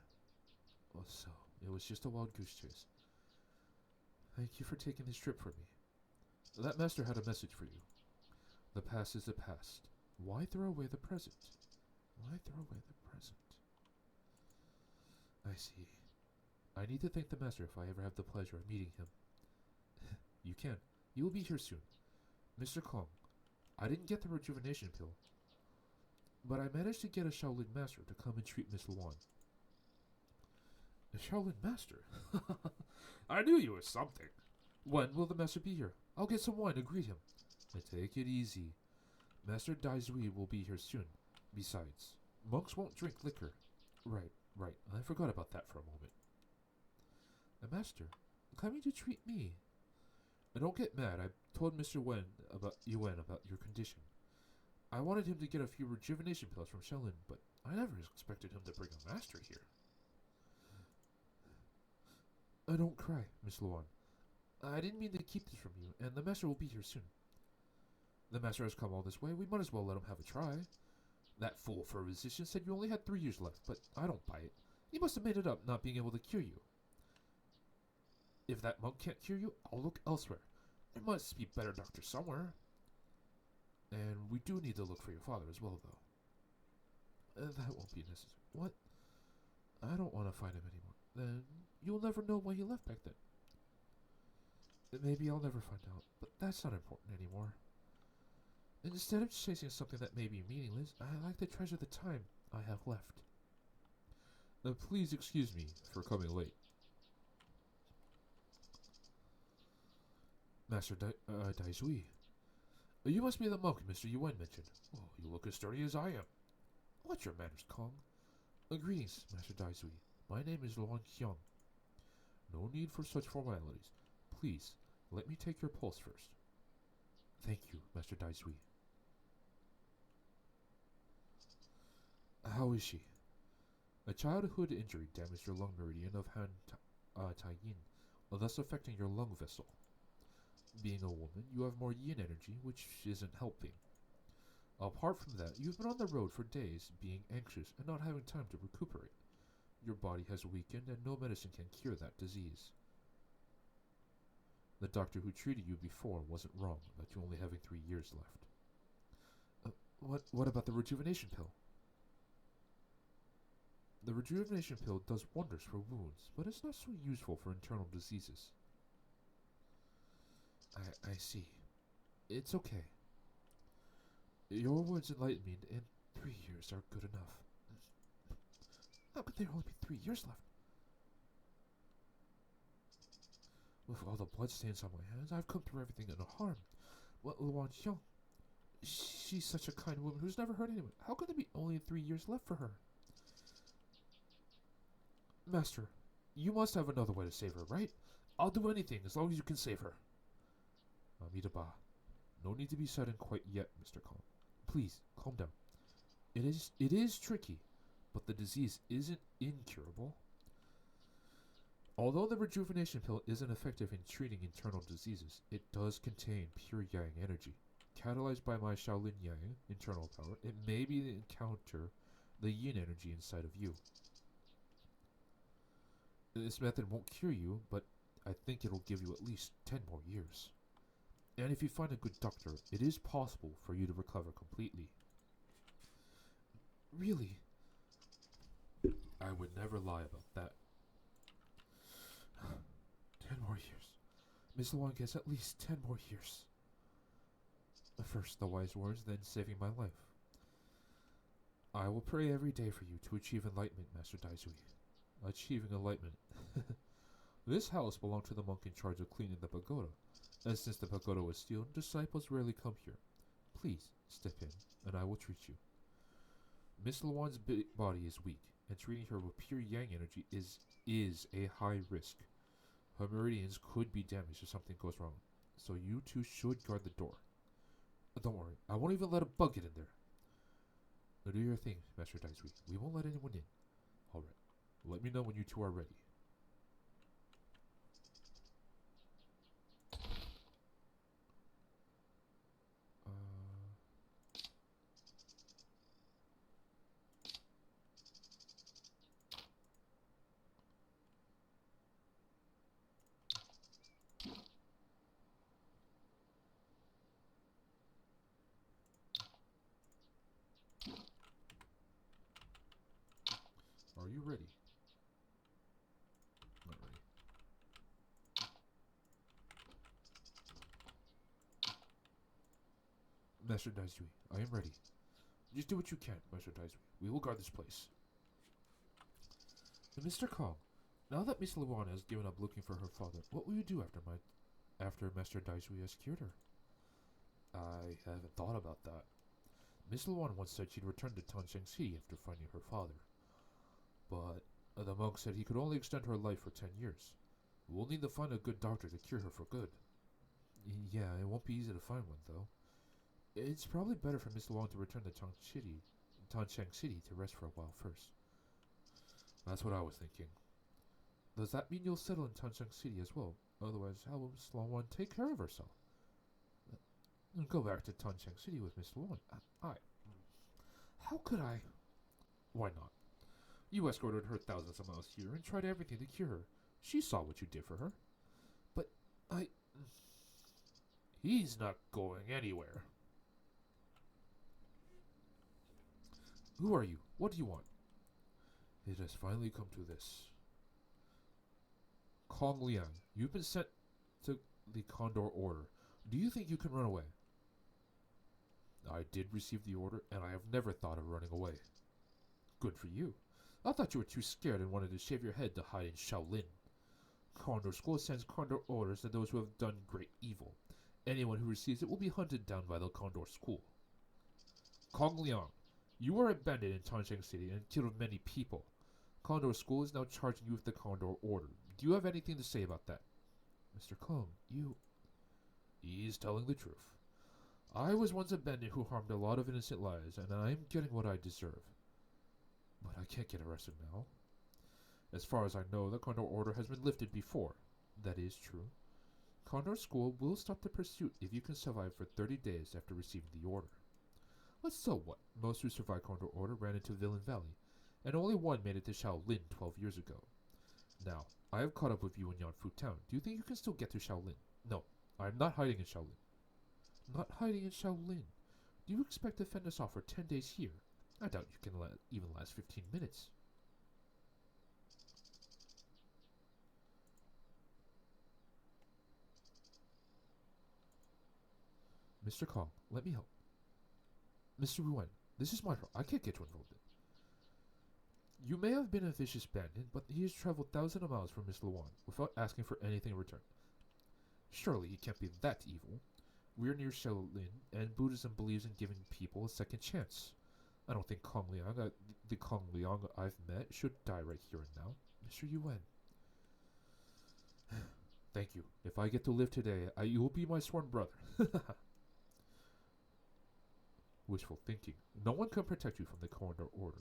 S1: Oh, so, it was just a wild goose chase. Thank you for taking this trip for me. That master had a message for you. The past is the past. Why throw away the present? Why throw away the present? I see. I need to thank the master if I ever have the pleasure of meeting him. You can. You will be here soon. Mr. Kong, I didn't get the rejuvenation pill, but I managed to get a Shaolin Master to come and treat Miss Luan. A Shaolin Master? I knew you were something. When will the Master be here? I'll get some wine to greet him. And take it easy. Master Daizui will be here soon. Besides, monks won't drink liquor. Right, right. I forgot about that for a moment. Master, how did you treat me? Don't get mad. I told Mr. Yuen about your condition. I wanted him to get a few rejuvenation pills from Shaolin, but I never expected him to bring a master here. Don't cry, Miss Luan. I didn't mean to keep this from you, and the master will be here soon. The master has come all this way. We might as well let him have a try. That fool for a physician said you only had 3 years left, but I don't buy it. He must have made it up, not being able to cure you. If that monk can't cure you, I'll look elsewhere. There must be better doctors somewhere. And we do need to look for your father as well, though. That won't be necessary. What? I don't want to find him anymore. Then you'll never know why he left back then. Maybe I'll never find out, but that's not important anymore. Instead of chasing something that may be meaningless, I like to treasure the time I have left. Please excuse me for coming late. Master Daizui. You must be the monk Mr. Yuen mentioned. Oh, you look as sturdy as I am. What's your manners, Kong? Greetings, Master Daizui. My name is Luan Qiang. No need for such formalities. Please, let me take your pulse first. Thank you, Master Daizui. How is she? A childhood injury damaged your lung meridian of Han Taiyin, thus affecting your lung vessel. Being a woman, you have more yin energy, which isn't helping. Apart from that, you've been on the road for days, being anxious and not having time to recuperate. Your body has weakened and no medicine can cure that disease. The doctor who treated you before wasn't wrong about you only having 3 years left. What about the rejuvenation pill? The rejuvenation pill does wonders for wounds, but it's not so useful for internal diseases. I see. It's okay. Your words enlighten me, and 3 years are good enough. How could there only be 3 years left? With all the bloodstains on my hands, I've come through everything in a harm. What Luan Xiang? She's such a kind woman who's never hurt anyone. How could there be only 3 years left for her? Master, you must have another way to save her, right? I'll do anything as long as you can save her. Amida-ba, no need to be sudden quite yet, Mr. Kong. Please, calm down. It is tricky, but the disease isn't incurable. Although the rejuvenation pill isn't effective in treating internal diseases, it does contain pure yang energy. Catalyzed by my Shaolin Yang internal power, it may be encounter the yin energy inside of you. This method won't cure you, but I think it'll give you at least 10 more years. And if you find a good doctor, it is possible for you to recover completely. Really? I would never lie about that. 10 more years. Miss Luan gets at least 10 more years. First the wise words, then saving my life. I will pray every day for you to achieve enlightenment, Master Daizui. Achieving enlightenment. This house belonged to the monk in charge of cleaning the pagoda, and since the pagoda was sealed, disciples rarely come here. Please, step in, and I will treat you. Miss Luan's body is weak, and treating her with pure yang energy is a high risk. Her meridians could be damaged if something goes wrong, so you two should guard the door. Don't worry, I won't even let a bug get in there. Now do your thing, Master Daizui. We won't let anyone in. Alright, let me know when you two are ready. Are you ready? Not ready. Master Daizui, I am ready. Just do what you can, Master Daizui. We will guard this place. Mr. Kong, now that Miss Luan has given up looking for her father, what will you do after Master Daizui has cured her? I haven't thought about that. Miss Luan once said she'd return to Tansheng City after finding her father. But the monk said he could only extend her life for 10 years. We'll need to find a good doctor to cure her for good. Yeah, it won't be easy to find one, though. It's probably better for Miss Luan to return to Tansheng City to rest for a while first. That's what I was thinking. Does that mean you'll settle in Tansheng City as well? Otherwise, how will Miss Luan take care of herself? Go back to Tansheng City with Miss Luan. How could I? Why not? You escorted her thousands of miles here and tried everything to cure her. She saw what you did for her. But he's not going anywhere. Who are you? What do you want? It has finally come to this. Kong Liang, you've been sent to the Condor Order. Do you think you can run away? I did receive the order, and I have never thought of running away. Good for you. I thought you were too scared and wanted to shave your head to hide in Shaolin. Condor School sends Condor orders to those who have done great evil. Anyone who receives it will be hunted down by the Condor School. Kong Liang, you were a bandit in Tansheng City and killed many people. Condor School is now charging you with the Condor Order. Do you have anything to say about that? Mr. Kong, you... He's telling the truth. I was once a bandit who harmed a lot of innocent lives, and I'm getting what I deserve. But I can't get arrested now. As far as I know, the Condor Order has been lifted before. That is true. Condor School will stop the pursuit if you can survive for 30 days after receiving the order. But so what? Most who survived Condor Order ran into Villain Valley, and only one made it to Shaolin 12 years ago. Now, I have caught up with you in Yanfu Town. Do you think you can still get to Shaolin? No, I am not hiding in Shaolin. Not hiding in Shaolin? Do you expect to fend us off for 10 days here? I doubt you can even last 15 minutes. Mr. Kong, let me help. Mr. Ruan, this is my problem. I can't get you involved in. You may have been a vicious bandit, but he has traveled thousands of miles from Miss Luan without asking for anything in return. Surely he can't be that evil. We're near Shaolin, and Buddhism believes in giving people a second chance. I don't think the Kong Liang I've met should die right here and now. Mr. Yuan. Thank you. If I get to live today, you will be my sworn brother. Wishful thinking. No one can protect you from the Condor Order.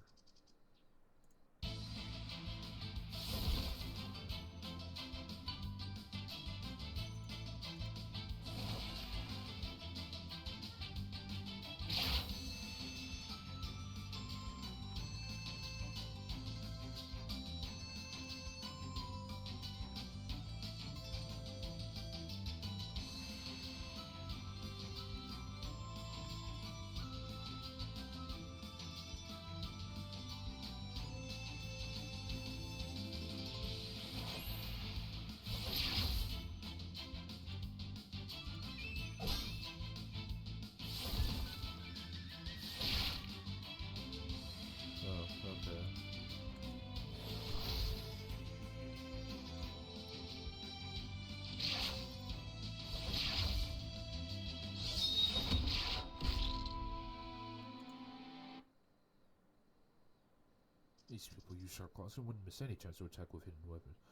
S1: These people use sharp claws and wouldn't miss any chance to attack with hidden weapons.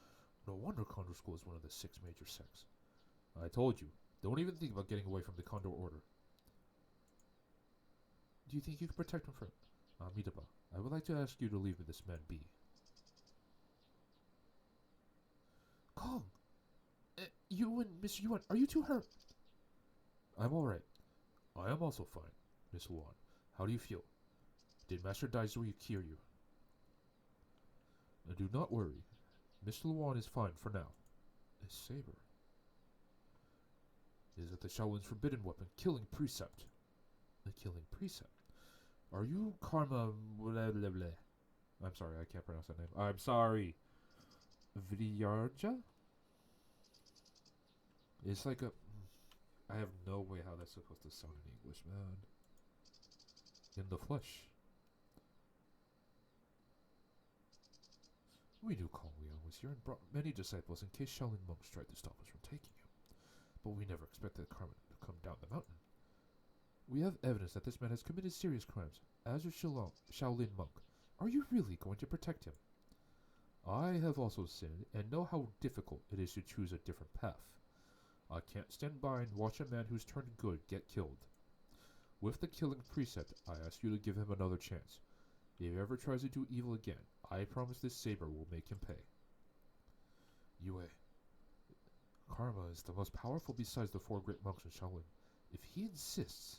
S1: No wonder Condor School is one of the 6 major sects. I told you, don't even think about getting away from the Condor Order. Do you think you can protect him from... Amitabha, I would like to ask you to leave this man be. Kong! You and Mr. Yuan, are you two hurt? I'm alright. I am also fine, Miss Luan. How do you feel? Did Master Daizui cure you? Do not worry. Mr. Luan is fine for now. A saber. Is it the Shaolin's forbidden weapon, Killing Precept? The Killing Precept? Are you Karma... blah blah blah. I'm sorry, I can't pronounce that name. I'm sorry. Vidyarja? It's like a... I have no way how that's supposed to sound in English, man. In the flesh. We knew Kong Liang was here and brought many disciples in case Shaolin monks tried to stop us from taking him. But we never expected Carmen to come down the mountain. We have evidence that this man has committed serious crimes. As a Shaolin monk, are you really going to protect him? I have also sinned and know how difficult it is to choose a different path. I can't stand by and watch a man who's turned good get killed. With the killing precept, I ask you to give him another chance. If he ever tries to do evil again, I promise this saber will make him pay. Yue, karma is the most powerful besides the 4 great monks in Shaolin. If he insists...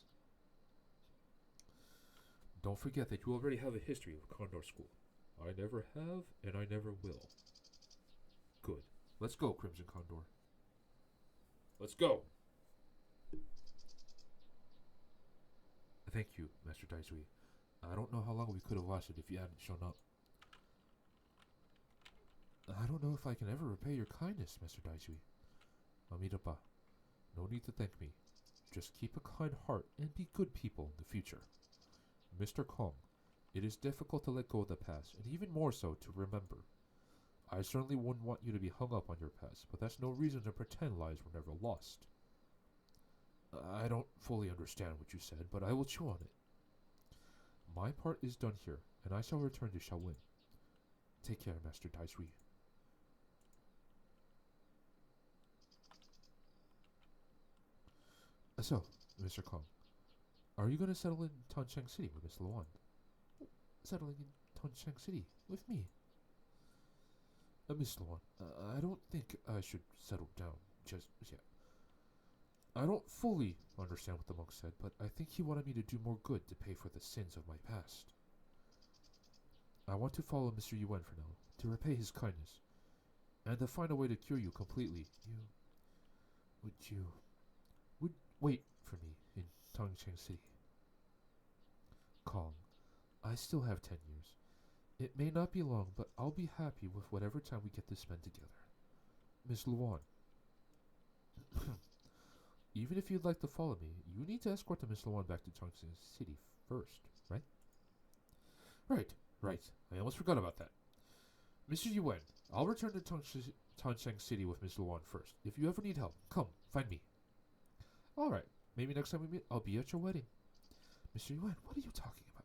S1: Don't forget that you already have a history with Condor School. I never have, and I never will. Good. Let's go, Crimson Condor. Let's go! Thank you, Master Daisui. I don't know how long we could have lasted if you hadn't shown up. I don't know if I can ever repay your kindness, Master Daisui. Amidaba, no need to thank me. Just keep a kind heart and be good people in the future. Mr. Kong, it is difficult to let go of the past, and even more so to remember. I certainly wouldn't want you to be hung up on your past, but that's no reason to pretend lives were never lost. I don't fully understand what you said, but I will chew on it. My part is done here, and I shall return to Shaolin. Take care, Master Daisui. So, Mr. Kong, are you going to settle in Tancheng City with Miss Luan? Settling in Tancheng City with me? Miss Luan, I don't think I should settle down just yet. I don't fully understand what the monk said, but I think he wanted me to do more good to pay for the sins of my past. I want to follow Mr. Yuan for now, to repay his kindness, and to find a way to cure you completely. Would wait for me in Tongcheng City. Kong, I still have 10 years. It may not be long, but I'll be happy with whatever time we get to spend together. Miss Luan. Even if you'd like to follow me, you need to escort the Miss Luan back to Tongcheng City first, right? Right. I almost forgot about that. Mr. Yuan, I'll return to Tongcheng City with Miss Luan first. If you ever need help, come, find me. Alright, maybe next time we meet, I'll be at your wedding. Mr. Yuan, what are you talking about?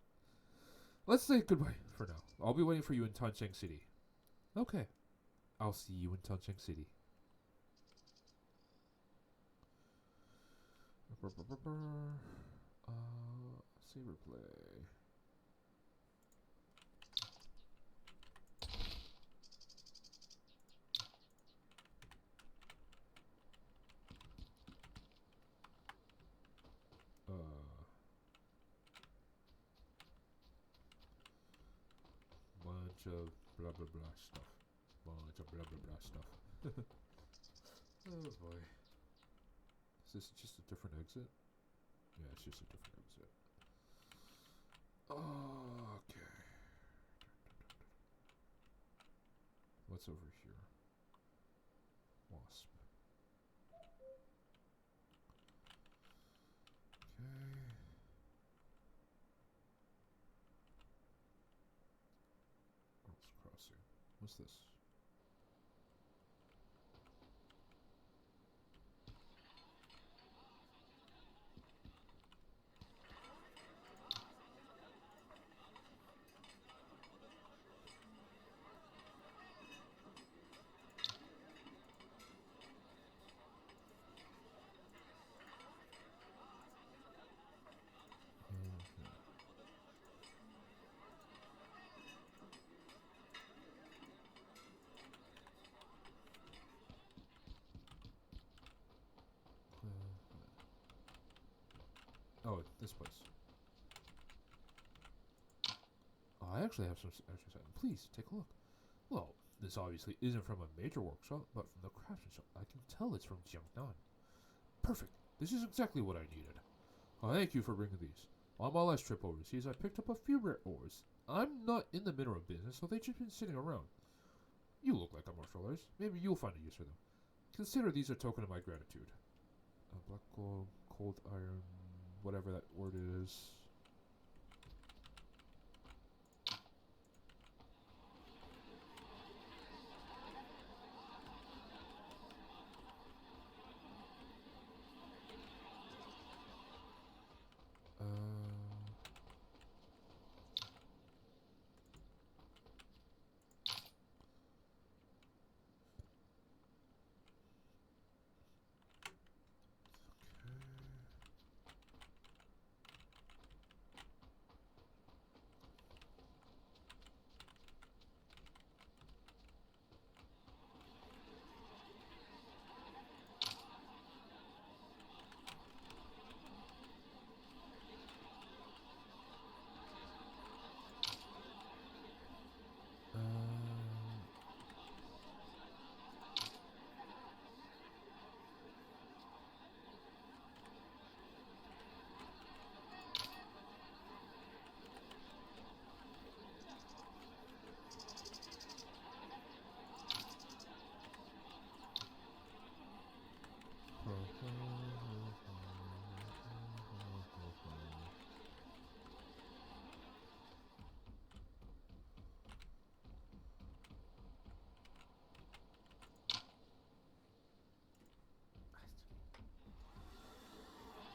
S1: Let's say goodbye for now. I'll be waiting for you in Tongcheng City. Okay, I'll see you in Tongcheng City. Saber play. Bunch of blah blah blah stuff. Oh boy. Is this just a different exit? Yeah, it's just a different exit. Okay. What's over here? Wasp. Okay. Girls Crossing. What's this? Oh, this place. Oh, I actually have some extra. Please, take a look. Well, this obviously isn't from a major workshop, but from the craftsman shop. I can tell it's from Jiangnan. Perfect. This is exactly what I needed. Thank you for bringing these. On my last trip overseas, I picked up a few rare ores. I'm not in the mineral business, so they've just been sitting around. You look like a martial artist. Maybe you'll find a use for them. Consider these a token of my gratitude. Black gold, cold iron, whatever that word is.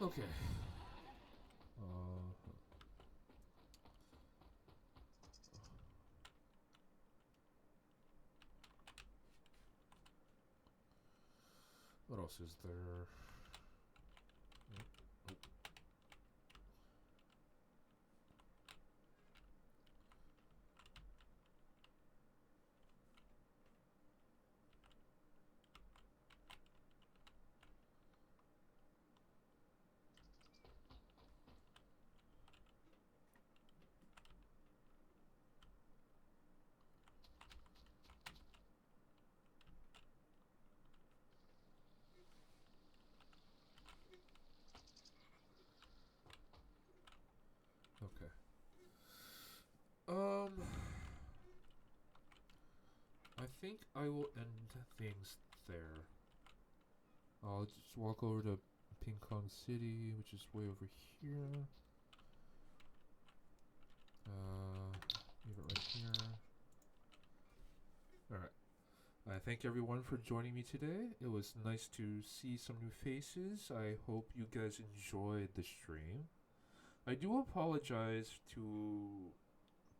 S1: Okay. What else is there? Okay. I think I will end things there. I'll just walk over to Ping Kong City, which is way over here. Leave it right here. Alright. I thank everyone for joining me today. It was nice to see some new faces. I hope you guys enjoyed the stream. I do apologize to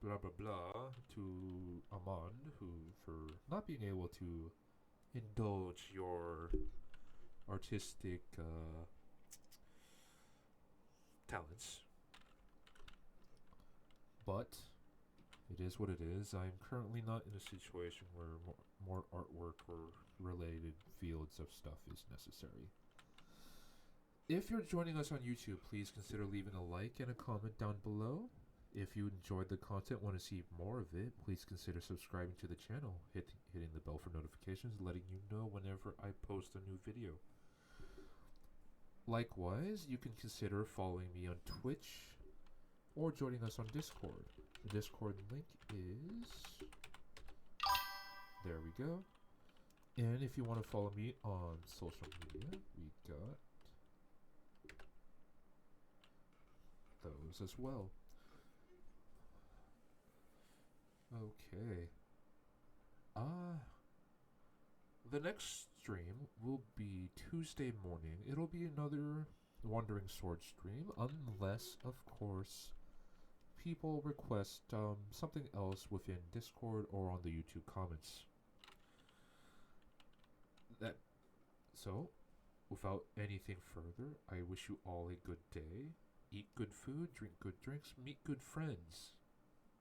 S1: blah blah blah to Amand who for not being able to indulge your artistic talents. But it is what it is. I am currently not in a situation where more artwork or related fields of stuff is necessary. If you're joining us on YouTube, please consider leaving a like and a comment down below. If you enjoyed the content, want to see more of it, please consider subscribing to the channel, hitting the bell for notifications, letting you know whenever I post a new video. Likewise, you can consider following me on Twitch or joining us on Discord. The Discord link is... there we go. And if you want to follow me on social media, we got those as well. Okay. The next stream will be Tuesday morning. It'll be another Wandering Sword stream, unless, of course, people request something else within Discord or on the YouTube comments. So, without anything further, I wish you all a good day. Eat good food, drink good drinks, meet good friends.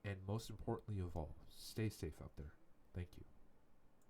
S1: And most importantly of all, stay safe out there. Thank you.